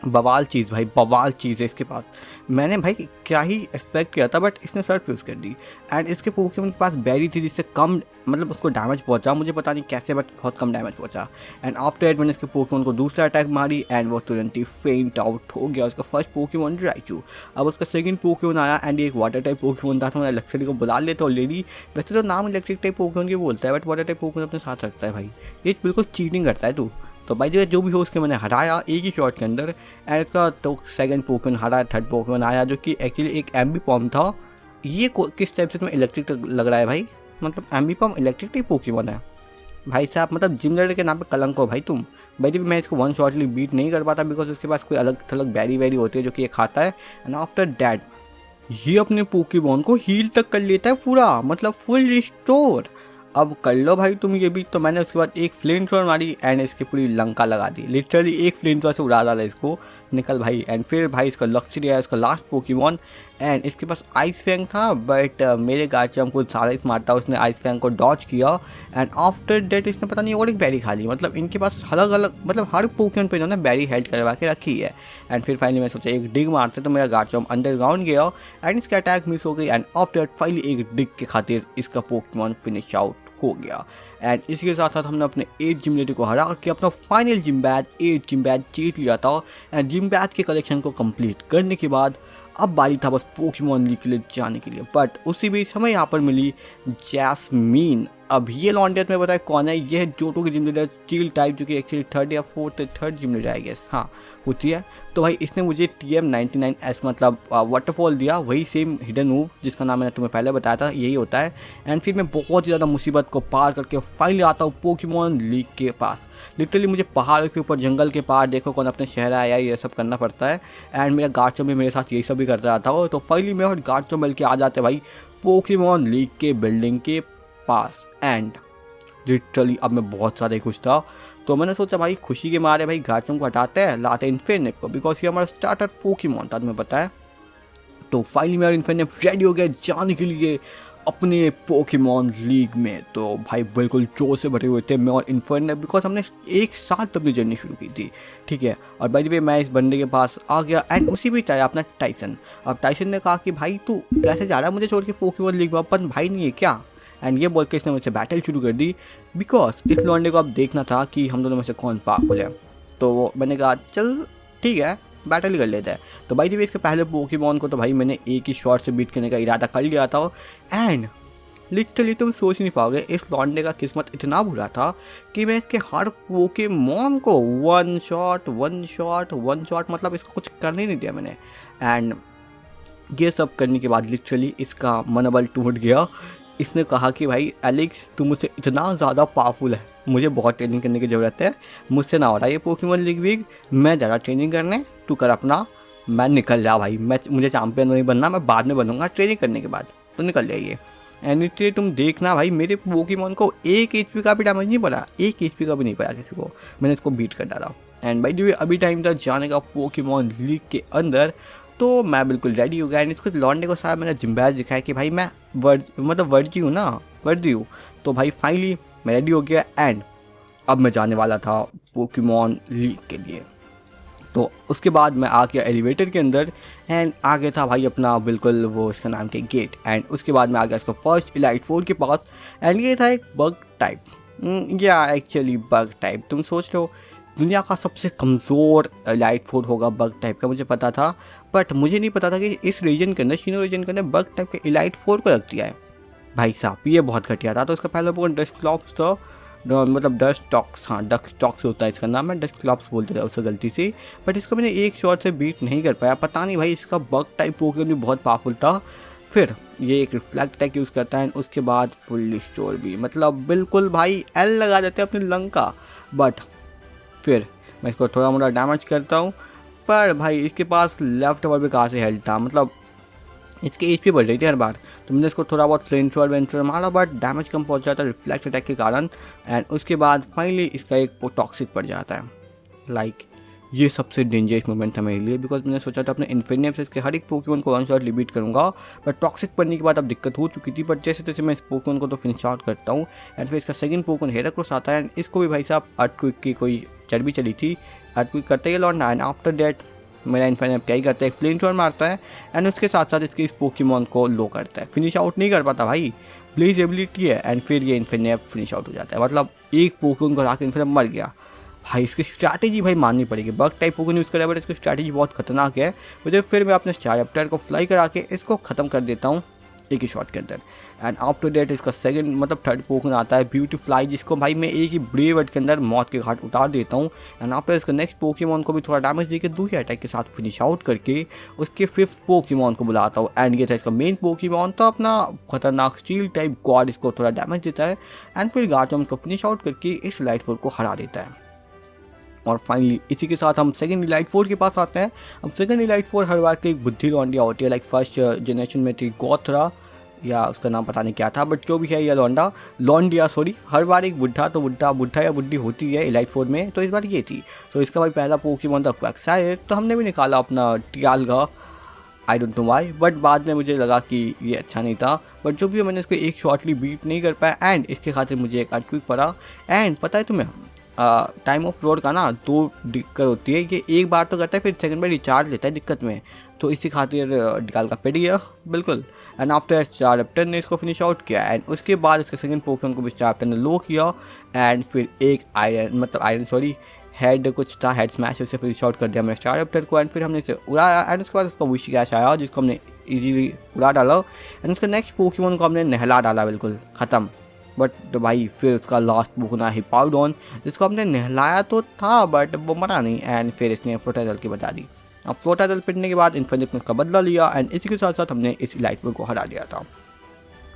बवाल चीज़ है इसके पास। मैंने भाई क्या ही एक्सपेक्ट किया था, बट इसने सर्फ यूज़ कर दी। एंड इसके पोकेमॉन के पास बैरी थी जिससे कम मतलब उसको डैमेज पहुंचा, मुझे पता नहीं कैसे बट बहुत कम डैमेज पहुंचा। एंड आफ्टर दैट मैंने इसके पोकेमॉन को दूसरा अटैक मारी एंड वो तुरंत ही फेंट आउट हो गया। उसका फर्स्ट पोकेमॉन राइचू। अब उसका सेकंड पोकेमॉन आया एंड एक वाटर टाइप पोकेमॉन था। तो मैं लक्ष्मी को बुला लेता हूँ ऑलरेडी। वैसे तो नाम इलेक्ट्रिक टाइप पोकेमॉन के बोलता है बट वाटर टाइप पोकेमॉन अपने साथ रखता है भाई, ये बिल्कुल चीटिंग करता है तू। तो भाई जो भी हो उसके मैंने हराया एक ही शॉट के अंदर। एंड इसका तो सेकंड पोकेमॉन हरा, थर्ड पोकेमॉन आया जो कि एक्चुअली एक एम्बीपॉम था। ये किस टाइप से तुम्हें इलेक्ट्रिक लग रहा है भाई, मतलब एम्बीपॉम इलेक्ट्रिक टाइप पोकेमॉन है भाई साहब, मतलब जिम लीडर के नाम पे कलंक हो भाई तुम। भाई जब मैं इसको वन शॉटली बीट नहीं कर पाता बिकॉज उसके पास कोई अलग थलग बैरी होती है जो कि ये खाता है। एंड आफ्टर दैट ये अपने पोकेमॉन को हील तक कर लेता है पूरा, मतलब फुल रिस्टोर। अब कर लो भाई तुम ये भी। तो मैंने उसके बाद एक फ्लेम थ्रोर मारी एंड इसकी पूरी लंका लगा दी, लिटरली एक फ्लेम थ्रोर से उड़ा डाला इसको, निकल भाई। एंड फिर भाई इसका लक्ष्य है इसका लास्ट पोकेमॉन एंड इसके पास आइस फैंग था, बट मेरे गार्चम्प कुछ ज़्यादा ही स्मार्ट था, उसने आइस फैंग को डॉच किया एंड आफ्टर डेट इसने पता नहीं और एक बैरी खा ली। मतलब इनके पास अलग अलग, मतलब हर पोकेमॉन पे इन्होंने बैरी हेल्ड करवा के रखी है। एंड फिर फाइनली मैं सोचा एक डिग मारते, तो मेरा गार्चम्प अंडरग्राउंड गया एंड इसका अटैक मिस हो गई एंड आफ्टर डेट फाइनली एक डिग के खातिर इसका पोकेमॉन फिनिश आउट हो गया। एंड इसके साथ साथ हमने अपने 8 जिम लीडर को हरा के अपना final gym badge 8 gym badge जीत लिया था। एंड जिम बैच के कलेक्शन को कंप्लीट करने के बाद अब बारी था बस पोकेमॉन लीग के लिए जाने के लिए। बट उसी बीच हमें यहाँ पर मिली जैस्मीन। अब ये लॉन्डेट में बताया कौन है, ये है जोटो की जिम लीडर स्टील टाइप, जो कि actually third gym leader I guess, हाँ होती है। तो भाई इसने मुझे TM99S मतलब वाटरफॉल दिया, वही सेम हिडन मूव जिसका नाम मैंने तुम्हें पहले बताया था, यही होता है। एंड फिर मैं बहुत ही ज़्यादा मुसीबत को पार करके फाइनली आता हूँ पोकेमॉन लीग के पास। लिटरली मुझे पहाड़ों के ऊपर जंगल के पार देखो कौन अपने शहर आया, ये सब करना पड़ता है। एंड मेरा गार्चम्प भी मेरे साथ यही सब भी कर रहा था। तो फाइनली मैं और गार्चम्प मिल के आ जाते भाई पोकेमॉन लीग के बिल्डिंग के पास। एंड लिटरली अब मैं बहुत ज़्यादा खुश था, तो मैंने सोचा भाई खुशी के मारे भाई गार्चम्प को हटाते हैं, लाते हैं इन्फिनिट को, बिकॉज ये हमारा स्टार्टर पोकेमॉन था, तुम्हें पता है। तो फाइनली मेरा इन्फिनिट रेडी हो गया जाने के लिए अपने पोकेमॉन लीग में। तो भाई बिल्कुल जोर से भरे हुए थे मैं और इन्फिनिट, बिकॉज हमने एक साथ अपनी जर्नी शुरू की थी, ठीक है। और बाय द वे मैं इस बंदे के पास आ गया एंड उसी भी चाहे अपना टाइसन। अब टाइसन ने कहा कि भाई तू कैसे जा रहा है मुझे छोड़ के पोकेमॉन लीग में, अपन भाई नहीं है क्या। एंड ये बोल के इसने मुझसे बैटल शुरू कर दी, बिकॉज इस लॉन्डे को अब देखना था कि हम दोनों में से कौन पावरफुल है। तो मैंने कहा चल ठीक है बैटल ही कर लेता है। तो भाई दी इसके पहले पोकेमॉन को तो भाई मैंने एक ही शॉट से बीट करने का इरादा कर लिया था। एंड लिटरली तुम सोच नहीं पाओगे इस लॉन्डे का किस्मत इतना बुरा था कि मैं इसके हर पोकेमॉन को वन शॉट मतलब इसको कुछ करने नहीं दिया मैंने। एंड ये सब करने के बाद लिटरली इसका मनोबल टूट गया। इसने कहा कि भाई एलेक्स तू मुझसे इतना ज़्यादा पावरफुल है, मुझे बहुत ट्रेनिंग करने की ज़रूरत है, मुझसे ना हो रहा ये पोकेमॉन लीग वीग, मैं ज़्यादा ट्रेनिंग करने, तू कर अपना, मैं निकल जा भाई, मुझे चैंपियन नहीं बनना, मैं बाद में बनूंगा ट्रेनिंग करने के बाद, तो निकल जाइए। एंड इसलिए तुम देखना भाई मेरे पोकेमॉन को 1 HP का भी डैमेज नहीं पड़ा, 1 HP का भी नहीं पड़ा किसी को, मैंने इसको बीट कर डाला। एंड भाई जो अभी टाइम था जाने का पोकेमॉन लीग के अंदर, तो मैं बिल्कुल रेडी हो गया। एंड इसको लॉन्डे को सारा मैंने जिम्बैज दिखाया कि भाई मैं वर्दी हूँ ना, वर्दी हूँ। तो भाई फाइनली मैं रेडी हो गया एंड अब मैं जाने वाला था पोकेमॉन लीग के लिए। तो उसके बाद मैं आ गया एलिवेटर के अंदर एंड आगे था भाई अपना बिल्कुल वो इसका नाम के गेट। एंड उसके बाद मैं आ गया इसका फर्स्ट इलाइट 4 के पास एंड ये था एक बग टाइप, या एक्चुअली बग टाइप। तुम सोच लो दुनिया का सबसे कमज़ोर इलाइट 4 होगा बग टाइप का, मुझे पता था, बट मुझे नहीं पता था कि इस रीजन के अंदर शीनो रीजन के अंदर बग टाइप के इलाइट 4 को रख दिया है। भाई साहब ये बहुत घटिया था। तो इसका पहला पोकेमॉन डस्क्लॉप्स था, मतलब डस्टॉक्स, हाँ डस्टॉक्स होता है इसका नाम, मैं डस्क्लॉप्स बोलते थे उससे गलती से, बट इसको मैंने एक शॉट से बीट नहीं कर पाया। पता नहीं भाई इसका बग टाइप पोकेमॉन भी बहुत पावरफुल था। फिर ये एक रिफ्लेक्ट अटैक यूज़ करता है, उसके बाद फुल रिस्टोर भी, मतलब बिल्कुल भाई एल लगा देते हैं अपने लंग का। बट फिर मैं इसको थोड़ा मोड़ा डैमेज करता हूँ, पर भाई इसके पास लेफ्ट ओवर भी कहाँ से हेल्थ था, मतलब इसकी HP बढ़ रही थी हर बार। तो मैंने इसको थोड़ा बहुत फ्लेंचर वेंचर मारा, बट डैमेज कम पहुँच जाता है रिफ्लेक्ट अटैक के कारण। एंड उसके बाद फाइनली इसका एक टॉक्सिक पड़ जाता है। लाइक ये सबसे डेंजरस मोमेंट था मेरे लिए, बिकॉज मैंने सोचा था अपने इन्फिनियम से इसके हर एक पोकेमॉन को वन शॉट लिमिट करूँगा, बट टॉक्सिक पड़ने के बाद अब दिक्कत हो चुकी थी। बट जैसे तैसे मैं इस पोकेमॉन को तो फिनिश आउट करता हूँ। एंड फिर इसका सेकंड पोकेमॉन हेराक्रोस आता है एंड इसको भी भाई साहब अर्थक्वेक की कोई चर्बी चली थी, अर्थक्वेक करते ही लौटना। एंड आफ्टर डेट मेरा इन्फिनियम क्या ही करता है, एक फ्लेम शॉट मारता है एंड उसके साथ साथ इसके इस पोकेमॉन को लो करता है। फिनिश आउट नहीं कर पाता भाई, प्लीज एबिलिटी है। एंड फिर ये इन्फिनियम फिनिश आउट हो जाता है, मतलब एक पोकेमॉन को राके इन्फिनियम मर गया। भाई इसकी स्ट्रैटेजी भाई माननी पड़ेगी, बग टाइप पोकेमॉन यूज़ करा बट इसकी स्ट्रैटेजी बहुत खतरनाक है। मुझे फिर मैं अपने स्टारप्टर को फ्लाई करा के इसको ख़त्म कर देता हूँ एक ही शॉट के अंदर। एंड आफ्टर डेट इसका सेकंड मतलब थर्ड पोकेमॉन आता है ब्यूटीफ्लाई, जिसको भाई मैं एक ही ब्रेव वर्ड के अंदर मौत के घाट उतार देता हूँ। एंड आफ्टर इसका नेक्स्ट पोकेमॉन को भी थोड़ा डैमेज देकर दूसरे अटैक के साथ फिनिश आउट करके उसके फिफ्थ पोकेमॉन को बुलाता हूँ। एंड ये था इसका मेन पोकेमॉन, तो अपना खतरनाक स्टील टाइप गॉड इसको थोड़ा डैमेज देता है एंड फिर गार्चम्प को फिनिश आउट करके इस लाइट फोर को हरा देता है। और फाइनली इसी के साथ हम सेकंड इलाइट 4 के पास आते हैं। अब सेकंड इलाइट 4 हर बार की एक बुद्धि लौंडिया होती है, लाइक फर्स्ट जनरेशन में थी गोथरा, या उसका नाम पता नहीं क्या था, बट जो भी है यह लौंडिया सॉरी, हर बार एक बुढ़ा तो बुढ़ा या बुढ़ी होती है इलाइट 4 में, तो इस बार ये थी। तो इसका भाई पहला पोकेमॉन था क्वैक्सायर, तो हमने भी निकाला अपना Dialga I don't know why, but बाद में मुझे लगा कि ये अच्छा नहीं था। बट जो भी है मैंने इसको एक शॉर्टली बीट नहीं कर पाया एंड इसके खातिर मुझे एक अर्थक्वेक पड़ा। एंड पता है तुम्हें टाइम ऑफ रोड का ना 2 दिक्कत होती है, ये एक बार तो करता है फिर सेकंड बार रिचार्ज लेता है दिक्कत में, तो इसी खातिर डिकाल का पिट गया बिल्कुल। एंड आफ्टर स्टारप्टर ने इसको फिनिश आउट किया एंड उसके बाद इसके सेकंड पोकेमॉन को भी स्टारप्टर ने लो किया एंड फिर एक आयरन सॉरी हेड कुछ था, हेड स्मैश, उसे फिनिश आउट कर दिया मैंने स्टारप्टर को एंड फिर हमने इसे उड़ाया एंड उसके बाद उसका विश कैश आया जिसको हमने इजीली उड़ा डाला एंड उसका नेक्स्ट पोकेमॉन को हमने नहला डाला बिल्कुल ख़त्म। बट तो भाई फिर उसका लास्ट पोकेमॉन हिप्पाउडोन, जिसको हमने नहलाया तो था बट वो मरा नहीं एंड फिर इसने फ्लोटाइजल की बचा दी। अब फ्लोटाइजल पिटने के बाद इन्फिनिट ने उसका बदला लिया एंड इसी के साथ साथ हमने इस इलाइट फोर को हरा दिया था।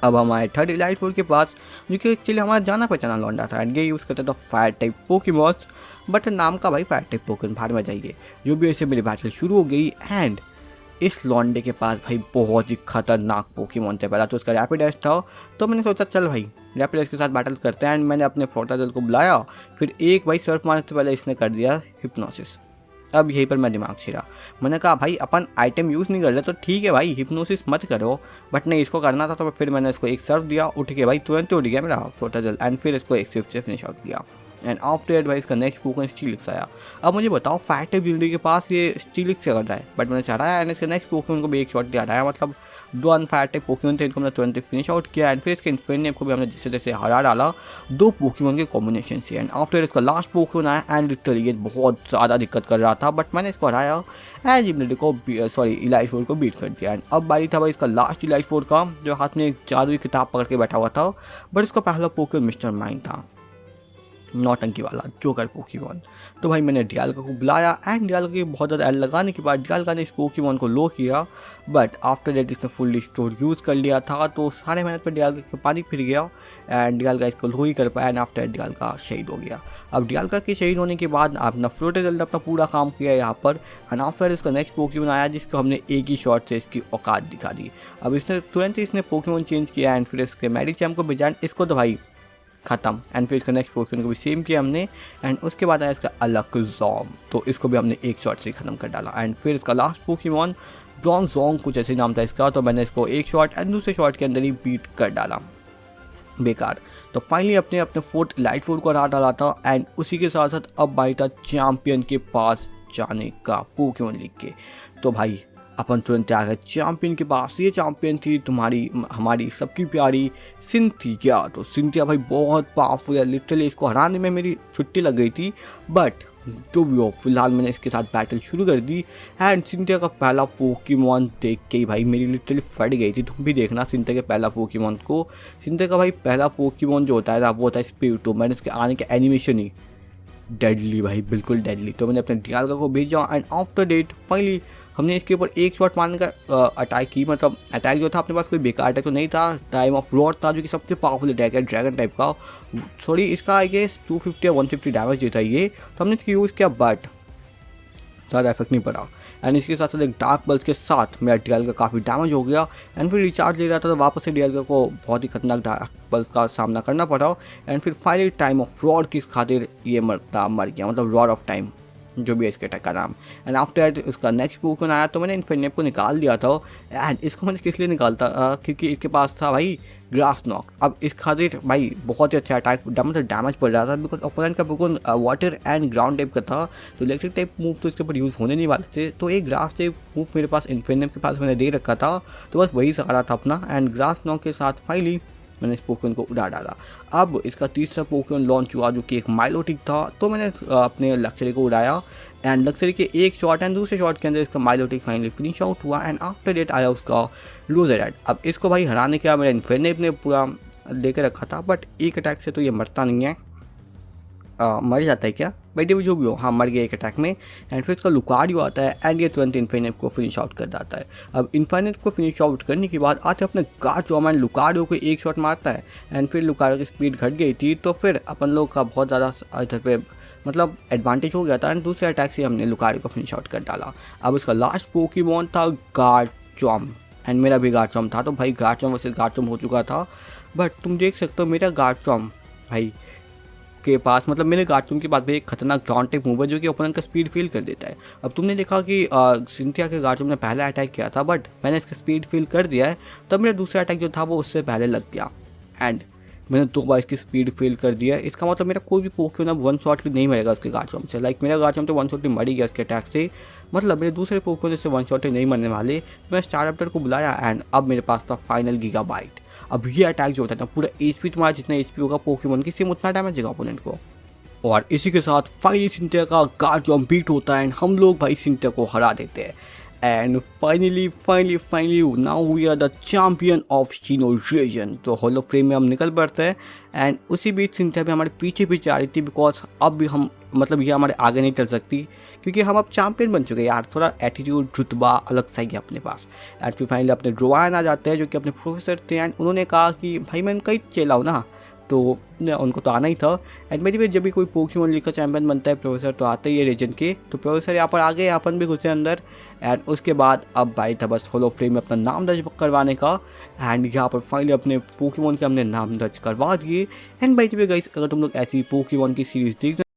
अब हमारे थर्ड इलाइट फोर के पास, जो कि एक्चुअली हमारा जाना पहचाना लौंडा था एंड ये यूज़ करता था फायर टाइप पोकेमॉन्स, बट नाम का भाई फायर टाइप पोकेमॉन बाहर में जाइए। जो भी ऐसे मेरी बैटल शुरू हो गई एंड इस लौंडे के पास भाई बहुत ही खतरनाक पोकेमॉन थे। पहला तो उसका रैपिडेस था, तो मैंने सोचा चल भाई रैपिडेस के साथ बैटल करते हैं एंड मैंने अपने फ्लोटाइजल को बुलाया। फिर एक भाई सर्फ मारने से पहले इसने कर दिया हिप्नोसिस। अब यहीं पर मैं दिमाग छिड़ा, मैंने कहा भाई अपन आइटम यूज़ नहीं कर रहे तो ठीक है भाई हिप्नोसिस मत करो, बट नहीं इसको करना था। तो फिर मैंने इसको एक सर्फ दिया, उठ के भाई तुरंत उठ गया मेरा फ्लोटाइजल एंड फिर इसको एक स्विफ्ट से फिनिश आउट किया एंड आफ्टर दैट भाई इसका नेक्स्ट पोकेमॉन स्टीलिक्स आया। अब मुझे बताओ फायर टाइप यूनिटी के पास ये स्टीलिक्स से कर रहा है, बट मैंने चढ़ाया एंड इसके नेक्स्ट पोकेमॉन को भी एक शॉट दिया हटाया। मतलब 2 अनफायर टाइप पोकेमॉन थे, इनको हमने तुरंत फिनिश आउट किया एंड फिर इसके इन्फिनिट को भी हमने जैसे जैसे हरा डाला 2 पोकेमॉन के कॉम्बिनेशन से एंड आफ्टर इसका लास्ट पोकेमॉन आया एंड लिटरली ये बहुत ज़्यादा दिक्कत कर रहा था, बट मैंने इसको हराया एंड जिम्निटी को इलाइट फोर को बीट कर दिया। एंड अब बारी था भाई इसका लास्ट इलाइट फोर का, जो हाथ में एक जादुई किताब पकड़ के बैठा हुआ था, बट इसका पहला पोकेमॉन मिस्टर माइंड था, नौटंकी वाला जोकर पोकेमॉन। तो भाई मैंने डियाल्गा को बुलाया एंड डियाल्गा की बहुत ज़्यादा एल लगाने के बाद डियाल्गा ने इस पोकेमॉन को लो किया, बट आफ्टर दैट इसने फुल स्टोर यूज़ कर लिया था, तो सारे मेहनत पर डियाल्गा के पानी फिर गया एंड डियाल्गा इसको लो ही कर पाया एंड आफ्टर डियाल्गा शहीद हो गया। अब डियाल्गा के शहीद होने के बाद अपना फ्लोटाइजल ने अपना पूरा काम किया यहाँ पर एंड आफ्टर इसका नेक्स्ट पोकेमॉन आया जिसको हमने एक ही शॉट से इसकी औकात दिखा दी। अब इसने तुरंत ही इसने पोकेमॉन चेंज किया एंड फिर इसके मैडिचैम को भेजा, इसको तो भाई ख़त्म एंड फिर इसका नेक्स्ट पोकेमॉन को भी सेम किया हमने एंड उसके बाद आया इसका अलकज़ोम, तो इसको भी हमने एक शॉट से ख़त्म कर डाला एंड फिर इसका लास्ट पोकेमॉन ब्रॉन्ज़ोंग कुछ ऐसे नाम था इसका, तो मैंने इसको एक शॉट एंड दूसरे शॉट के अंदर ही बीट कर डाला बेकार। तो फाइनली अपने अपने फोर्थ इलाइट फोर को हरा डाला था एंड उसी के साथ साथ अब भाई था चैम्पियन के पास जाने का पोकेमॉन लीग के। तो भाई अपन तुरंत आ गए चैम्पियन के पास। ये चैम्पियन थी तुम्हारी हमारी सबकी प्यारी सिंथिया। तो सिंथिया भाई बहुत पावरफुल है, लिटरली इसको हराने में मेरी छुट्टी लग गई थी, बट जो भी हो फिलहाल मैंने इसके साथ बैटल शुरू कर दी एंड सिंथिया का पहला पोकेमॉन देख के ही भाई मेरी लिटरली फट गई थी। तुम भी देखना सिंथिया के पहला पोकेमॉन को। सिंथिया का भाई पहला पोकेमॉन जो होता है ना वो होता है स्पिरिटो। मैंने इसके आने के एनिमेशन ही डेडली भाई बिल्कुल डेडली। तो मैंने अपने डियाल्गा को भेजा एंड आफ्टर डेट फाइनली हमने इसके ऊपर एक शॉट मारने का अटैक की। मतलब अटैक जो था अपने पास कोई बेकार अटैक तो नहीं था, टाइम ऑफ रॉड था जो कि सबसे पावरफुल अटैक है ड्रैगन टाइप का। सॉरी इसका आई गेस 250 या 150 डैमेज देता है ये, तो हमने इसकी यूज़ किया बट ज़्यादा इफेक्ट नहीं पड़ा एंड इसके साथ साथ एक डार्क बल्स के साथ मेरा डियाल्गा काफ़ी डैमेज हो गया एंड फिर रिचार्ज ले रहा था तो वापस से डियाल्गा को बहुत ही खतरनाक डार्क बल्स का सामना करना पड़ा एंड फिर फाइनली टाइम ऑफ रॉड की खातिर ये मर गया, मतलब रॉड ऑफ टाइम जो भी है इसके अटैक का नाम। एंड आफ्टर दैट उसका नेक्स्ट पोकेमॉन आया तो मैंने इन्फिनिट को निकाल दिया था एंड इसको मैंने किस लिए निकालता क्योंकि इसके पास था भाई ग्रास नॉक। अब इस खातिर भाई बहुत ही अच्छा अटैक मतलब डैमेज पड़ रहा था बिकॉज ओपोनेंट का Pokemon water and ground type का था, तो इलेक्ट्रिक टाइप मूव तो इसके ऊपर यूज़ होने नहीं वाले थे। तो एक ग्रास टाइप मूव मेरे पास इन्फिनिट के पास मैंने दे रखा था, तो बस वही सहारा था अपना एंड ग्रास नॉक के साथ फाइनली मैंने इस पोकेमॉन को उड़ा डाला। अब इसका तीसरा पोकेमॉन लॉन्च हुआ जो कि एक माइलोटिक था, तो मैंने अपने लक्सरी को उड़ाया एंड लक्सरी के एक शॉट एंड दूसरे शॉट के अंदर इसका माइलोटिक फाइनली फिनिश आउट हुआ एंड आफ्टर डेट आया उसका रोजेराइड। अब इसको भाई हराने के बाद मेरा इन्फिनिट ने पूरा लेकर रखा था, बट एक अटैक से तो ये मरता नहीं है। मर जाता है क्या भाई जो भी हो, हाँ मर गया एक अटैक में एंड फिर इसका लुकारियो आता है एंड ये तुरंत इन्फिनिट को फिनिश आउट कर जाता है। अब इन्फिनिट को फिनिश आउट करने के बाद आते अपने गार्चॉम एंड लुकारियो को एक शॉट मारता है एंड फिर लुकारियो की स्पीड घट गई थी, तो फिर अपन लोग का बहुत ज़्यादा इधर पे मतलब एडवांटेज हो गया था एंड दूसरे अटैक से हमने लुकारियो को फिनिश आउट कर डाला। अब उसका लास्ट पोकेमॉन था गार्चॉम एंड मेरा भी गार्चॉम था, तो भाई गार्चॉम वर्सेस गार्चॉम हो चुका था, बट तुम देख सकते हो मेरा गार्चॉम भाई के पास मतलब मेरे गार्चम के पास भी एक खतरनाक ग्राउंड टाइप मूव है जो कि ओपोनेंट का स्पीड फील कर देता है। अब तुमने देखा कि सिंथिया के गार्चम ने पहला अटैक किया था, बट मैंने इसका स्पीड फील कर दिया है, तब मेरा दूसरा अटैक जो था वो उससे पहले लग गया एंड मैंने 2 बार इसकी स्पीड फेल कर दिया है। इसका मतलब मेरा कोई भी पोकेमोन अब वन शॉटली नहीं मरेगा उसके गार्चम से। लाइक मेरा गार्चम तो वन शॉटली मर ही गया इसके अटैक से, मतलब मेरे दूसरे पोकेमोन इससे वन शॉटली नहीं मरने वाले। मैं स्टारप्टर को बुलाया एंड अब मेरे पास था फाइनल गीगाबाइट। अब ये अटैक जो होता है ना, पूरा एचपी तुम्हारा जितना एचपी होगा पोकेमोन की, सेम उतना डैमेज देगा ओपोनेंट को। और इसी के साथ फाइनली सिंथिया का गार्चम बीट होता है एंड हम लोग भाई सिंथिया को हरा देते हैं। And finally now we are the champion of Sinnoh region. तो हॉलो फ्रेम में हम निकल पड़ते हैं एंड उसी बीच सिंथिया भी हमारे पीछे आ रही थी, बिकॉज अब भी हम मतलब ये हमारे आगे नहीं चल सकती क्योंकि हम अब चैम्पियन बन चुके हैं यार। थोड़ा एटीट्यूड रुतबा अलग सा ही है अपने पास। एंड फिर फाइनली अपने रोवान आ जाते हैं जो कि अपने प्रोफेसर थे एंड उन्होंने कहा कि भाई मैं उनका ही चेला हूँ ना, तो उनको तो आना ही था। एंड मेरी जब भी कोई पोकेमोन लीग का चैंपियन बनता है प्रोफेसर तो आते ही है रीजन के, तो प्रोफेसर यहाँ पर आ गए, अपन भी घुसे अंदर। एंड उसके बाद अब भाई था बस हॉलो फ्रेम में अपना नाम दर्ज करवाने का एंड यहाँ पर फाइनली अपने पोकेमोन के हमने नाम दर्ज करवा दिए। एंड भाई गाइस अगर तुम लोग ऐसी पोकेमोन की सीरीज़ देख